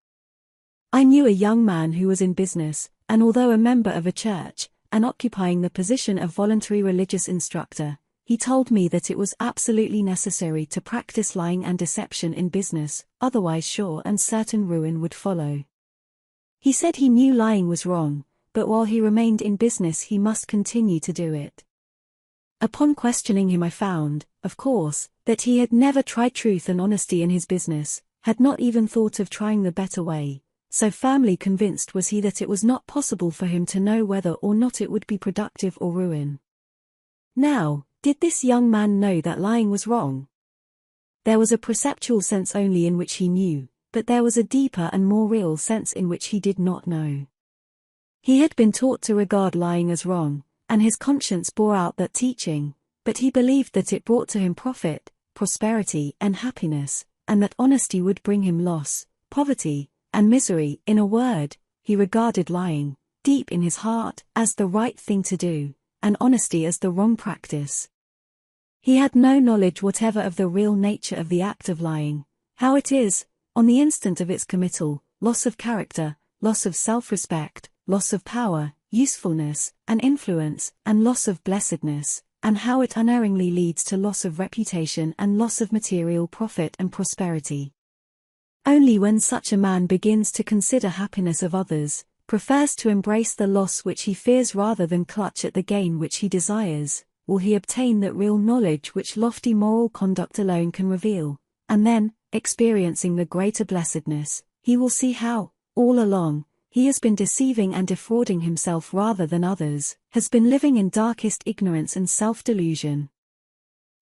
I knew a young man who was in business, and although a member of a church, and occupying the position of voluntary religious instructor, he told me that it was absolutely necessary to practice lying and deception in business, otherwise sure and certain ruin would follow. He said he knew lying was wrong, but while he remained in business he must continue to do it. Upon questioning him I found, of course, that he had never tried truth and honesty in his business, had not even thought of trying the better way, so firmly convinced was he that it was not possible for him to know whether or not it would be productive or ruin. Now, did this young man know that lying was wrong? There was a perceptual sense only in which he knew, but there was a deeper and more real sense in which he did not know. He had been taught to regard lying as wrong, and his conscience bore out that teaching, but he believed that it brought to him profit, prosperity, and happiness, and that honesty would bring him loss, poverty, and misery. In a word, he regarded lying, deep in his heart, as the right thing to do, and honesty as the wrong practice. He had no knowledge whatever of the real nature of the act of lying, how it is, on the instant of its committal, loss of character, loss of self-respect, loss of power, usefulness, and influence, and loss of blessedness, and how it unerringly leads to loss of reputation and loss of material profit and prosperity. Only when such a man begins to consider happiness of others, prefers to embrace the loss which he fears rather than clutch at the gain which he desires, will he obtain that real knowledge which lofty moral conduct alone can reveal, and then, experiencing the greater blessedness, he will see how, all along, he has been deceiving and defrauding himself rather than others, has been living in darkest ignorance and self-delusion.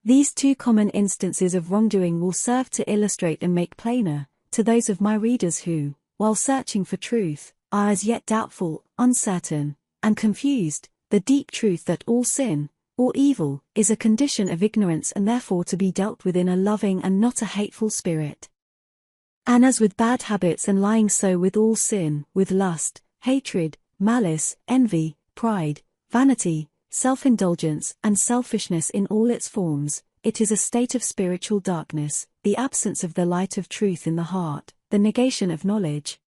These two common instances of wrongdoing will serve to illustrate and make plainer, to those of my readers who, while searching for truth, are as yet doubtful, uncertain, and confused, the deep truth that all sin, all evil, is a condition of ignorance and therefore to be dealt with in a loving and not a hateful spirit. And as with bad habits and lying, so with all sin, with lust, hatred, malice, envy, pride, vanity, self-indulgence, and selfishness in all its forms, it is a state of spiritual darkness, the absence of the light of truth in the heart, the negation of knowledge.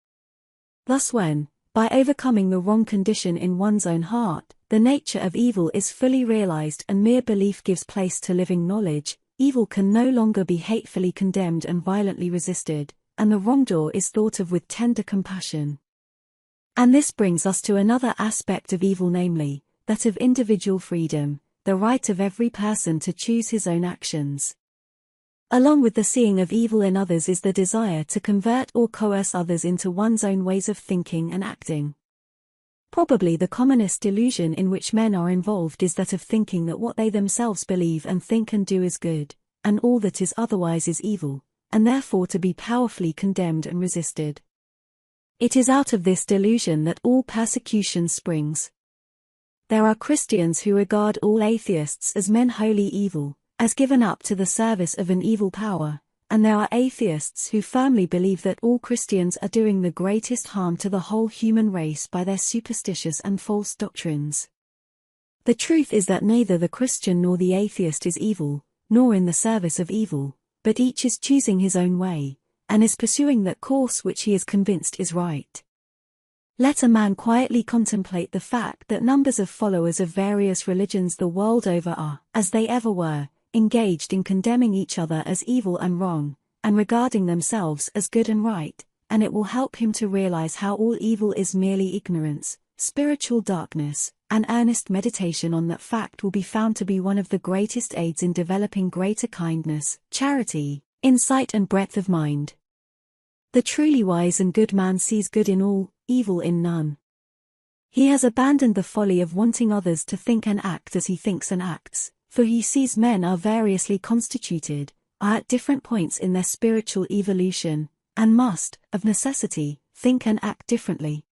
Thus when, by overcoming the wrong condition in one's own heart, the nature of evil is fully realized and mere belief gives place to living knowledge, evil can no longer be hatefully condemned and violently resisted, and the wrongdoer is thought of with tender compassion. And this brings us to another aspect of evil, namely, that of individual freedom, the right of every person to choose his own actions. Along with the seeing of evil in others is the desire to convert or coerce others into one's own ways of thinking and acting. Probably the commonest delusion in which men are involved is that of thinking that what they themselves believe and think and do is good, and all that is otherwise is evil, and therefore to be powerfully condemned and resisted. It is out of this delusion that all persecution springs. There are Christians who regard all atheists as men wholly evil, as given up to the service of an evil power, and there are atheists who firmly believe that all Christians are doing the greatest harm to the whole human race by their superstitious and false doctrines. The truth is that neither the Christian nor the atheist is evil, nor in the service of evil, but each is choosing his own way, and is pursuing that course which he is convinced is right. Let a man quietly contemplate the fact that numbers of followers of various religions the world over are, as they ever were, engaged in condemning each other as evil and wrong, and regarding themselves as good and right, and it will help him to realize how all evil is merely ignorance, spiritual darkness, and earnest meditation on that fact will be found to be one of the greatest aids in developing greater kindness, charity, insight and breadth of mind. The truly wise and good man sees good in all, evil in none. He has abandoned the folly of wanting others to think and act as he thinks and acts, for he sees men are variously constituted, are at different points in their spiritual evolution, and must, of necessity, think and act differently.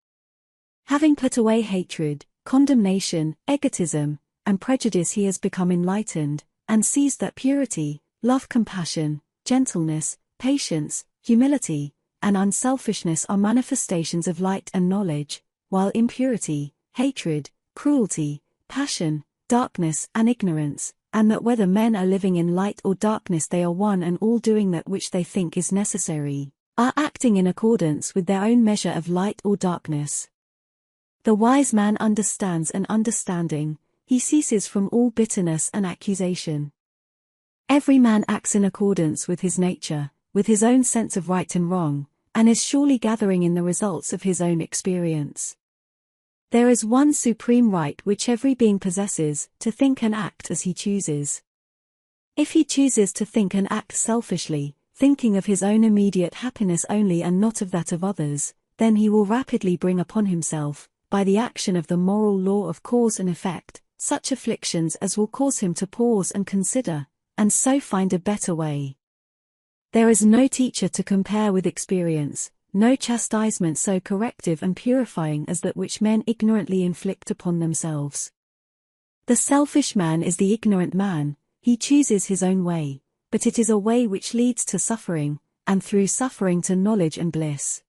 Having put away hatred, condemnation, egotism, and prejudice, he has become enlightened, and sees that purity, love, compassion, gentleness, patience, humility, and unselfishness are manifestations of light and knowledge, while impurity, hatred, cruelty, passion, darkness and ignorance, and that whether men are living in light or darkness they are one and all doing that which they think is necessary, are acting in accordance with their own measure of light or darkness. The wise man understands, and understanding, he ceases from all bitterness and accusation. Every man acts in accordance with his nature, with his own sense of right and wrong, and is surely gathering in the results of his own experience. There is one supreme right which every being possesses, to think and act as he chooses. If he chooses to think and act selfishly, thinking of his own immediate happiness only and not of that of others, then he will rapidly bring upon himself, by the action of the moral law of cause and effect, such afflictions as will cause him to pause and consider, and so find a better way. There is no teacher to compare with experience, no chastisement so corrective and purifying as that which men ignorantly inflict upon themselves. The selfish man is the ignorant man, he chooses his own way, but it is a way which leads to suffering, and through suffering to knowledge and bliss.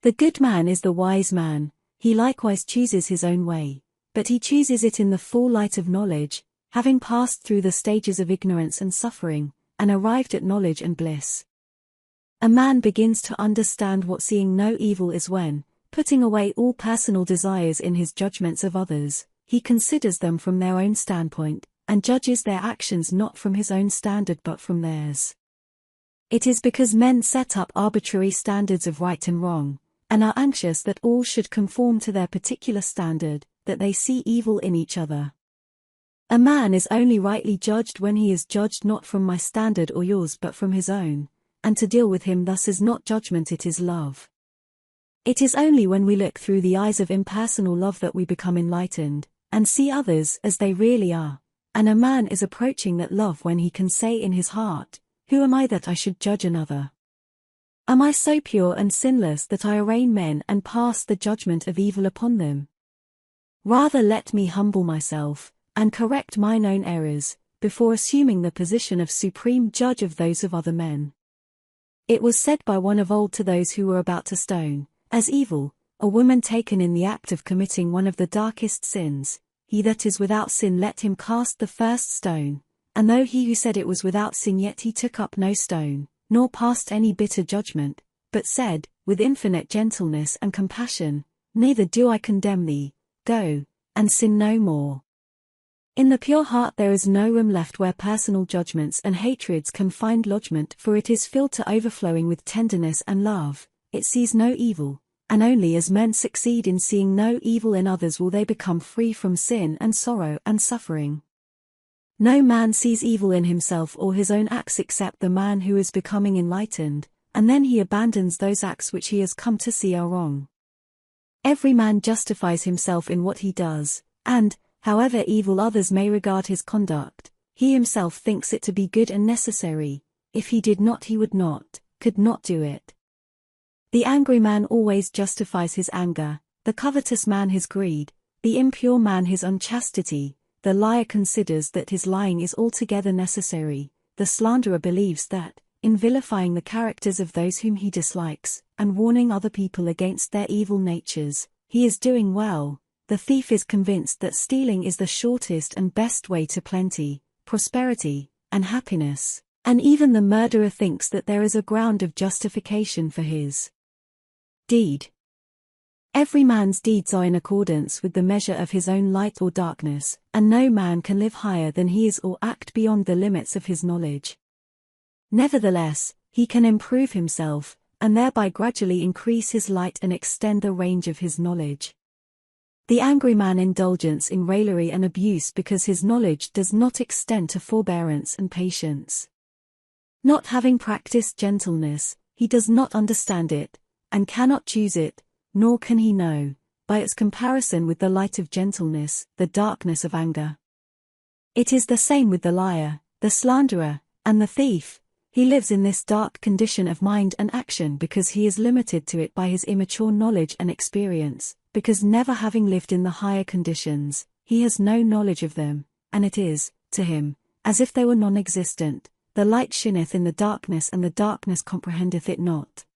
The good man is the wise man, he likewise chooses his own way, but he chooses it in the full light of knowledge, having passed through the stages of ignorance and suffering, and arrived at knowledge and bliss. A man begins to understand what seeing no evil is when, putting away all personal desires in his judgments of others, he considers them from their own standpoint, and judges their actions not from his own standard but from theirs. It is because men set up arbitrary standards of right and wrong, and are anxious that all should conform to their particular standard, that they see evil in each other. A man is only rightly judged when he is judged not from my standard or yours but from his own, and to deal with him thus is not judgment, it is love. It is only when we look through the eyes of impersonal love that we become enlightened, and see others as they really are, and a man is approaching that love when he can say in his heart, "Who am I that I should judge another? Am I so pure and sinless that I arraign men and pass the judgment of evil upon them? Rather let me humble myself, and correct mine own errors, before assuming the position of supreme judge of those of other men." It was said by one of old to those who were about to stone, as evil, a woman taken in the act of committing one of the darkest sins, "He that is without sin let him cast the first stone," and though he who said it was without sin yet he took up no stone, nor passed any bitter judgment, but said, with infinite gentleness and compassion, "Neither do I condemn thee, go, and sin no more." In the pure heart there is no room left where personal judgments and hatreds can find lodgment, for it is filled to overflowing with tenderness and love, it sees no evil, and only as men succeed in seeing no evil in others will they become free from sin and sorrow and suffering. No man sees evil in himself or his own acts except the man who is becoming enlightened, and then he abandons those acts which he has come to see are wrong. Every man justifies himself in what he does, and, however evil others may regard his conduct, he himself thinks it to be good and necessary. If he did not, he would not, could not do it. The angry man always justifies his anger, the covetous man his greed, the impure man his unchastity, the liar considers that his lying is altogether necessary, the slanderer believes that, in vilifying the characters of those whom he dislikes, and warning other people against their evil natures, he is doing well. The thief is convinced that stealing is the shortest and best way to plenty, prosperity, and happiness, and even the murderer thinks that there is a ground of justification for his deed. Every man's deeds are in accordance with the measure of his own light or darkness, and no man can live higher than he is or act beyond the limits of his knowledge. Nevertheless, he can improve himself, and thereby gradually increase his light and extend the range of his knowledge. The angry man indulges in raillery and abuse because his knowledge does not extend to forbearance and patience. Not having practiced gentleness, he does not understand it, and cannot choose it, nor can he know, by its comparison with the light of gentleness, the darkness of anger. It is the same with the liar, the slanderer, and the thief. He lives in this dark condition of mind and action because he is limited to it by his immature knowledge and experience, because never having lived in the higher conditions, he has no knowledge of them, and it is, to him, as if they were non-existent. The light shineth in the darkness and the darkness comprehendeth it not.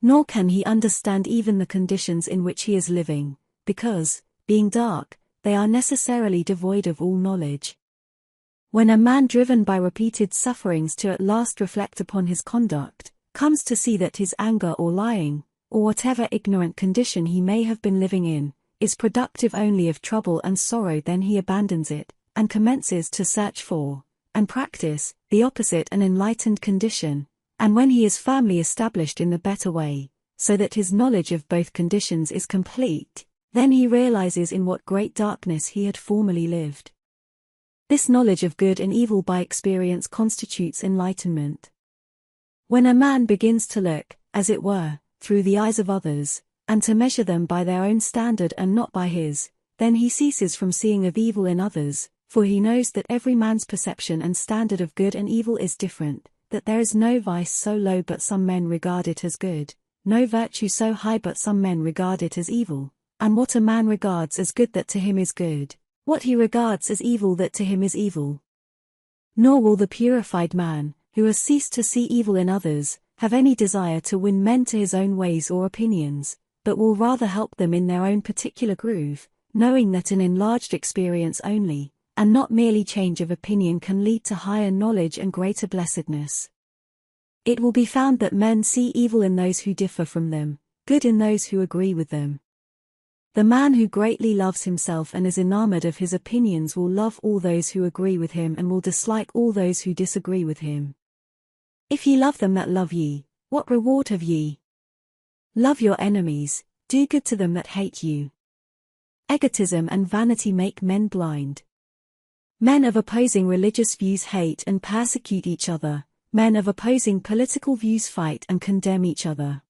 Nor can he understand even the conditions in which he is living, because, being dark, they are necessarily devoid of all knowledge. When a man driven by repeated sufferings to at last reflect upon his conduct, comes to see that his anger or lying, or whatever ignorant condition he may have been living in, is productive only of trouble and sorrow, then he abandons it, and commences to search for, and practice, the opposite and enlightened condition, and when he is firmly established in the better way, so that his knowledge of both conditions is complete, then he realizes in what great darkness he had formerly lived. This knowledge of good and evil by experience constitutes enlightenment. When a man begins to look, as it were, through the eyes of others, and to measure them by their own standard and not by his, then he ceases from seeing of evil in others, for he knows that every man's perception and standard of good and evil is different, that there is no vice so low but some men regard it as good, no virtue so high but some men regard it as evil, and what a man regards as good that to him is good, what he regards as evil that to him is evil. Nor will the purified man, who has ceased to see evil in others, have any desire to win men to his own ways or opinions, but will rather help them in their own particular groove, knowing that an enlarged experience only, and not merely change of opinion, can lead to higher knowledge and greater blessedness. It will be found that men see evil in those who differ from them, good in those who agree with them. The man who greatly loves himself and is enamored of his opinions will love all those who agree with him and will dislike all those who disagree with him. If ye love them that love ye, what reward have ye? Love your enemies, do good to them that hate you. Egotism and vanity make men blind. Men of opposing religious views hate and persecute each other, men of opposing political views fight and condemn each other.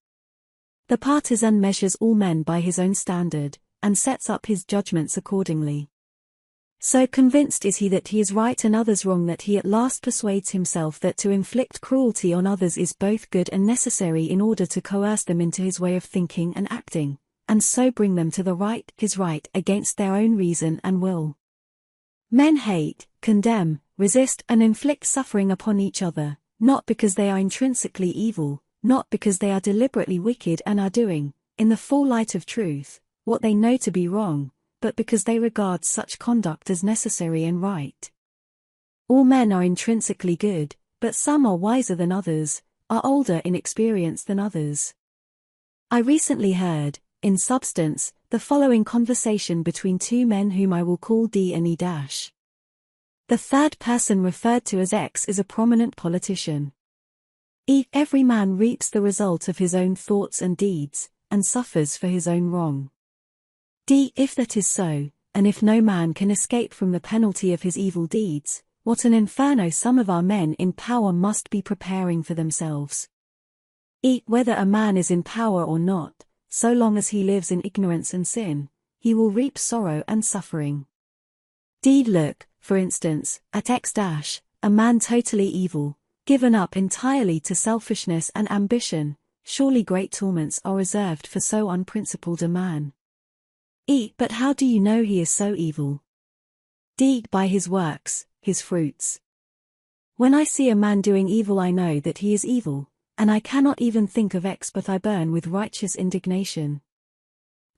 The partisan measures all men by his own standard, and sets up his judgments accordingly. So convinced is he that he is right and others wrong that he at last persuades himself that to inflict cruelty on others is both good and necessary in order to coerce them into his way of thinking and acting, and so bring them to the right, his right, against their own reason and will. Men hate, condemn, resist and inflict suffering upon each other, not because they are intrinsically evil, not because they are deliberately wicked and are doing, in the full light of truth, what they know to be wrong, but because they regard such conduct as necessary and right. All men are intrinsically good, but some are wiser than others, are older in experience than others. I recently heard, in substance, the following conversation between two men whom I will call D and E-. The third person referred to as X is a prominent politician. E. Every man reaps the result of his own thoughts and deeds, and suffers for his own wrong. D. If that is so, and if no man can escape from the penalty of his evil deeds, what an inferno some of our men in power must be preparing for themselves. Whether a man is in power or not, so long as he lives in ignorance and sin, he will reap sorrow and suffering. Look, for instance, at a man totally evil, given up entirely to selfishness and ambition. Surely great torments are reserved for so unprincipled a man. But how do you know he is so evil? By his works, his fruits. When I see a man doing evil, I know that he is evil, and I cannot even think of but I burn with righteous indignation.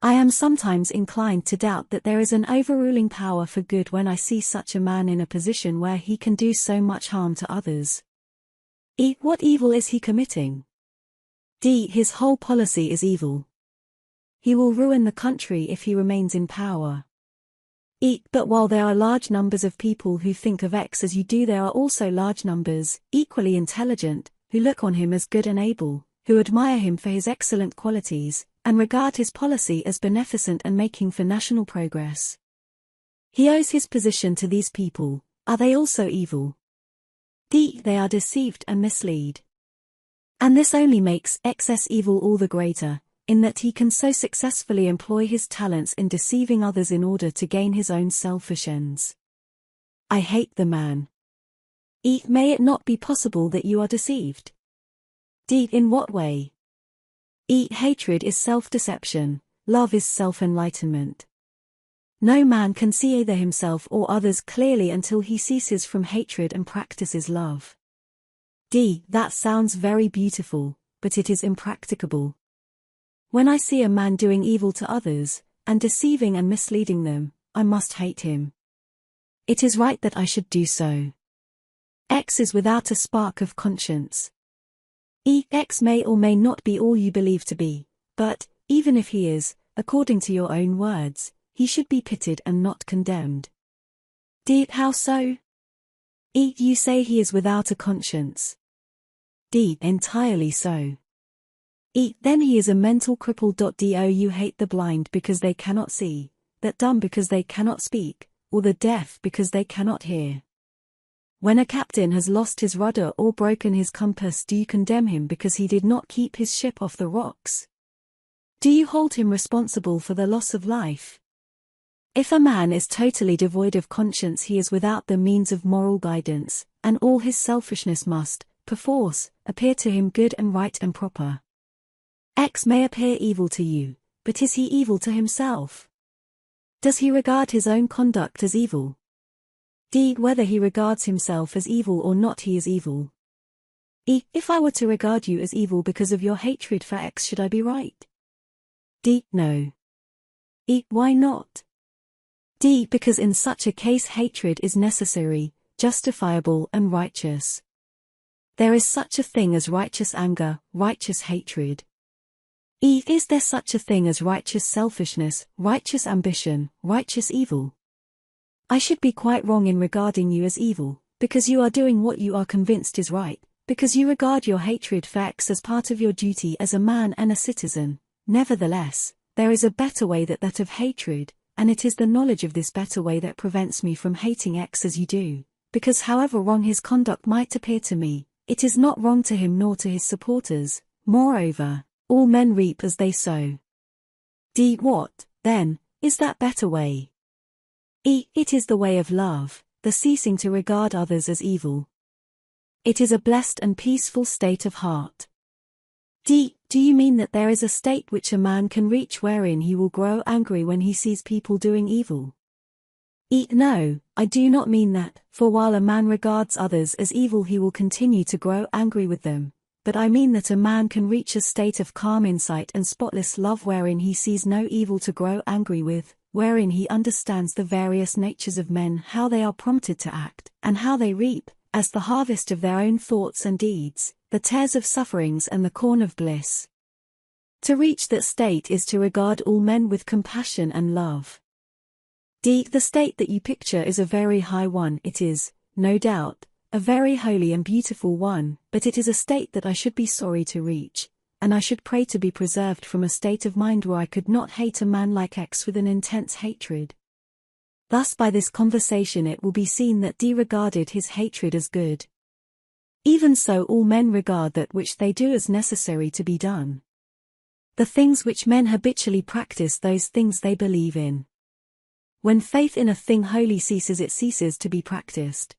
I am sometimes inclined to doubt that there is an overruling power for good when I see such a man in a position where he can do so much harm to others. What evil is he committing? His whole policy is evil. He will ruin the country if he remains in power. But while there are large numbers of people who think of as you do, there are also large numbers, equally intelligent, who look on him as good and able, who admire him for his excellent qualities, and regard his policy as beneficent and making for national progress. He owes his position to these people. Are they also evil? They are deceived and misled. And this only makes excess evil all the greater, in that he can so successfully employ his talents in deceiving others in order to gain his own selfish ends. I hate the man. May it not be possible that you are deceived? In what way? Hatred is self-deception, love is self-enlightenment. No man can see either himself or others clearly until he ceases from hatred and practices love. That sounds very beautiful, but it is impracticable. When I see a man doing evil to others, and deceiving and misleading them, I must hate him. It is right that I should do so. Is without a spark of conscience. May or may not be all you believe to be, but, even if he is, according to your own words, he should be pitied and not condemned. How so? You say he is without a conscience. Entirely so. Then he is a mental cripple. You hate the blind because they cannot see, the dumb because they cannot speak, or the deaf because they cannot hear. When a captain has lost his rudder or broken his compass, do you condemn him because he did not keep his ship off the rocks? Do you hold him responsible for the loss of life? If a man is totally devoid of conscience, he is without the means of moral guidance, and all his selfishness must, perforce, appear to him good and right and proper. May appear evil to you, but is he evil to himself? Does he regard his own conduct as evil? Whether he regards himself as evil or not, he is evil. If I were to regard you as evil because of your hatred for should I be right? No. Why not? Because in such a case hatred is necessary, justifiable and righteous. There is such a thing as righteous anger, righteous hatred. Is there such a thing as righteous selfishness, righteous ambition, righteous evil? I should be quite wrong in regarding you as evil, because you are doing what you are convinced is right, because you regard your hatred for as part of your duty as a man and a citizen. Nevertheless, there is a better way than that of hatred, and it is the knowledge of this better way that prevents me from hating as you do, because however wrong his conduct might appear to me, it is not wrong to him nor to his supporters. Moreover, all men reap as they sow. What, then, is that better way? It is the way of love, the ceasing to regard others as evil. It is a blessed and peaceful state of heart. Do you mean that there is a state which a man can reach wherein he will grow angry when he sees people doing evil? No, I do not mean that, for while a man regards others as evil he will continue to grow angry with them, but I mean that a man can reach a state of calm insight and spotless love wherein he sees no evil to grow angry with, wherein he understands the various natures of men, how they are prompted to act, and how they reap, as the harvest of their own thoughts and deeds, the tares of sufferings and the corn of bliss. To reach that state is to regard all men with compassion and love. The state that you picture is a very high one. It is, no doubt, a very holy and beautiful one, but it is a state that I should be sorry to reach, and I should pray to be preserved from a state of mind where I could not hate a man like with an intense hatred. Thus by this conversation it will be seen that D regarded his hatred as good. Even so all men regard that which they do as necessary to be done. The things which men habitually practice, those things they believe in. When faith in a thing wholly ceases, it ceases to be practiced.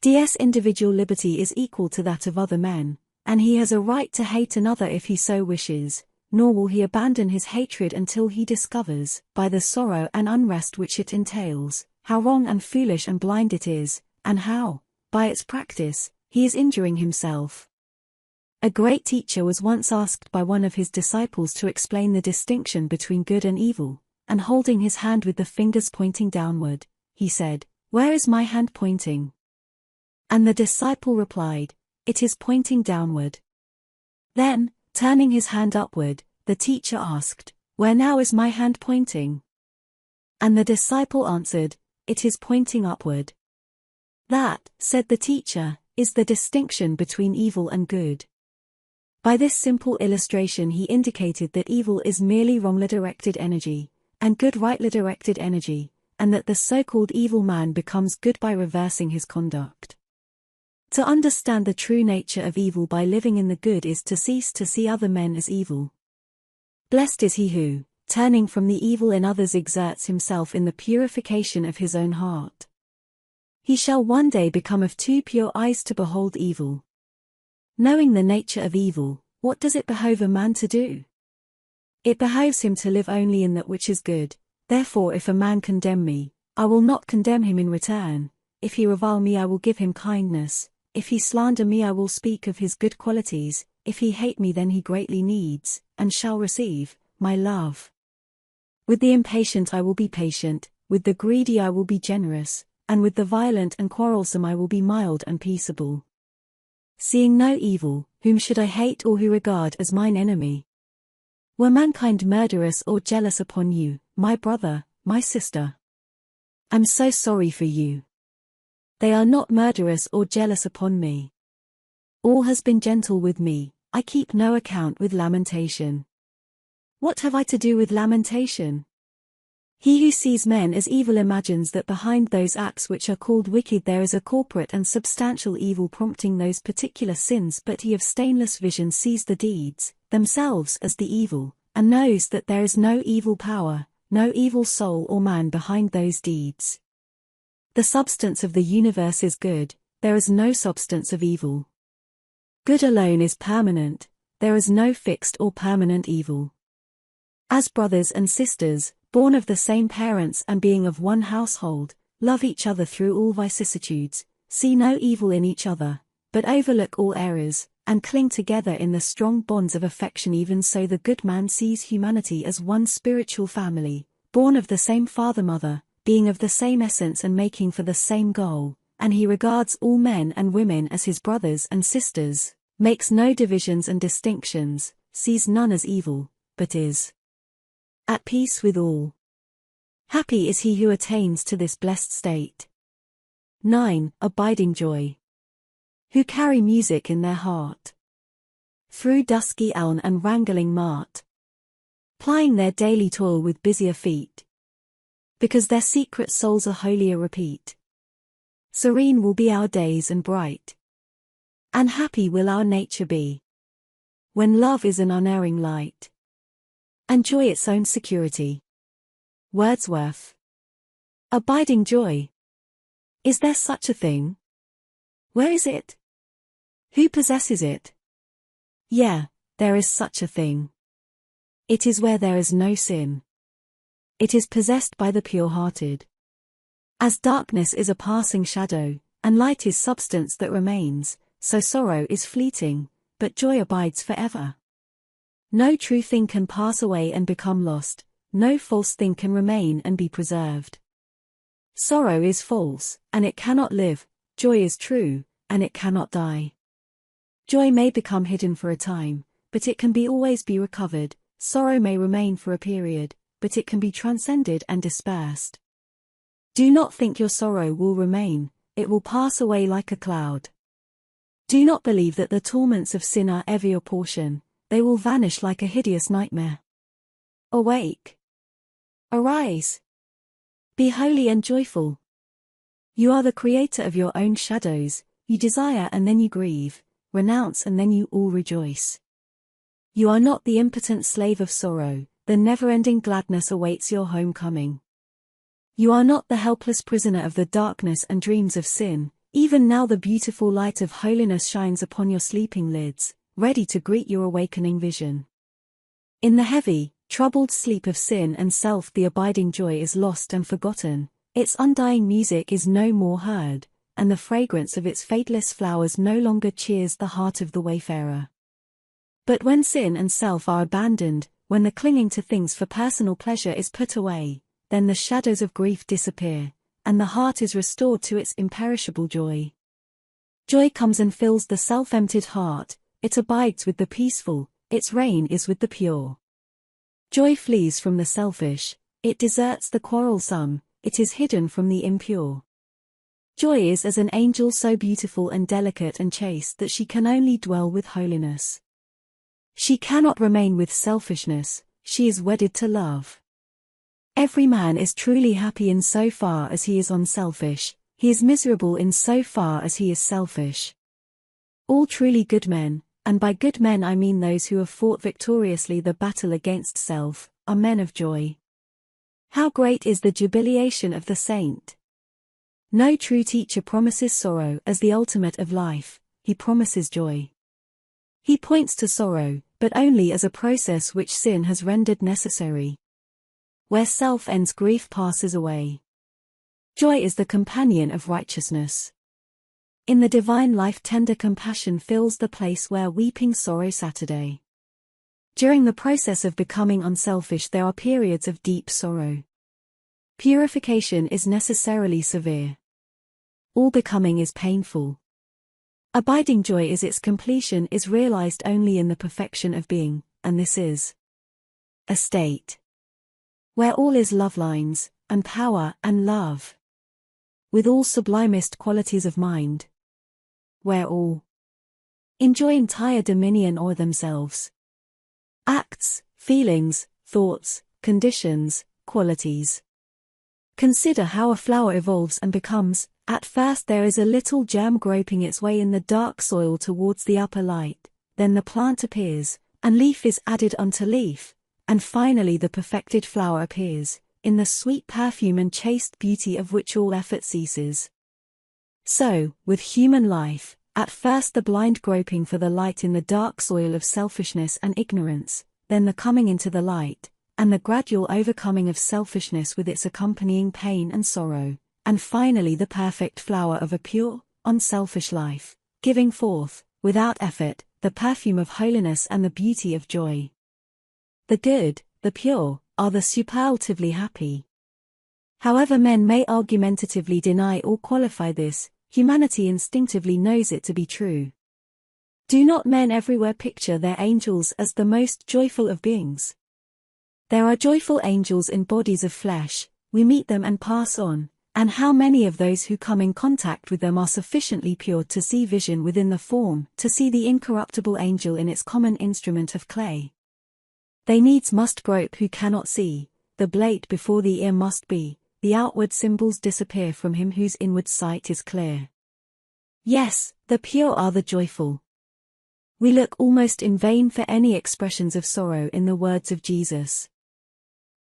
D's individual liberty is equal to that of other men, and he has a right to hate another if he so wishes, nor will he abandon his hatred until he discovers, by the sorrow and unrest which it entails, how wrong and foolish and blind it is, and how, by its practice, he is injuring himself. A great teacher was once asked by one of his disciples to explain the distinction between good and evil, and holding his hand with the fingers pointing downward, he said, "Where is my hand pointing?" And the disciple replied, "It is pointing downward." Then, turning his hand upward, the teacher asked, "Where now is my hand pointing?" And the disciple answered, "It is pointing upward." "That," said the teacher, "is the distinction between evil and good." By this simple illustration he indicated that evil is merely wrongly directed energy, and good rightly directed energy, and that the so-called evil man becomes good by reversing his conduct. To understand the true nature of evil by living in the good is to cease to see other men as evil. Blessed is he who, turning from the evil in others, exerts himself in the purification of his own heart. He shall one day become of too pure eyes to behold evil. Knowing the nature of evil, what does it behove a man to do? It behoves him to live only in that which is good. Therefore if a man condemn me, I will not condemn him in return. If he revile me, I will give him kindness. If he slander me, I will speak of his good qualities. If he hate me, then he greatly needs, and shall receive, my love. With the impatient I will be patient, with the greedy I will be generous, and with the violent and quarrelsome I will be mild and peaceable. Seeing no evil, whom should I hate or who regard as mine enemy? Were mankind murderous or jealous upon you, my brother, my sister? I'm so sorry for you. They are not murderous or jealous upon me. All has been gentle with me, I keep no account with lamentation. What have I to do with lamentation? He who sees men as evil imagines that behind those acts which are called wicked there is a corporate and substantial evil prompting those particular sins, but he of stainless vision sees the deeds, themselves as the evil, and knows that there is no evil power, no evil soul or man behind those deeds. The substance of the universe is good, there is no substance of evil. Good alone is permanent, there is no fixed or permanent evil. As brothers and sisters, born of the same parents and being of one household, love each other through all vicissitudes, see no evil in each other, but overlook all errors, and cling together in the strong bonds of affection. Even so the good man sees humanity as one spiritual family, born of the same father-mother, being of the same essence and making for the same goal, and he regards all men and women as his brothers and sisters, makes no divisions and distinctions, sees none as evil, but is at peace with all. Happy is he who attains to this blessed state. 9. Abiding joy. Who carry music in their heart through dusky elm and wrangling mart, plying their daily toil with busier feet, because their secret souls are holier repeat. Serene will be our days and bright, and happy will our nature be, when love is an unerring light, and joy its own security. Wordsworth. Abiding joy. Is there such a thing? Where is it? Who possesses it? Yeah, there is such a thing. It is where there is no sin. It is possessed by the pure-hearted. As darkness is a passing shadow, and light is substance that remains, so sorrow is fleeting, but joy abides forever. No true thing can pass away and become lost, no false thing can remain and be preserved. Sorrow is false, and it cannot live, joy is true, and it cannot die. Joy may become hidden for a time, but it can always be recovered. Sorrow may remain for a period, but it can be transcended and dispersed. Do not think your sorrow will remain, it will pass away like a cloud. Do not believe that the torments of sin are ever your portion, they will vanish like a hideous nightmare. Awake! Arise! Be holy and joyful. You are the creator of your own shadows, you desire and then you grieve, renounce and then you all rejoice. You are not the impotent slave of sorrow, the never-ending gladness awaits your homecoming. You are not the helpless prisoner of the darkness and dreams of sin, even now the beautiful light of holiness shines upon your sleeping lids, ready to greet your awakening vision. In the heavy, troubled sleep of sin and self the abiding joy is lost and forgotten, its undying music is no more heard, and the fragrance of its fateless flowers no longer cheers the heart of the wayfarer. But when sin and self are abandoned, when the clinging to things for personal pleasure is put away, then the shadows of grief disappear, and the heart is restored to its imperishable joy. Joy comes and fills the self-emptied heart, it abides with the peaceful, its reign is with the pure. Joy flees from the selfish, it deserts the quarrelsome, it is hidden from the impure. Joy is as an angel so beautiful and delicate and chaste that she can only dwell with holiness. She cannot remain with selfishness, she is wedded to love. Every man is truly happy in so far as he is unselfish, he is miserable in so far as he is selfish. All truly good men, and by good men I mean those who have fought victoriously the battle against self, are men of joy. How great is the jubilation of the saint! No true teacher promises sorrow as the ultimate of life, he promises joy. He points to sorrow, but only as a process which sin has rendered necessary. Where self ends, grief passes away. Joy is the companion of righteousness. In the divine life, tender compassion fills the place where weeping sorrow Saturday. During the process of becoming unselfish there are periods of deep sorrow. Purification is necessarily severe. All becoming is painful. Abiding joy is its completion is realized only in the perfection of being, and this is a state where all is love lines, and power and love, with all sublimest qualities of mind, where all enjoy entire dominion o'er themselves. Acts, feelings, thoughts, conditions, qualities. Consider how a flower evolves and becomes. At first there is a little germ groping its way in the dark soil towards the upper light, then the plant appears, and leaf is added unto leaf, and finally the perfected flower appears, in the sweet perfume and chaste beauty of which all effort ceases. So, with human life, at first the blind groping for the light in the dark soil of selfishness and ignorance, then the coming into the light, and the gradual overcoming of selfishness with its accompanying pain and sorrow. And finally the perfect flower of a pure, unselfish life, giving forth, without effort, the perfume of holiness and the beauty of joy. The good, the pure, are the superlatively happy. However men may argumentatively deny or qualify this, humanity instinctively knows it to be true. Do not men everywhere picture their angels as the most joyful of beings? There are joyful angels in bodies of flesh, we meet them and pass on. And how many of those who come in contact with them are sufficiently pure to see vision within the form, to see the incorruptible angel in its common instrument of clay? They needs must grope who cannot see, the blade before the ear must be, the outward symbols disappear from him whose inward sight is clear. Yes, the pure are the joyful. We look almost in vain for any expressions of sorrow in the words of Jesus.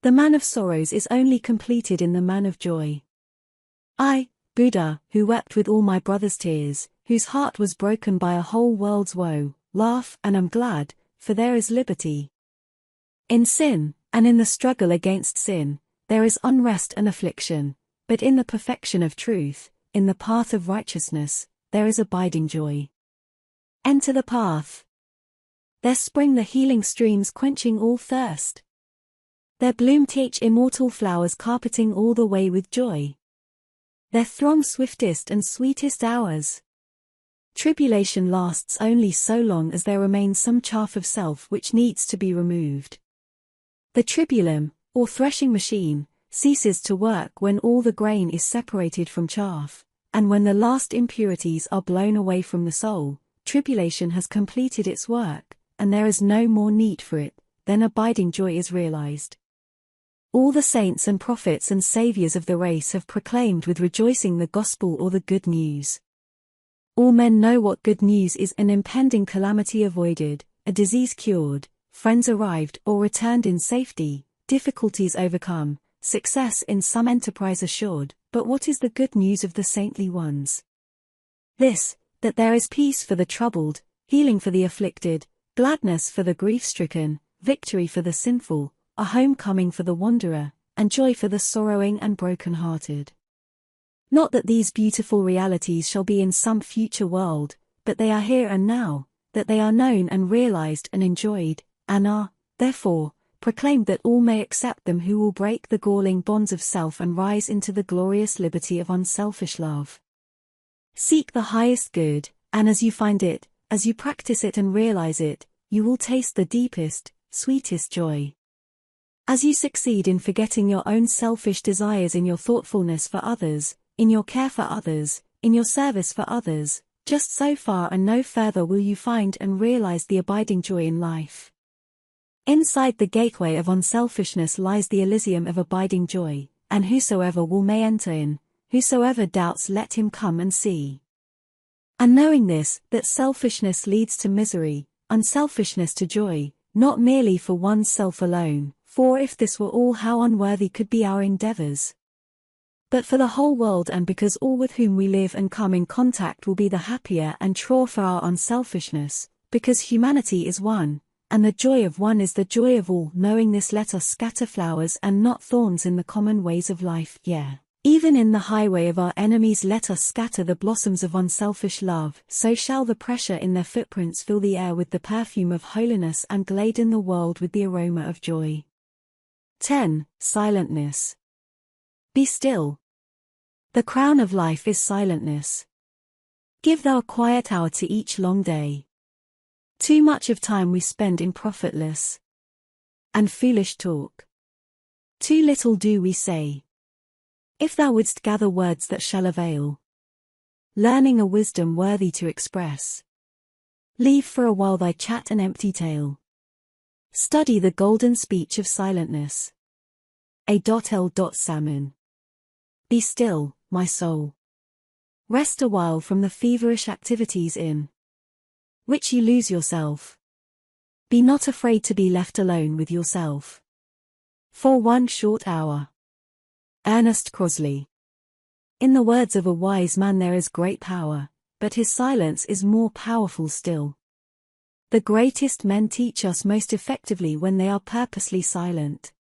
The man of sorrows is only completed in the man of joy. I, Buddha, who wept with all my brother's tears, whose heart was broken by a whole world's woe, laugh and am glad, for there is liberty. In sin, and in the struggle against sin, there is unrest and affliction, but in the perfection of truth, in the path of righteousness, there is abiding joy. Enter the path. There spring the healing streams quenching all thirst. There bloom immortal flowers carpeting all the way with joy. There throng swiftest and sweetest hours. Tribulation lasts only so long as there remains some chaff of self which needs to be removed. The tribulum, or threshing machine, ceases to work when all the grain is separated from chaff, and when the last impurities are blown away from the soul, tribulation has completed its work, and there is no more need for it, then abiding joy is realized. All the saints and prophets and saviors of the race have proclaimed with rejoicing the gospel or the good news. All men know what good news is: an impending calamity avoided, a disease cured, friends arrived or returned in safety, difficulties overcome, success in some enterprise assured. But what is the good news of the saintly ones? This, that there is peace for the troubled, healing for the afflicted, gladness for the grief-stricken, victory for the sinful, a homecoming for the wanderer, and joy for the sorrowing and broken-hearted. Not that these beautiful realities shall be in some future world, but they are here and now, that they are known and realized and enjoyed, and are, therefore, proclaimed, that all may accept them who will break the galling bonds of self and rise into the glorious liberty of unselfish love. Seek the highest good, and as you find it, as you practice it and realize it, you will taste the deepest, sweetest joy. As you succeed in forgetting your own selfish desires in your thoughtfulness for others, in your care for others, in your service for others, just so far and no further will you find and realize the abiding joy in life. Inside the gateway of unselfishness lies the Elysium of abiding joy, and whosoever will may enter in, whosoever doubts let him come and see. And knowing this, that selfishness leads to misery, unselfishness to joy, not merely for one's self alone, for if this were all, how unworthy could be our endeavors. But for the whole world, and because all with whom we live and come in contact will be the happier and truer for our unselfishness, because humanity is one, and the joy of one is the joy of all. Knowing this, let us scatter flowers and not thorns in the common ways of life, yea, even in the highway of our enemies let us scatter the blossoms of unselfish love, so shall the pressure in their footprints fill the air with the perfume of holiness and gladden the world with the aroma of joy. 10. Silentness. Be still. The crown of life is silentness. Give thou a quiet hour to each long day. Too much of time we spend in profitless and foolish talk. Too little do we say. If thou wouldst gather words that shall avail, learning a wisdom worthy to express, leave for a while thy chat and empty tale. Study the golden speech of silentness. A.L. Salmon. Be still, my soul. Rest a while from the feverish activities in which you lose yourself. Be not afraid to be left alone with yourself for one short hour. Ernest Crosley. In the words of a wise man, there is great power, but his silence is more powerful still. The greatest men teach us most effectively when they are purposely silent.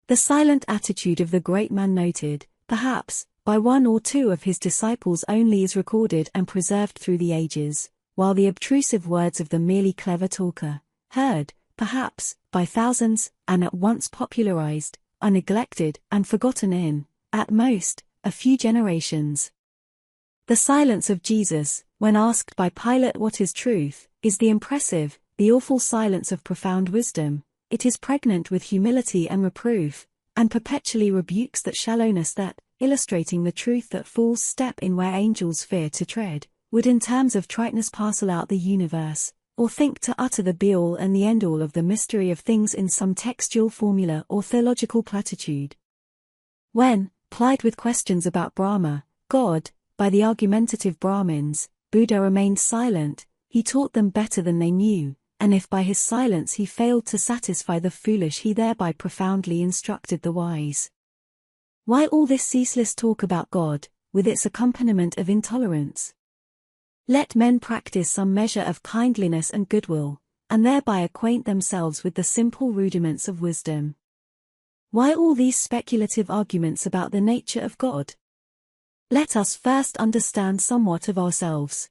The silent attitude of the great man, noted, perhaps, by one or two of his disciples only, is recorded and preserved through the ages, while the obtrusive words of the merely clever talker, heard, perhaps, by thousands, and at once popularized, are neglected and forgotten in, at most, a few generations. The silence of Jesus, when asked by Pilate what is truth, is the impressive, the awful silence of profound wisdom. It is pregnant with humility and reproof, and perpetually rebukes that shallowness that, illustrating the truth that fools step in where angels fear to tread, would in terms of triteness parcel out the universe, or think to utter the be-all and the end-all of the mystery of things in some textual formula or theological platitude. When, plied with questions about Brahma, God, by the argumentative Brahmins, Buddha remained silent. He taught them better than they knew, and if by his silence he failed to satisfy the foolish, he thereby profoundly instructed the wise. Why all this ceaseless talk about God, with its accompaniment of intolerance? Let men practice some measure of kindliness and goodwill, and thereby acquaint themselves with the simple rudiments of wisdom. Why all these speculative arguments about the nature of God? Let us first understand somewhat of ourselves.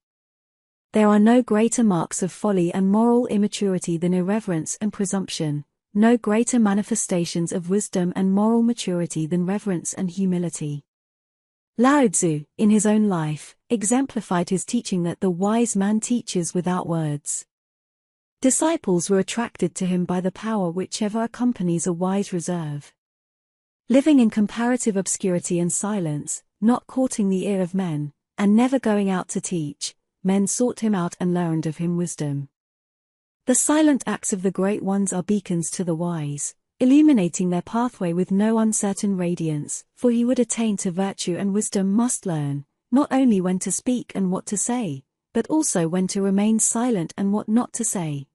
There are no greater marks of folly and moral immaturity than irreverence and presumption, no greater manifestations of wisdom and moral maturity than reverence and humility. Lao Tzu, in his own life, exemplified his teaching that the wise man teaches without words. Disciples were attracted to him by the power which ever accompanies a wise reserve. Living in comparative obscurity and silence, not courting the ear of men, and never going out to teach, men sought him out and learned of him wisdom. The silent acts of the great ones are beacons to the wise, illuminating their pathway with no uncertain radiance, for he would attain to virtue and wisdom must learn, not only when to speak and what to say, but also when to remain silent and what not to say.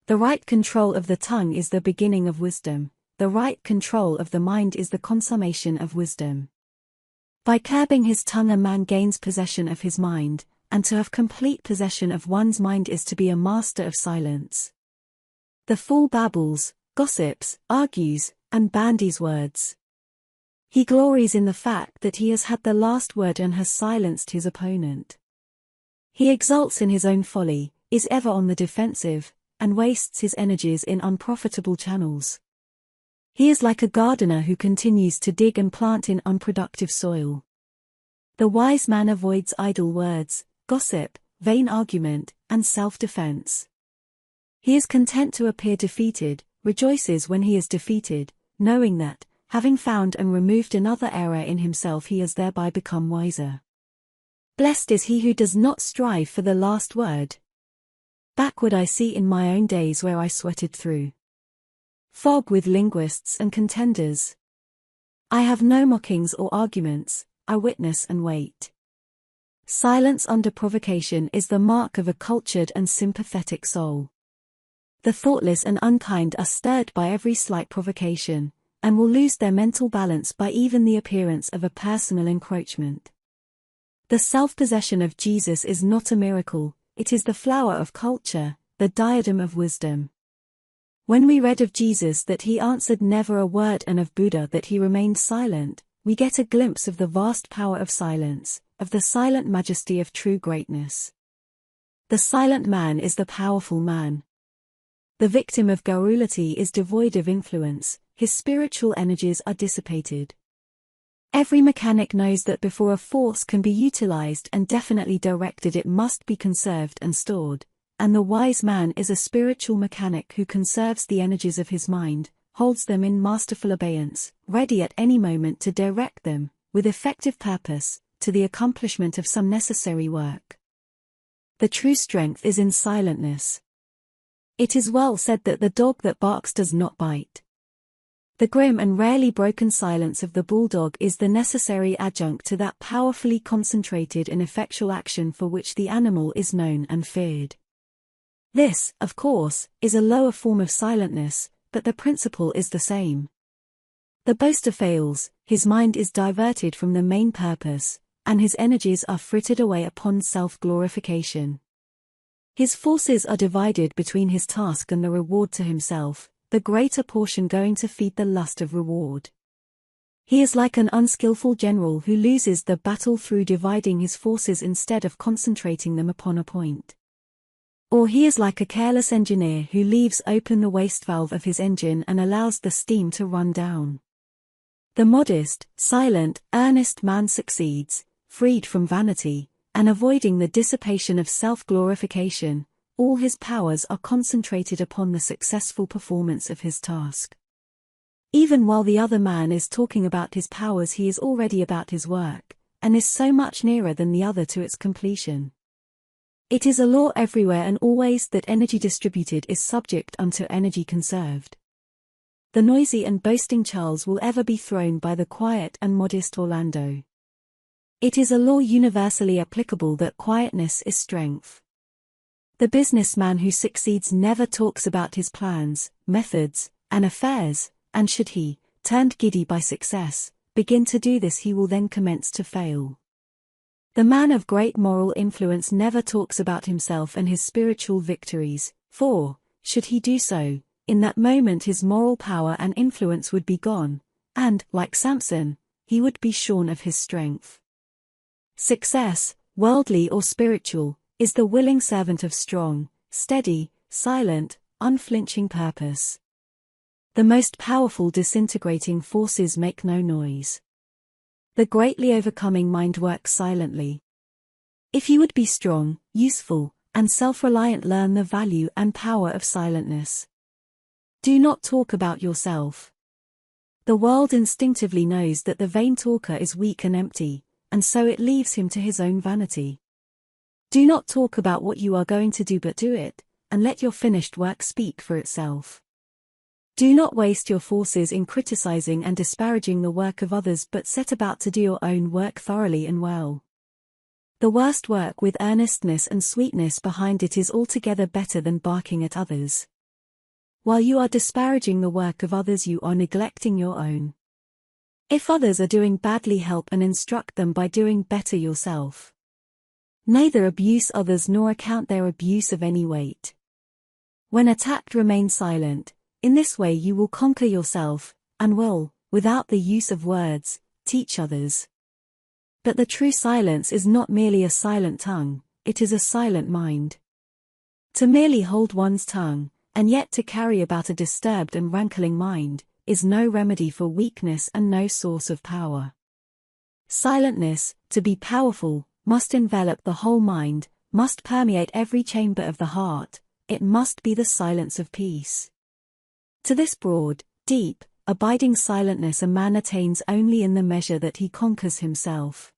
The right control of the tongue is the beginning of wisdom. The right control of the mind is the consummation of wisdom. By curbing his tongue a man gains possession of his mind, and to have complete possession of one's mind is to be a master of silence. The fool babbles, gossips, argues, and bandies words. He glories in the fact that he has had the last word and has silenced his opponent. He exults in his own folly, is ever on the defensive, and wastes his energies in unprofitable channels. He is like a gardener who continues to dig and plant in unproductive soil. The wise man avoids idle words, gossip, vain argument, and self-defense. He is content to appear defeated, rejoices when he is defeated, knowing that, having found and removed another error in himself, he has thereby become wiser. Blessed is he who does not strive for the last word. Backward I see in my own days where I sweated through fog with linguists and contenders. I have no mockings or arguments, I witness and wait. Silence under provocation is the mark of a cultured and sympathetic soul. The thoughtless and unkind are stirred by every slight provocation, and will lose their mental balance by even the appearance of a personal encroachment. The self-possession of Jesus is not a miracle, it is the flower of culture, the diadem of wisdom. When we read of Jesus that he answered never a word and of Buddha that he remained silent, we get a glimpse of the vast power of silence, of the silent majesty of true greatness. The silent man is the powerful man. The victim of garrulity is devoid of influence, his spiritual energies are dissipated. Every mechanic knows that before a force can be utilized and definitely directed it must be conserved and stored, and the wise man is a spiritual mechanic who conserves the energies of his mind, holds them in masterful abeyance, ready at any moment to direct them, with effective purpose, to the accomplishment of some necessary work. The true strength is in silentness. It is well said that the dog that barks does not bite. The grim and rarely broken silence of the bulldog is the necessary adjunct to that powerfully concentrated and effectual action for which the animal is known and feared. This, of course, is a lower form of silentness, but the principle is the same. The boaster fails, his mind is diverted from the main purpose, and his energies are frittered away upon self-glorification. His forces are divided between his task and the reward to himself, the greater portion going to feed the lust of reward. He is like an unskillful general who loses the battle through dividing his forces instead of concentrating them upon a point. Or he is like a careless engineer who leaves open the waste valve of his engine and allows the steam to run down. The modest, silent, earnest man succeeds, freed from vanity, and avoiding the dissipation of self-glorification. All his powers are concentrated upon the successful performance of his task. Even while the other man is talking about his powers, he is already about his work, and is so much nearer than the other to its completion. It is a law everywhere and always that energy distributed is subject unto energy conserved. The noisy and boasting Charles will ever be thrown by the quiet and modest Orlando. It is a law universally applicable that quietness is strength. The businessman who succeeds never talks about his plans, methods, and affairs, and should he, turned giddy by success, begin to do this, he will then commence to fail. The man of great moral influence never talks about himself and his spiritual victories, for, should he do so, in that moment his moral power and influence would be gone, and, like Samson, he would be shorn of his strength. Success, worldly or spiritual, is the willing servant of strong, steady, silent, unflinching purpose. The most powerful disintegrating forces make no noise. The greatly overcoming mind works silently. If you would be strong, useful, and self-reliant, learn the value and power of silentness. Do not talk about yourself. The world instinctively knows that the vain talker is weak and empty, and so it leaves him to his own vanity. Do not talk about what you are going to do, but do it, and let your finished work speak for itself. Do not waste your forces in criticizing and disparaging the work of others, but set about to do your own work thoroughly and well. The worst work with earnestness and sweetness behind it is altogether better than barking at others. While you are disparaging the work of others, you are neglecting your own. If others are doing badly, help and instruct them by doing better yourself. Neither abuse others nor account their abuse of any weight. When attacked, remain silent. In this way you will conquer yourself, and will, without the use of words, teach others. But the true silence is not merely a silent tongue, it is a silent mind. To merely hold one's tongue, and yet to carry about a disturbed and rankling mind, is no remedy for weakness and no source of power. Silentness, to be powerful, must envelop the whole mind, must permeate every chamber of the heart, it must be the silence of peace. To this broad, deep, abiding silentness a man attains only in the measure that he conquers himself.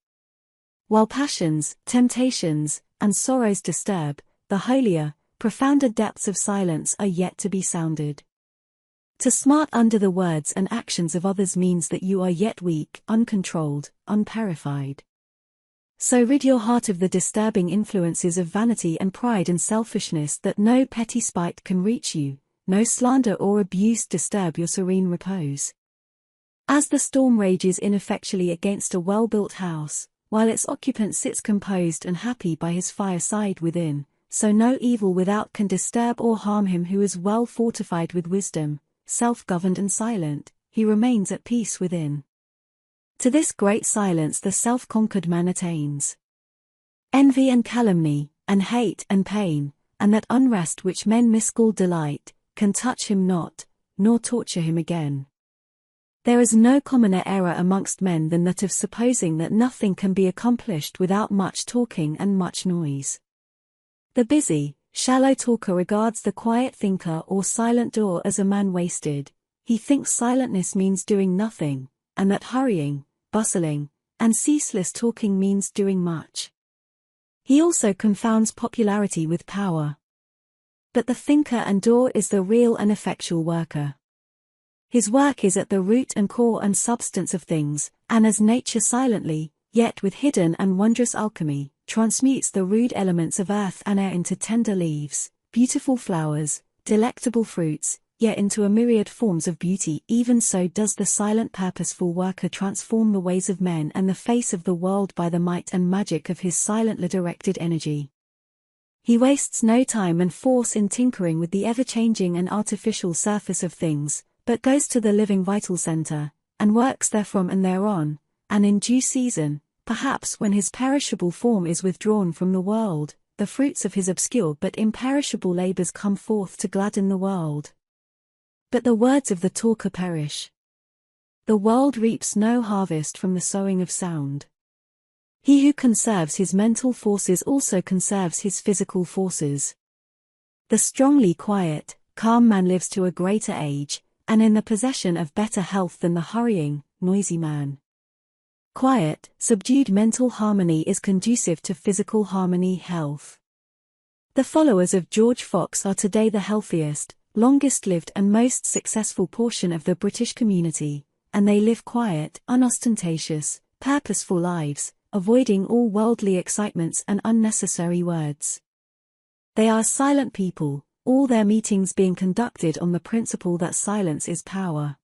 While passions, temptations, and sorrows disturb, the holier, profounder depths of silence are yet to be sounded. To smart under the words and actions of others means that you are yet weak, uncontrolled, unpurified. So rid your heart of the disturbing influences of vanity and pride and selfishness, that no petty spite can reach you, no slander or abuse disturb your serene repose. As the storm rages ineffectually against a well-built house, while its occupant sits composed and happy by his fireside within, so no evil without can disturb or harm him who is well fortified with wisdom, self-governed and silent, he remains at peace within. To this great silence the self-conquered man attains. Envy and calumny, and hate and pain, and that unrest which men miscall delight, can touch him not, nor torture him again. There is no commoner error amongst men than that of supposing that nothing can be accomplished without much talking and much noise. The busy, shallow talker regards the quiet thinker or silent doer as a man wasted. He thinks silentness means doing nothing, and that hurrying, bustling, and ceaseless talking means doing much. He also confounds popularity with power. But the thinker and doer is the real and effectual worker. His work is at the root and core and substance of things, and as nature silently, yet with hidden and wondrous alchemy, transmutes the rude elements of earth and air into tender leaves, beautiful flowers, delectable fruits, yet into a myriad forms of beauty, even so does the silent purposeful worker transform the ways of men and the face of the world by the might and magic of his silently directed energy. He wastes no time and force in tinkering with the ever-changing and artificial surface of things, but goes to the living vital center, and works therefrom and thereon, and in due season, perhaps when his perishable form is withdrawn from the world, the fruits of his obscure but imperishable labors come forth to gladden the world. But the words of the talker perish. The world reaps no harvest from the sowing of sound. He who conserves his mental forces also conserves his physical forces. The strongly quiet, calm man lives to a greater age, and in the possession of better health than the hurrying, noisy man. Quiet, subdued mental harmony is conducive to physical harmony, health. The followers of George Fox are today the healthiest, longest-lived and most successful portion of the British community, and they live quiet, unostentatious, purposeful lives, avoiding all worldly excitements and unnecessary words. They are a silent people, all their meetings being conducted on the principle that silence is power.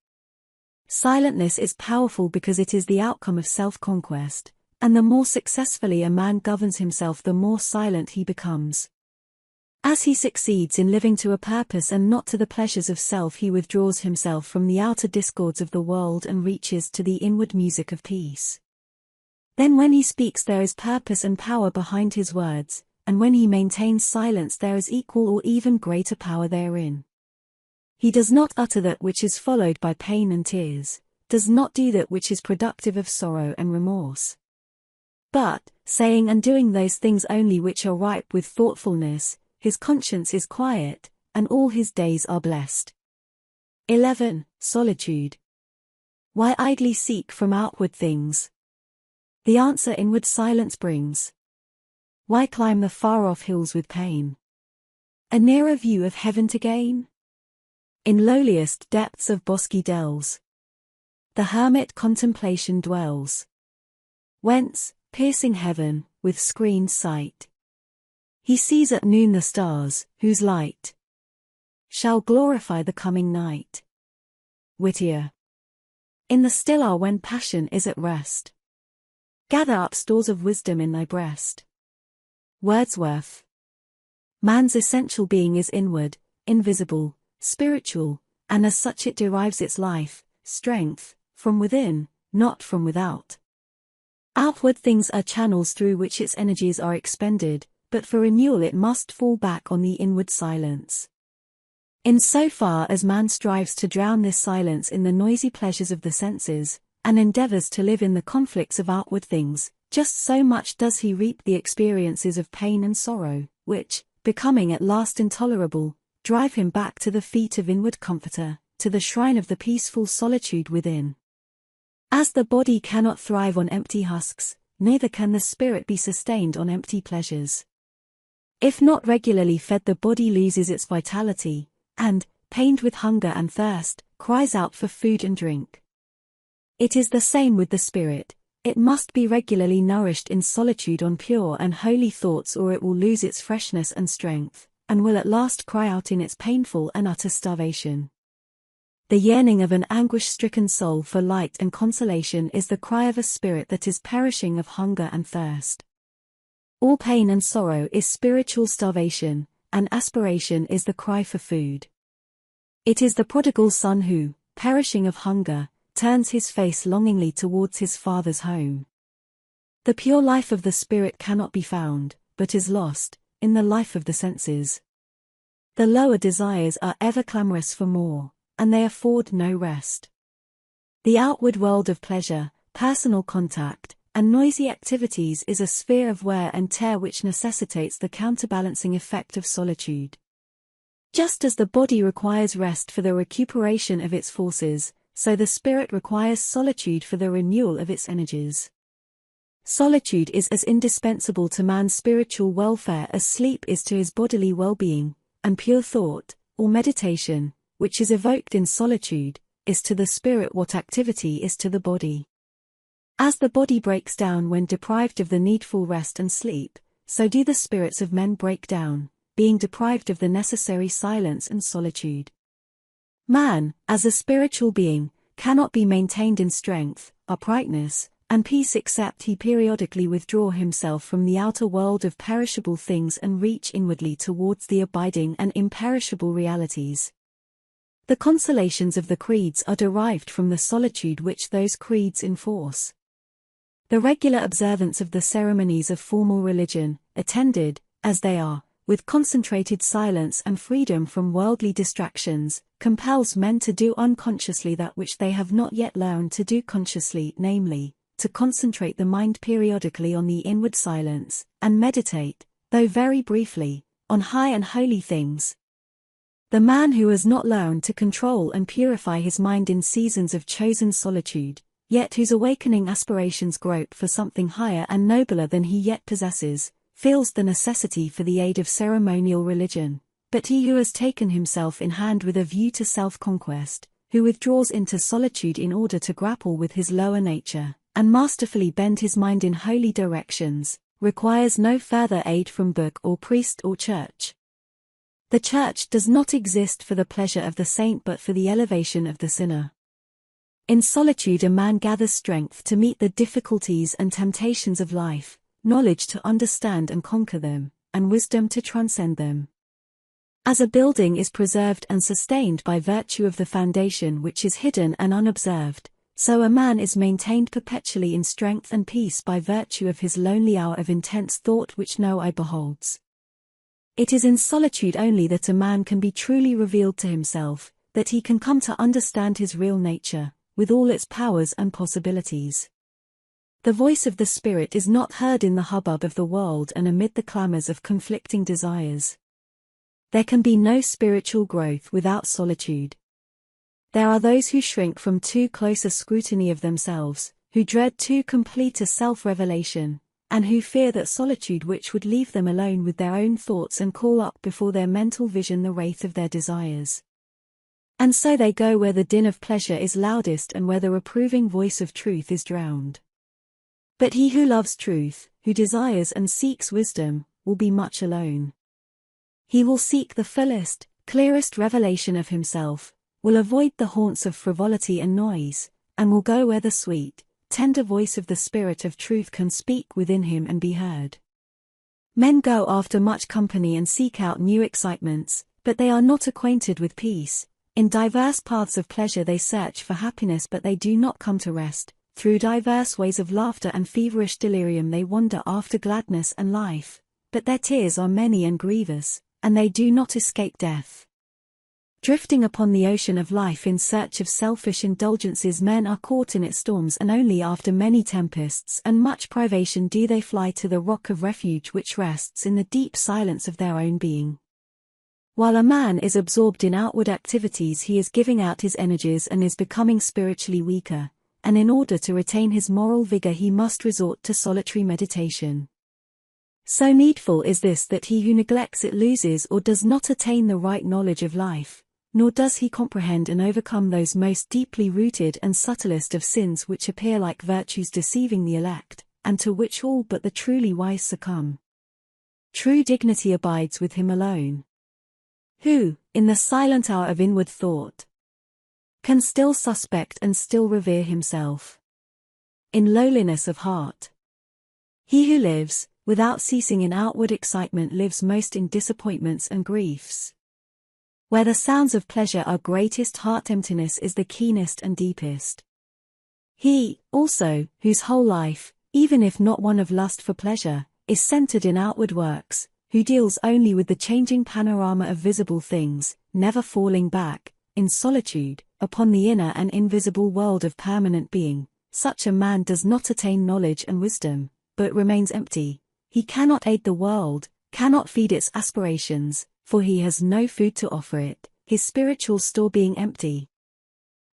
Silentness is powerful because it is the outcome of self-conquest, and the more successfully a man governs himself, the more silent he becomes. As he succeeds in living to a purpose and not to the pleasures of self, he withdraws himself from the outer discords of the world and reaches to the inward music of peace. Then when he speaks there is purpose and power behind his words, and when he maintains silence there is equal or even greater power therein. He does not utter that which is followed by pain and tears, does not do that which is productive of sorrow and remorse. But, saying and doing those things only which are ripe with thoughtfulness, his conscience is quiet, and all his days are blessed. 11. Solitude. Why idly seek from outward things? The answer inward silence brings. Why climb the far-off hills with pain? A nearer view of heaven to gain? In lowliest depths of bosky dells, the hermit contemplation dwells, whence, piercing heaven, with screened sight, he sees at noon the stars, whose light shall glorify the coming night. Whittier. In the still hour when passion is at rest, gather up stores of wisdom in thy breast. Wordsworth. Man's essential being is inward, invisible, spiritual, and as such it derives its life, strength, from within, not from without. Outward things are channels through which its energies are expended, but for renewal it must fall back on the inward silence. In so far as man strives to drown this silence in the noisy pleasures of the senses, and endeavors to live in the conflicts of outward things, just so much does he reap the experiences of pain and sorrow, which, becoming at last intolerable, drive him back to the feet of inward comforter, to the shrine of the peaceful solitude within. As the body cannot thrive on empty husks, neither can the spirit be sustained on empty pleasures. If not regularly fed, the body loses its vitality, and, pained with hunger and thirst, cries out for food and drink. It is the same with the spirit. It must be regularly nourished in solitude on pure and holy thoughts, or it will lose its freshness and strength, and will at last cry out in its painful and utter starvation. The yearning of an anguish-stricken soul for light and consolation is the cry of a spirit that is perishing of hunger and thirst. All pain and sorrow is spiritual starvation, and aspiration is the cry for food. It is the prodigal son who, perishing of hunger, turns his face longingly towards his father's home. The pure life of the spirit cannot be found, but is lost, in the life of the senses. The lower desires are ever clamorous for more, and they afford no rest. The outward world of pleasure, personal contact, and noisy activities is a sphere of wear and tear which necessitates the counterbalancing effect of solitude. Just as the body requires rest for the recuperation of its forces, so the spirit requires solitude for the renewal of its energies. Solitude is as indispensable to man's spiritual welfare as sleep is to his bodily well-being, and pure thought, or meditation, which is evoked in solitude, is to the spirit what activity is to the body. As the body breaks down when deprived of the needful rest and sleep, so do the spirits of men break down, being deprived of the necessary silence and solitude. Man, as a spiritual being, cannot be maintained in strength, uprightness, and peace except he periodically withdraw himself from the outer world of perishable things and reach inwardly towards the abiding and imperishable realities. The consolations of the creeds are derived from the solitude which those creeds enforce. The regular observance of the ceremonies of formal religion, attended, as they are, with concentrated silence and freedom from worldly distractions, compels men to do unconsciously that which they have not yet learned to do consciously, namely, to concentrate the mind periodically on the inward silence, and meditate, though very briefly, on high and holy things. The man who has not learned to control and purify his mind in seasons of chosen solitude, yet whose awakening aspirations grope for something higher and nobler than he yet possesses, feels the necessity for the aid of ceremonial religion, but he who has taken himself in hand with a view to self-conquest, who withdraws into solitude in order to grapple with his lower nature, and masterfully bend his mind in holy directions, requires no further aid from book or priest or church. The church does not exist for the pleasure of the saint but for the elevation of the sinner. In solitude a man gathers strength to meet the difficulties and temptations of life, knowledge to understand and conquer them, and wisdom to transcend them. As a building is preserved and sustained by virtue of the foundation which is hidden and unobserved, so a man is maintained perpetually in strength and peace by virtue of his lonely hour of intense thought which no eye beholds. It is in solitude only that a man can be truly revealed to himself, that he can come to understand his real nature, with all its powers and possibilities. The voice of the spirit is not heard in the hubbub of the world and amid the clamors of conflicting desires. There can be no spiritual growth without solitude. There are those who shrink from too close a scrutiny of themselves, who dread too complete a self-revelation, and who fear that solitude which would leave them alone with their own thoughts and call up before their mental vision the wraith of their desires. And so they go where the din of pleasure is loudest and where the reproving voice of truth is drowned. But he who loves truth, who desires and seeks wisdom, will be much alone. He will seek the fullest, clearest revelation of himself, will avoid the haunts of frivolity and noise, and will go where the sweet, tender voice of the Spirit of truth can speak within him and be heard. Men go after much company and seek out new excitements, but they are not acquainted with peace. In diverse paths of pleasure they search for happiness, but they do not come to rest. Through diverse ways of laughter and feverish delirium they wander after gladness and life, but their tears are many and grievous, and they do not escape death. Drifting upon the ocean of life in search of selfish indulgences, men are caught in its storms, and only after many tempests and much privation do they fly to the rock of refuge which rests in the deep silence of their own being. While a man is absorbed in outward activities, he is giving out his energies and is becoming spiritually weaker, and in order to retain his moral vigor he must resort to solitary meditation. So needful is this that he who neglects it loses or does not attain the right knowledge of life, nor does he comprehend and overcome those most deeply rooted and subtlest of sins which appear like virtues deceiving the elect, and to which all but the truly wise succumb. True dignity abides with him alone, who, in the silent hour of inward thought, can still suspect and still revere himself in lowliness of heart. He who lives, without ceasing in outward excitement, lives most in disappointments and griefs. Where the sounds of pleasure are greatest, heart emptiness is the keenest and deepest. He, also, whose whole life, even if not one of lust for pleasure, is centered in outward works, who deals only with the changing panorama of visible things, never falling back, in solitude, upon the inner and invisible world of permanent being, such a man does not attain knowledge and wisdom, but remains empty. He cannot aid the world, cannot feed its aspirations, for he has no food to offer it, his spiritual store being empty.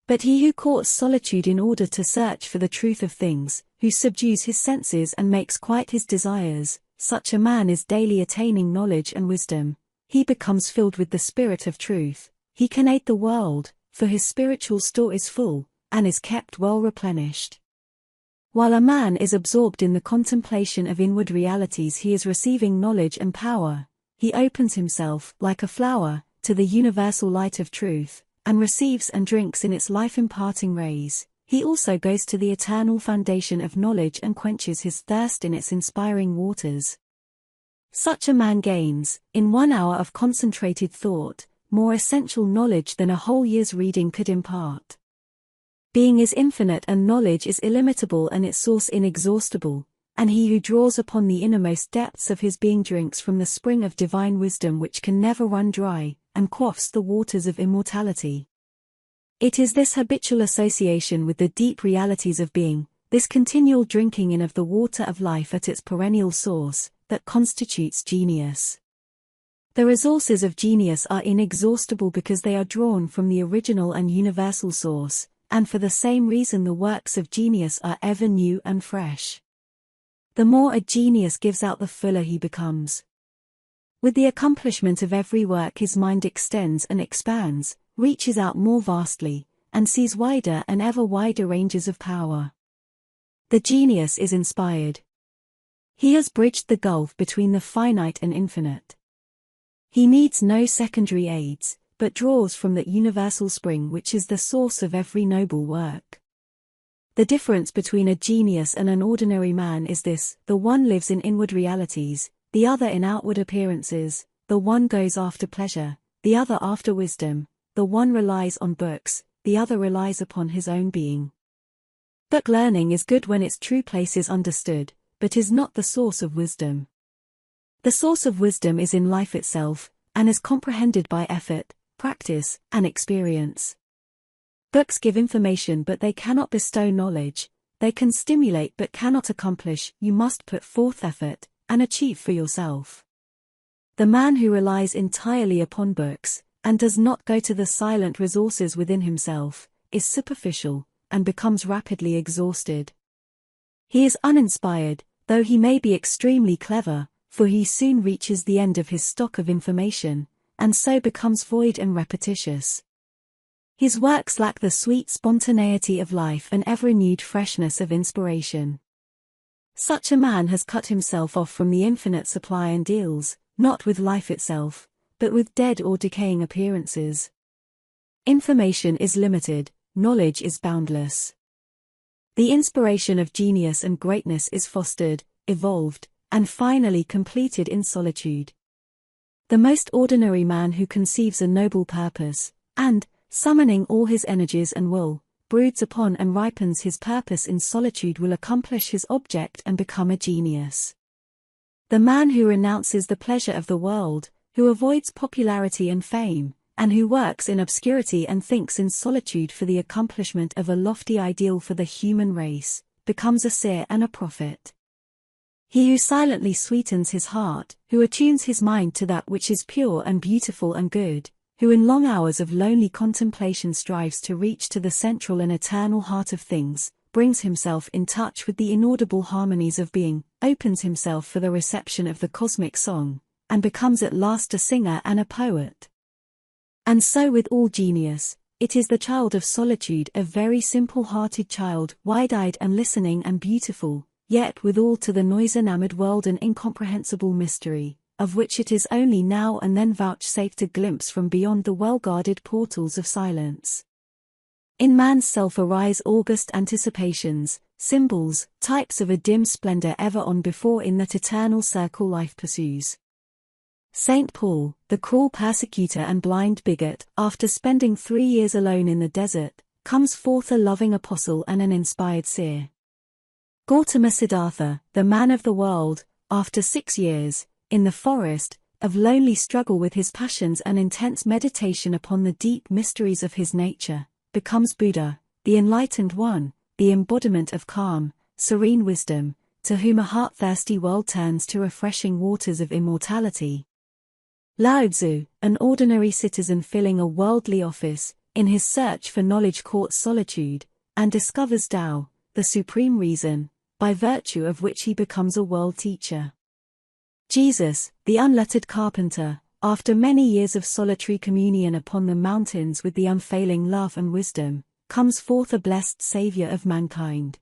But he who courts solitude in order to search for the truth of things, who subdues his senses and makes quiet his desires, such a man is daily attaining knowledge and wisdom. He becomes filled with the Spirit of truth. He can aid the world, for his spiritual store is full, and is kept well replenished. While a man is absorbed in the contemplation of inward realities, he is receiving knowledge and power. He opens himself, like a flower, to the universal light of truth, and receives and drinks in its life-imparting rays. He also goes to the eternal foundation of knowledge and quenches his thirst in its inspiring waters. Such a man gains, in 1 hour of concentrated thought, more essential knowledge than a whole year's reading could impart. Being is infinite and knowledge is illimitable and its source inexhaustible, and he who draws upon the innermost depths of his being drinks from the spring of divine wisdom which can never run dry, and quaffs the waters of immortality. It is this habitual association with the deep realities of being, this continual drinking in of the water of life at its perennial source, that constitutes genius. The resources of genius are inexhaustible because they are drawn from the original and universal source, and for the same reason the works of genius are ever new and fresh. The more a genius gives out, the fuller he becomes. With the accomplishment of every work his mind extends and expands, reaches out more vastly, and sees wider and ever wider ranges of power. The genius is inspired. He has bridged the gulf between the finite and infinite. He needs no secondary aids, but draws from that universal spring which is the source of every noble work. The difference between a genius and an ordinary man is this: the one lives in inward realities, the other in outward appearances. The one goes after pleasure, the other after wisdom. The one relies on books, the other relies upon his own being. Book learning is good when its true place is understood, but is not the source of wisdom. The source of wisdom is in life itself, and is comprehended by effort, practice, and experience. Books give information but they cannot bestow knowledge. They can stimulate but cannot accomplish. You must put forth effort, and achieve for yourself. The man who relies entirely upon books, and does not go to the silent resources within himself, is superficial, and becomes rapidly exhausted. He is uninspired, though he may be extremely clever, for he soon reaches the end of his stock of information, and so becomes void and repetitious. His works lack the sweet spontaneity of life and ever-renewed freshness of inspiration. Such a man has cut himself off from the infinite supply and deals, not with life itself, but with dead or decaying appearances. Information is limited, knowledge is boundless. The inspiration of genius and greatness is fostered, evolved, and finally completed in solitude. The most ordinary man who conceives a noble purpose, and, summoning all his energies and will, broods upon and ripens his purpose in solitude will accomplish his object and become a genius. The man who renounces the pleasure of the world, who avoids popularity and fame, and who works in obscurity and thinks in solitude for the accomplishment of a lofty ideal for the human race, becomes a seer and a prophet. He who silently sweetens his heart, who attunes his mind to that which is pure and beautiful and good, who in long hours of lonely contemplation strives to reach to the central and eternal heart of things, brings himself in touch with the inaudible harmonies of being, opens himself for the reception of the cosmic song, and becomes at last a singer and a poet. And so with all genius, it is the child of solitude, a very simple-hearted child, wide-eyed and listening and beautiful, yet withal to the noise-enamoured world an incomprehensible mystery, of which it is only now and then vouchsafed a glimpse from beyond the well-guarded portals of silence. In man's self arise august anticipations, symbols, types of a dim splendor ever on before in that eternal circle life pursues. Saint Paul, the cruel persecutor and blind bigot, after spending 3 years alone in the desert, comes forth a loving apostle and an inspired seer. Gautama Siddhartha, the man of the world, after 6 years, in the forest, of lonely struggle with his passions and intense meditation upon the deep mysteries of his nature, becomes Buddha, the enlightened one, the embodiment of calm, serene wisdom, to whom a heart-thirsty world turns to refreshing waters of immortality. Lao Tzu, an ordinary citizen filling a worldly office, in his search for knowledge courts solitude, and discovers Tao, the supreme reason, by virtue of which he becomes a world teacher. Jesus, the unlettered carpenter, after many years of solitary communion upon the mountains with the unfailing love and wisdom, comes forth a blessed Saviour of mankind.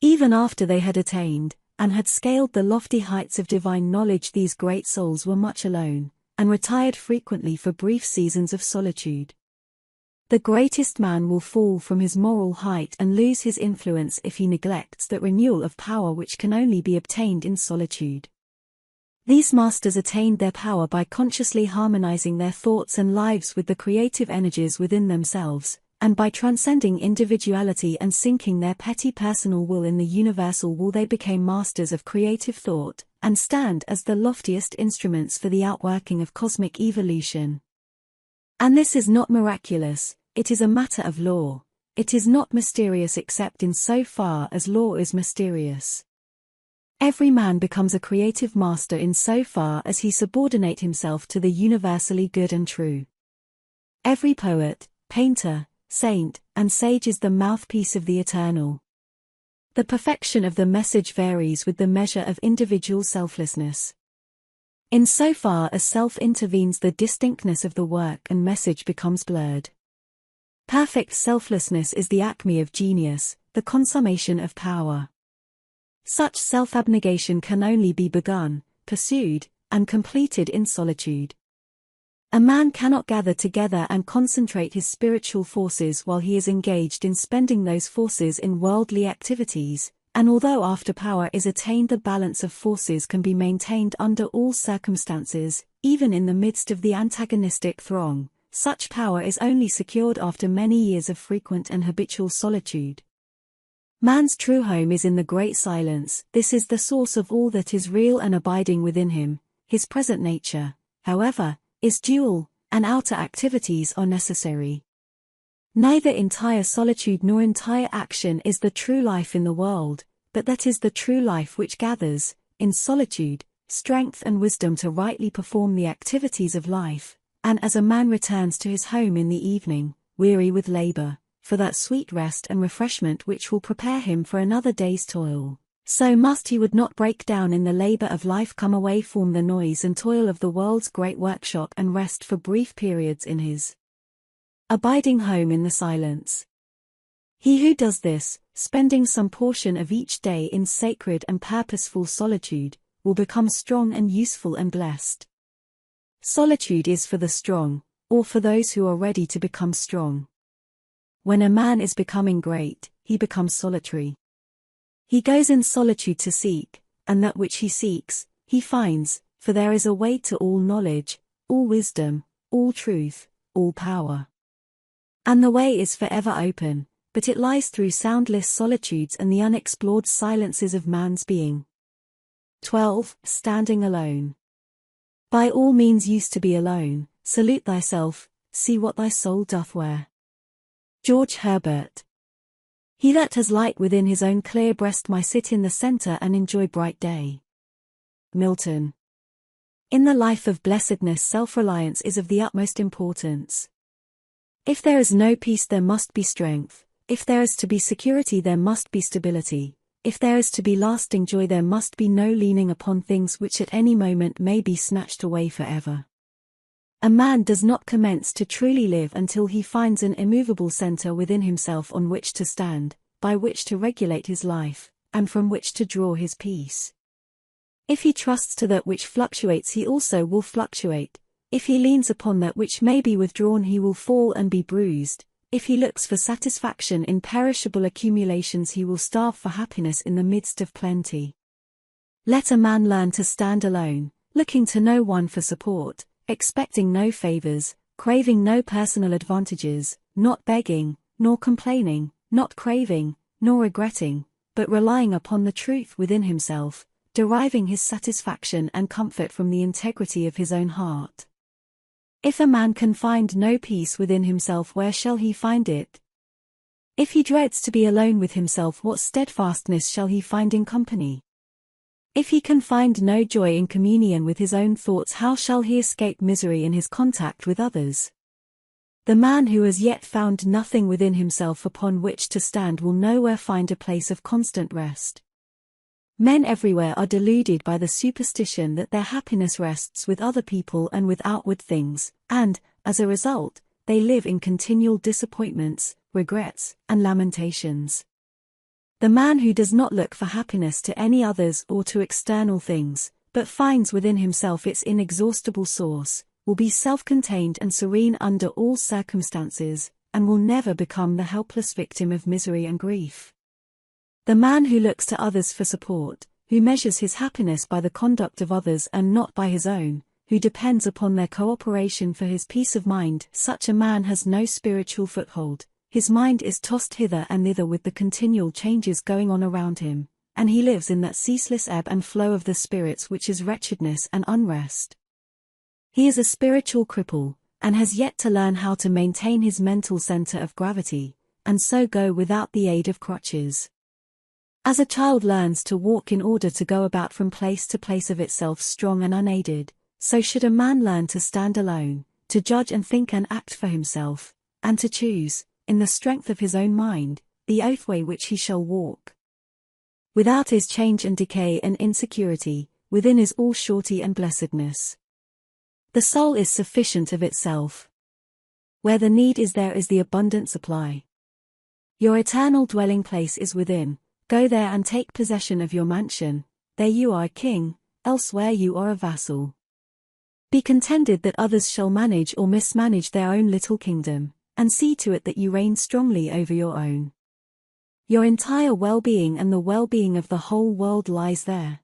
Even after they had attained, and had scaled the lofty heights of divine knowledge, these great souls were much alone, and retired frequently for brief seasons of solitude. The greatest man will fall from his moral height and lose his influence if he neglects that renewal of power which can only be obtained in solitude. These masters attained their power by consciously harmonizing their thoughts and lives with the creative energies within themselves, and by transcending individuality and sinking their petty personal will in the universal will they became masters of creative thought, and stand as the loftiest instruments for the outworking of cosmic evolution. And this is not miraculous, it is a matter of law. It is not mysterious except in so far as law is mysterious. Every man becomes a creative master in so far as he subordinate himself to the universally good and true. Every poet, painter, saint, and sage is the mouthpiece of the eternal. The perfection of the message varies with the measure of individual selflessness. In so far as self intervenes, the distinctness of the work and message becomes blurred. Perfect selflessness is the acme of genius, the consummation of power. Such self-abnegation can only be begun, pursued, and completed in solitude. A man cannot gather together and concentrate his spiritual forces while he is engaged in spending those forces in worldly activities, and although after power is attained the balance of forces can be maintained under all circumstances, even in the midst of the antagonistic throng, such power is only secured after many years of frequent and habitual solitude. Man's true home is in the great silence. This is the source of all that is real and abiding within him. His present nature, however, is dual, and outer activities are necessary. Neither entire solitude nor entire action is the true life in the world, but that is the true life which gathers, in solitude, strength and wisdom to rightly perform the activities of life, and as a man returns to his home in the evening, weary with labor, for that sweet rest and refreshment which will prepare him for another day's toil, so must he would not break down in the labor of life come away from the noise and toil of the world's great workshop and rest for brief periods in his Abiding home in the silence. He who does this, spending some portion of each day in sacred and purposeful solitude, will become strong and useful and blessed. Solitude is for the strong, or for those who are ready to become strong. When a man is becoming great, he becomes solitary. He goes in solitude to seek, and that which he seeks, he finds, for there is a way to all knowledge, all wisdom, all truth, all power. And the way is forever open, but it lies through soundless solitudes and the unexplored silences of man's being. 12. Standing alone. By all means use to be alone, salute thyself, see what thy soul doth wear. George Herbert. He that has light within his own clear breast may sit in the centre and enjoy bright day. Milton. In the life of blessedness, self-reliance is of the utmost importance. If there is no peace, there must be strength. If there is to be security, there must be stability. If there is to be lasting joy, there must be no leaning upon things which at any moment may be snatched away forever. A man does not commence to truly live until he finds an immovable center within himself on which to stand, by which to regulate his life, and from which to draw his peace. If he trusts to that which fluctuates, he also will fluctuate. If he leans upon that which may be withdrawn, he will fall and be bruised. If he looks for satisfaction in perishable accumulations, he will starve for happiness in the midst of plenty. Let a man learn to stand alone, looking to no one for support, expecting no favors, craving no personal advantages, not begging, nor complaining, not craving, nor regretting, but relying upon the truth within himself, deriving his satisfaction and comfort from the integrity of his own heart. If a man can find no peace within himself, where shall he find it? If he dreads to be alone with himself, what steadfastness shall he find in company? If he can find no joy in communion with his own thoughts, how shall he escape misery in his contact with others? The man who has yet found nothing within himself upon which to stand will nowhere find a place of constant rest. Men everywhere are deluded by the superstition that their happiness rests with other people and with outward things, and, as a result, they live in continual disappointments, regrets, and lamentations. The man who does not look for happiness to any others or to external things, but finds within himself its inexhaustible source, will be self-contained and serene under all circumstances, and will never become the helpless victim of misery and grief. The man who looks to others for support, who measures his happiness by the conduct of others and not by his own, who depends upon their cooperation for his peace of mind, such a man has no spiritual foothold. His mind is tossed hither and thither with the continual changes going on around him, and he lives in that ceaseless ebb and flow of the spirits which is wretchedness and unrest. He is a spiritual cripple, and has yet to learn how to maintain his mental center of gravity, and so go without the aid of crutches. As a child learns to walk in order to go about from place to place of itself strong and unaided, so should a man learn to stand alone, to judge and think and act for himself, and to choose, in the strength of his own mind, the oathway which he shall walk. Without is change and decay and insecurity, within is all surety and blessedness. The soul is sufficient of itself. Where the need is, there is the abundant supply. Your eternal dwelling place is within. Go there and take possession of your mansion. There you are a king, elsewhere you are a vassal. Be contented that others shall manage or mismanage their own little kingdom, and see to it that you reign strongly over your own. Your entire well-being and the well-being of the whole world lies there.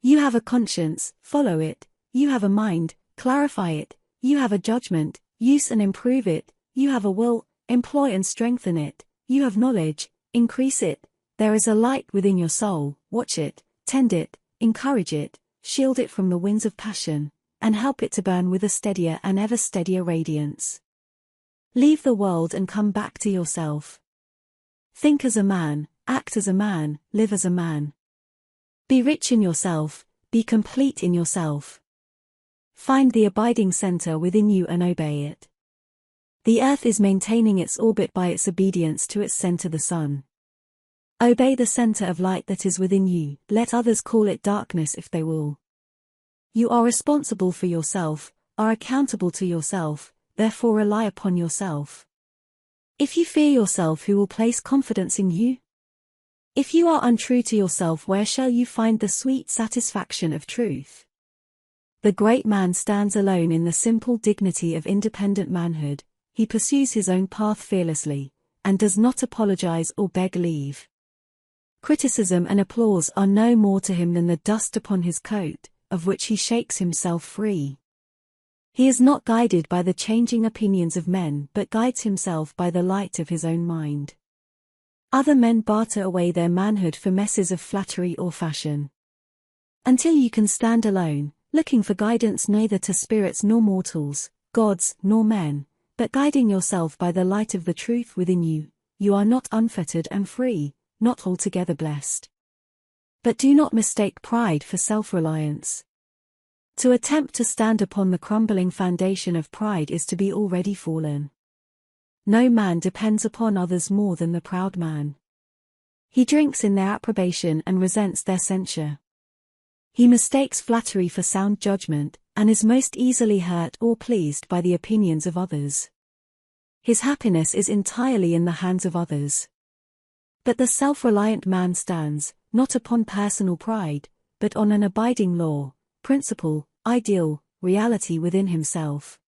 You have a conscience, follow it. You have a mind, clarify it. You have a judgment, use and improve it. You have a will, employ and strengthen it. You have knowledge, increase it. There is a light within your soul, watch it, tend it, encourage it, shield it from the winds of passion, and help it to burn with a steadier and ever steadier radiance. Leave the world and come back to yourself. Think as a man, act as a man, live as a man. Be rich in yourself, be complete in yourself. Find the abiding center within you and obey it. The earth is maintaining its orbit by its obedience to its center, the sun. Obey the center of light that is within you, let others call it darkness if they will. You are responsible for yourself, are accountable to yourself, therefore rely upon yourself. If you fear yourself, who will place confidence in you? If you are untrue to yourself, where shall you find the sweet satisfaction of truth? The great man stands alone in the simple dignity of independent manhood. He pursues his own path fearlessly, and does not apologize or beg leave. Criticism and applause are no more to him than the dust upon his coat, of which he shakes himself free. He is not guided by the changing opinions of men, but guides himself by the light of his own mind. Other men barter away their manhood for messes of flattery or fashion. Until you can stand alone, looking for guidance neither to spirits nor mortals, gods nor men, but guiding yourself by the light of the truth within you, you are not unfettered and free, not altogether blessed. But do not mistake pride for self-reliance. To attempt to stand upon the crumbling foundation of pride is to be already fallen. No man depends upon others more than the proud man. He drinks in their approbation and resents their censure. He mistakes flattery for sound judgment, and is most easily hurt or pleased by the opinions of others. His happiness is entirely in the hands of others. But the self-reliant man stands, not upon personal pride, but on an abiding law, principle, ideal, reality within himself.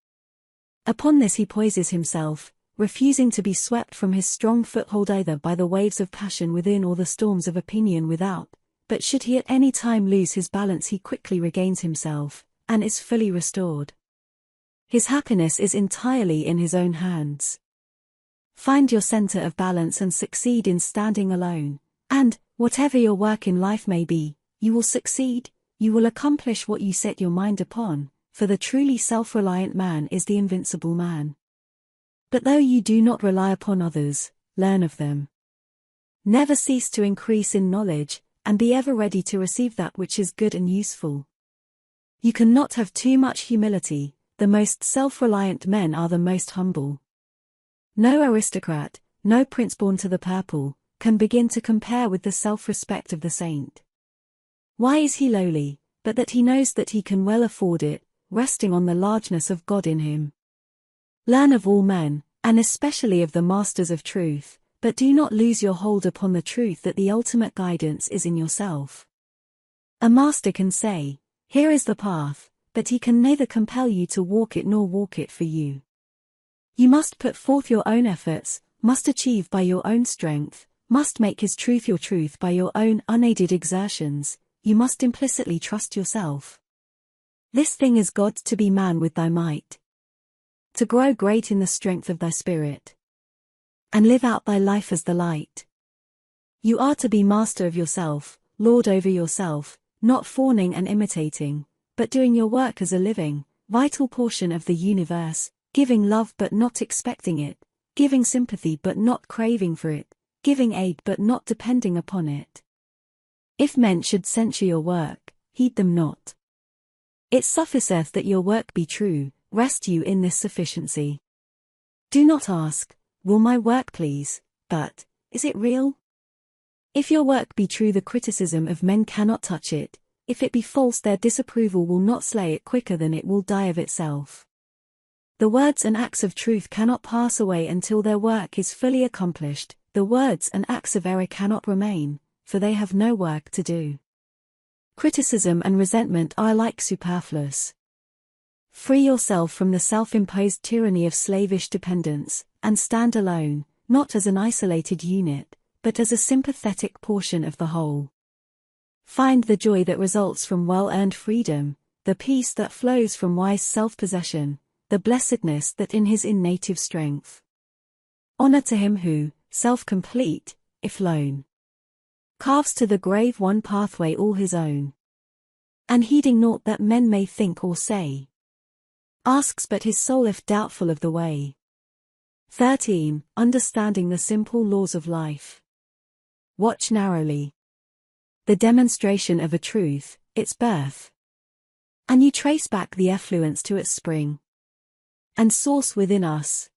Upon this he poises himself, refusing to be swept from his strong foothold either by the waves of passion within or the storms of opinion without, but should he at any time lose his balance he quickly regains himself, and is fully restored. His happiness is entirely in his own hands. Find your center of balance and succeed in standing alone, and, whatever your work in life may be, you will succeed, you will accomplish what you set your mind upon, for the truly self-reliant man is the invincible man. But though you do not rely upon others, learn of them. Never cease to increase in knowledge, and be ever ready to receive that which is good and useful. You cannot have too much humility. The most self-reliant men are the most humble. No aristocrat, no prince born to the purple, can begin to compare with the self-respect of the saint. Why is he lowly? But that he knows that he can well afford it, resting on the largeness of God in him. Learn of all men, and especially of the masters of truth, but do not lose your hold upon the truth that the ultimate guidance is in yourself. A master can say, "Here is the path," but he can neither compel you to walk it nor walk it for you. You must put forth your own efforts, must achieve by your own strength, must make his truth your truth by your own unaided exertions, you must implicitly trust yourself. This thing is God, to be man with thy might. To grow great in the strength of thy spirit. And live out thy life as the light. You are to be master of yourself, lord over yourself, not fawning and imitating, but doing your work as a living, vital portion of the universe, giving love but not expecting it, giving sympathy but not craving for it, giving aid but not depending upon it. If men should censure your work, heed them not. It sufficeth that your work be true, rest you in this sufficiency. Do not ask, will my work please, but, is it real? If your work be true, the criticism of men cannot touch it. If it be false, their disapproval will not slay it quicker than it will die of itself. The words and acts of truth cannot pass away until their work is fully accomplished. The words and acts of error cannot remain, for they have no work to do. Criticism and resentment are alike superfluous. Free yourself from the self-imposed tyranny of slavish dependence, and stand alone, not as an isolated unit, but as a sympathetic portion of the whole. Find the joy that results from well-earned freedom, the peace that flows from wise self-possession, the blessedness that in his native strength. Honor to him who, self-complete, if lone, carves to the grave one pathway all his own. And heeding naught that men may think or say, asks but his soul if doubtful of the way. 13. Understanding the simple laws of life. Watch narrowly the demonstration of a truth, its birth. And you trace back the effluence to its spring and source within us.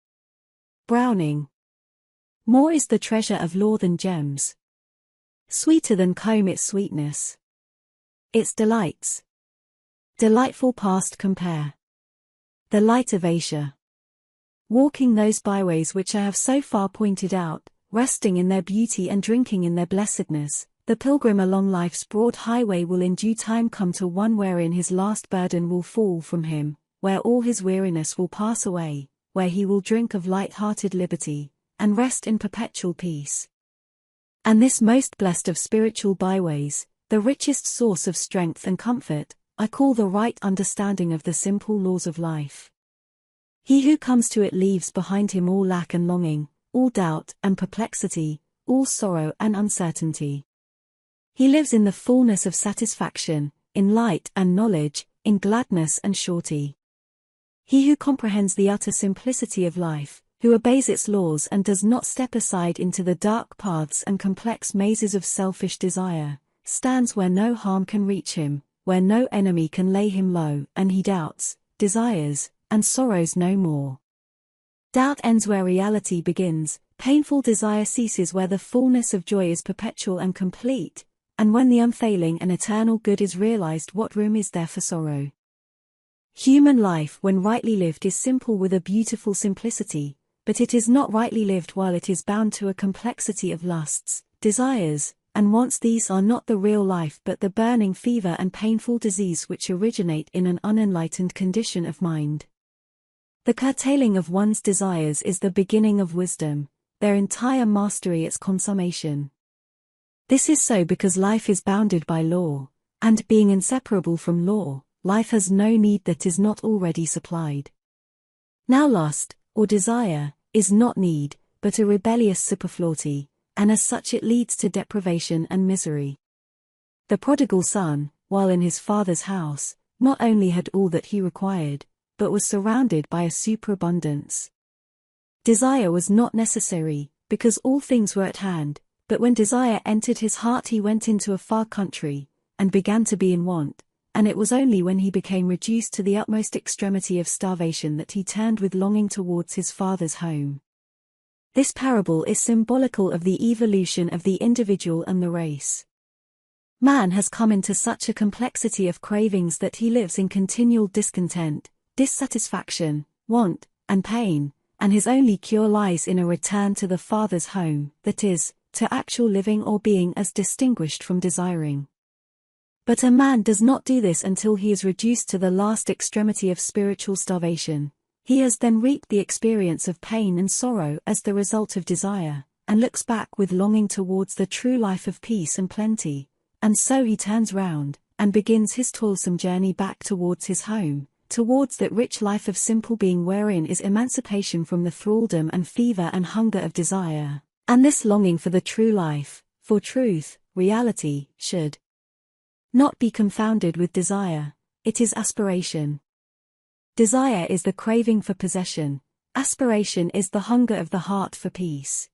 Browning. More is the treasure of law than gems. Sweeter than comb its sweetness. Its delights. Delightful past compare. The light of Asia. walking those byways which I have so far pointed out, resting in their beauty and drinking in their blessedness, the pilgrim along life's broad highway will in due time come to one wherein his last burden will fall from him, where all his weariness will pass away, where he will drink of light-hearted liberty, and rest in perpetual peace. And this most blessed of spiritual byways, the richest source of strength and comfort, I call the right understanding of the simple laws of life. He who comes to it leaves behind him all lack and longing, all doubt and perplexity, all sorrow and uncertainty. He lives in the fullness of satisfaction, in light and knowledge, in gladness and surety. He who comprehends the utter simplicity of life, who obeys its laws and does not step aside into the dark paths and complex mazes of selfish desire, stands where no harm can reach him, where no enemy can lay him low, and he doubts, desires, and sorrows no more. Doubt ends where reality begins, painful desire ceases where the fullness of joy is perpetual and complete, and when the unfailing and eternal good is realized, what room is there for sorrow? Human life, when rightly lived, is simple with a beautiful simplicity, but it is not rightly lived while it is bound to a complexity of lusts, desires, and wants. These are not the real life but the burning fever and painful disease which originate in an unenlightened condition of mind. The curtailing of one's desires is the beginning of wisdom, their entire mastery its consummation. This is so because life is bounded by law, and being inseparable from law, life has no need that is not already supplied. Now lust, or desire, is not need, but a rebellious superfluity, and as such it leads to deprivation and misery. The prodigal son, while in his father's house, not only had all that he required, but was surrounded by a superabundance. Desire was not necessary, because all things were at hand, but when desire entered his heart he went into a far country, and began to be in want, and it was only when he became reduced to the utmost extremity of starvation that he turned with longing towards his father's home. This parable is symbolical of the evolution of the individual and the race. Man has come into such a complexity of cravings that he lives in continual discontent, dissatisfaction, want, and pain, and his only cure lies in a return to the Father's home, that is, to actual living or being as distinguished from desiring. But a man does not do this until he is reduced to the last extremity of spiritual starvation. He has then reaped the experience of pain and sorrow as the result of desire, and looks back with longing towards the true life of peace and plenty, and so he turns round, and begins his toilsome journey back towards his home, towards that rich life of simple being wherein is emancipation from the thraldom and fever and hunger of desire, and this longing for the true life, for truth, reality, should not be confounded with desire. It is aspiration. Desire is the craving for possession, aspiration is the hunger of the heart for peace.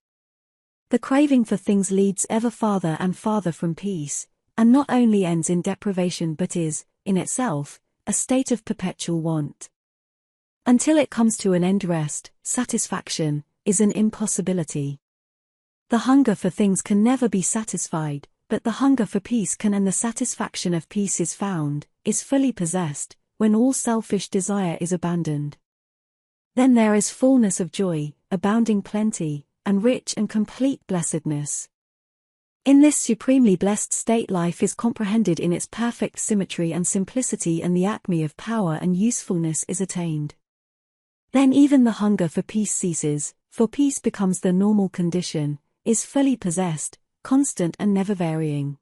The craving for things leads ever farther and farther from peace, and not only ends in deprivation but is, in itself, a state of perpetual want. Until it comes to an end, rest, satisfaction, is an impossibility. The hunger for things can never be satisfied, but the hunger for peace can, and the satisfaction of peace is found, is fully possessed, when all selfish desire is abandoned. Then there is fullness of joy, abounding plenty, and rich and complete blessedness. In this supremely blessed state life is comprehended in its perfect symmetry and simplicity, and the acme of power and usefulness is attained. Then even the hunger for peace ceases, for peace becomes the normal condition, is fully possessed, constant and never varying.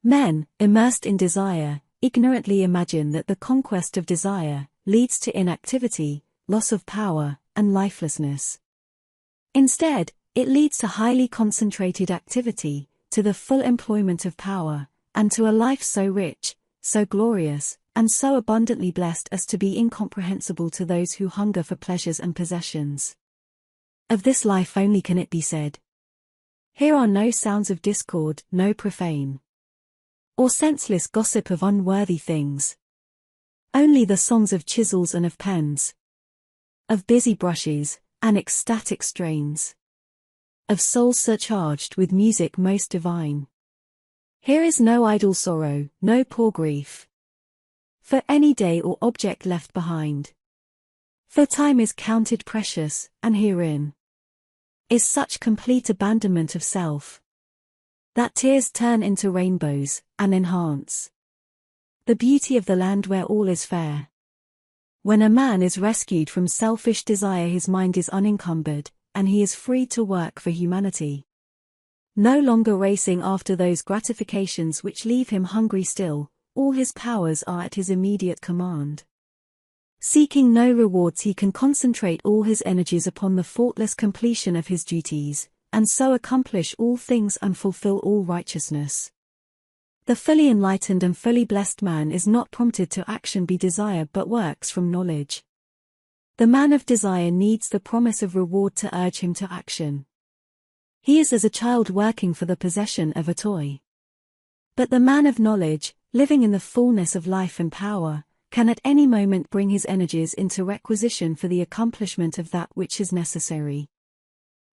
Men, immersed in desire, ignorantly imagine that the conquest of desire leads to inactivity, loss of power, and lifelessness. Instead, it leads to highly concentrated activity, to the full employment of power, and to a life so rich, so glorious, and so abundantly blessed as to be incomprehensible to those who hunger for pleasures and possessions. Of this life only can it be said, "Here are no sounds of discord, no profane or senseless gossip of unworthy things. Only the songs of chisels and of pens, of busy brushes, and ecstatic strains, of souls surcharged with music most divine. Here is no idle sorrow, no poor grief, for any day or object left behind. For time is counted precious, and herein is such complete abandonment of self that tears turn into rainbows, and enhance the beauty of the land where all is fair. When a man is rescued from selfish desire, his mind is unencumbered, and he is free to work for humanity. No longer racing after those gratifications which leave him hungry still, all his powers are at his immediate command. Seeking no rewards, he can concentrate all his energies upon the faultless completion of his duties, and so accomplish all things and fulfill all righteousness. The fully enlightened and fully blessed man is not prompted to action by desire but works from knowledge. The man of desire needs the promise of reward to urge him to action. He is as a child working for the possession of a toy. But the man of knowledge, living in the fullness of life and power, can at any moment bring his energies into requisition for the accomplishment of that which is necessary.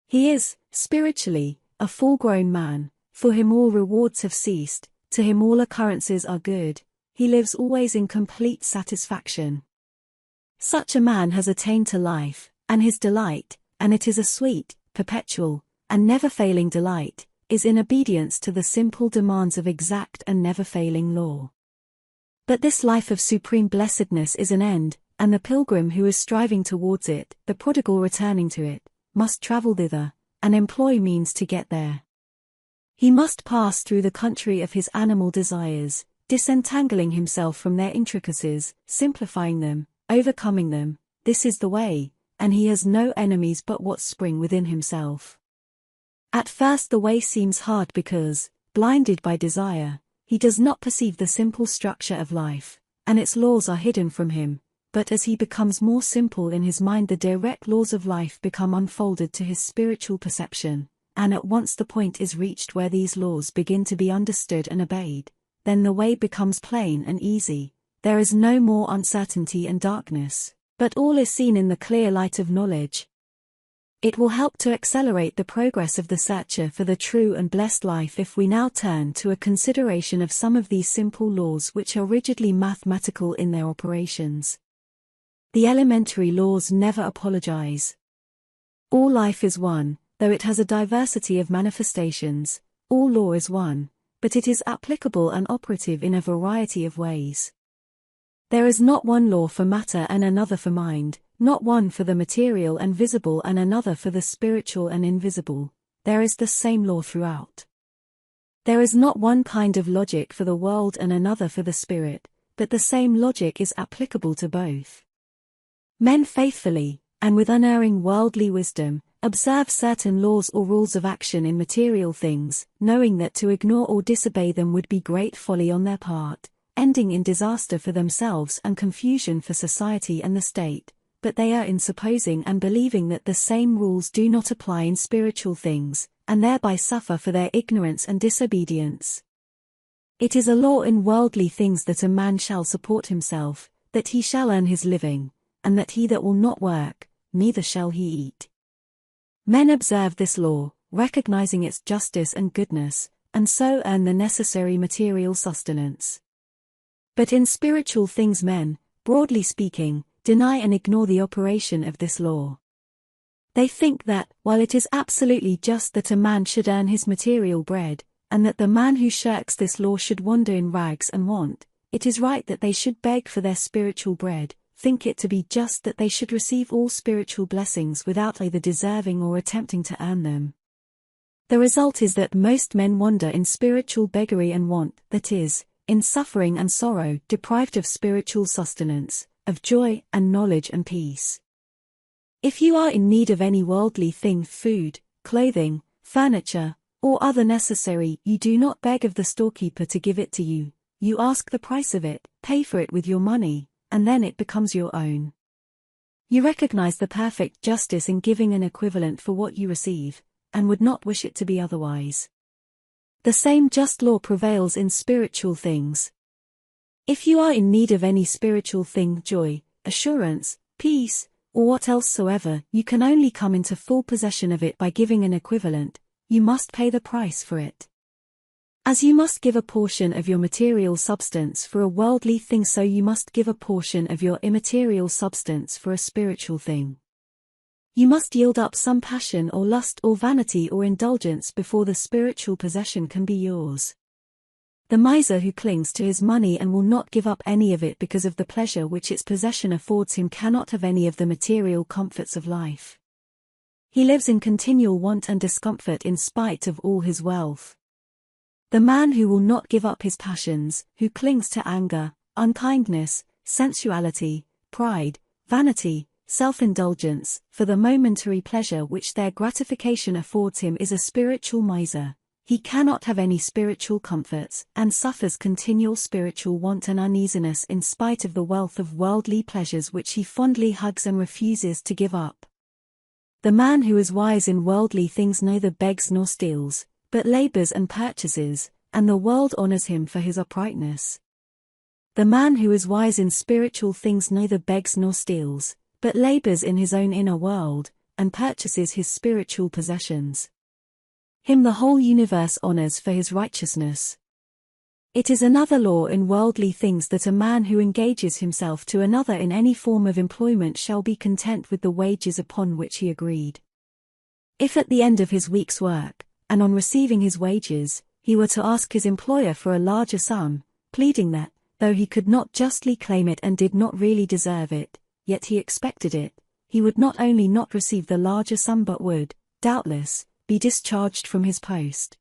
He is, spiritually, a full-grown man. For him all rewards have ceased, to him all occurrences are good, he lives always in complete satisfaction. Such a man has attained to life, and his delight, and it is a sweet, perpetual, and never-failing delight, is in obedience to the simple demands of exact and never-failing law. But this life of supreme blessedness is an end, and the pilgrim who is striving towards it, the prodigal returning to it, must travel thither, and employ means to get there. He must pass through the country of his animal desires, disentangling himself from their intricacies, simplifying them, overcoming them. This is the way, and he has no enemies but what spring within himself. At first the way seems hard because, blinded by desire, he does not perceive the simple structure of life, and its laws are hidden from him, but as he becomes more simple in his mind, the direct laws of life become unfolded to his spiritual perception, and at once the point is reached where these laws begin to be understood and obeyed, then the way becomes plain and easy. There is no more uncertainty and darkness, but all is seen in the clear light of knowledge. It will help to accelerate the progress of the searcher for the true and blessed life if we now turn to a consideration of some of these simple laws which are rigidly mathematical in their operations. The elementary laws never apologize. All life is one, though it has a diversity of manifestations. All law is one, but it is applicable and operative in a variety of ways. There is not one law for matter and another for mind, not one for the material and visible and another for the spiritual and invisible. There is the same law throughout. There is not one kind of logic for the world and another for the spirit, but the same logic is applicable to both. Men faithfully, and with unerring worldly wisdom, observe certain laws or rules of action in material things, knowing that to ignore or disobey them would be great folly on their part, ending in disaster for themselves and confusion for society and the state. But they are in supposing and believing that the same rules do not apply in spiritual things, and thereby suffer for their ignorance and disobedience. It is a law in worldly things that a man shall support himself, that he shall earn his living, and that he that will not work, neither shall he eat. Men observe this law, recognizing its justice and goodness, and so earn the necessary material sustenance. But in spiritual things men, broadly speaking, deny and ignore the operation of this law. They think that, while it is absolutely just that a man should earn his material bread, and that the man who shirks this law should wander in rags and want, it is right that they should beg for their spiritual bread, think it to be just that they should receive all spiritual blessings without either deserving or attempting to earn them. The result is that most men wander in spiritual beggary and want, that is, in suffering and sorrow, deprived of spiritual sustenance, of joy and knowledge and peace. If you are in need of any worldly thing, food, clothing, furniture, or other necessary, you do not beg of the storekeeper to give it to you, you ask the price of it, pay for it with your money, and then it becomes your own. You recognize the perfect justice in giving an equivalent for what you receive, and would not wish it to be otherwise. The same just law prevails in spiritual things. If you are in need of any spiritual thing, joy, assurance, peace, or what else soever, you can only come into full possession of it by giving an equivalent. You must pay the price for it. As you must give a portion of your material substance for a worldly thing, so you must give a portion of your immaterial substance for a spiritual thing. You must yield up some passion or lust or vanity or indulgence before the spiritual possession can be yours. The miser who clings to his money and will not give up any of it because of the pleasure which its possession affords him cannot have any of the material comforts of life. He lives in continual want and discomfort in spite of all his wealth. The man who will not give up his passions, who clings to anger, unkindness, sensuality, pride, vanity, self-indulgence, for the momentary pleasure which their gratification affords him, is a spiritual miser. He cannot have any spiritual comforts, and suffers continual spiritual want and uneasiness in spite of the wealth of worldly pleasures which he fondly hugs and refuses to give up. The man who is wise in worldly things neither begs nor steals, but labors and purchases, and the world honors him for his uprightness. The man who is wise in spiritual things neither begs nor steals, but labors in his own inner world, and purchases his spiritual possessions. Him the whole universe honors for his righteousness. It is another law in worldly things that a man who engages himself to another in any form of employment shall be content with the wages upon which he agreed. If at the end of his week's work, and on receiving his wages, he were to ask his employer for a larger sum, pleading that, though he could not justly claim it and did not really deserve it, yet he expected it, he would not only not receive the larger sum but would, doubtless, be discharged from his post.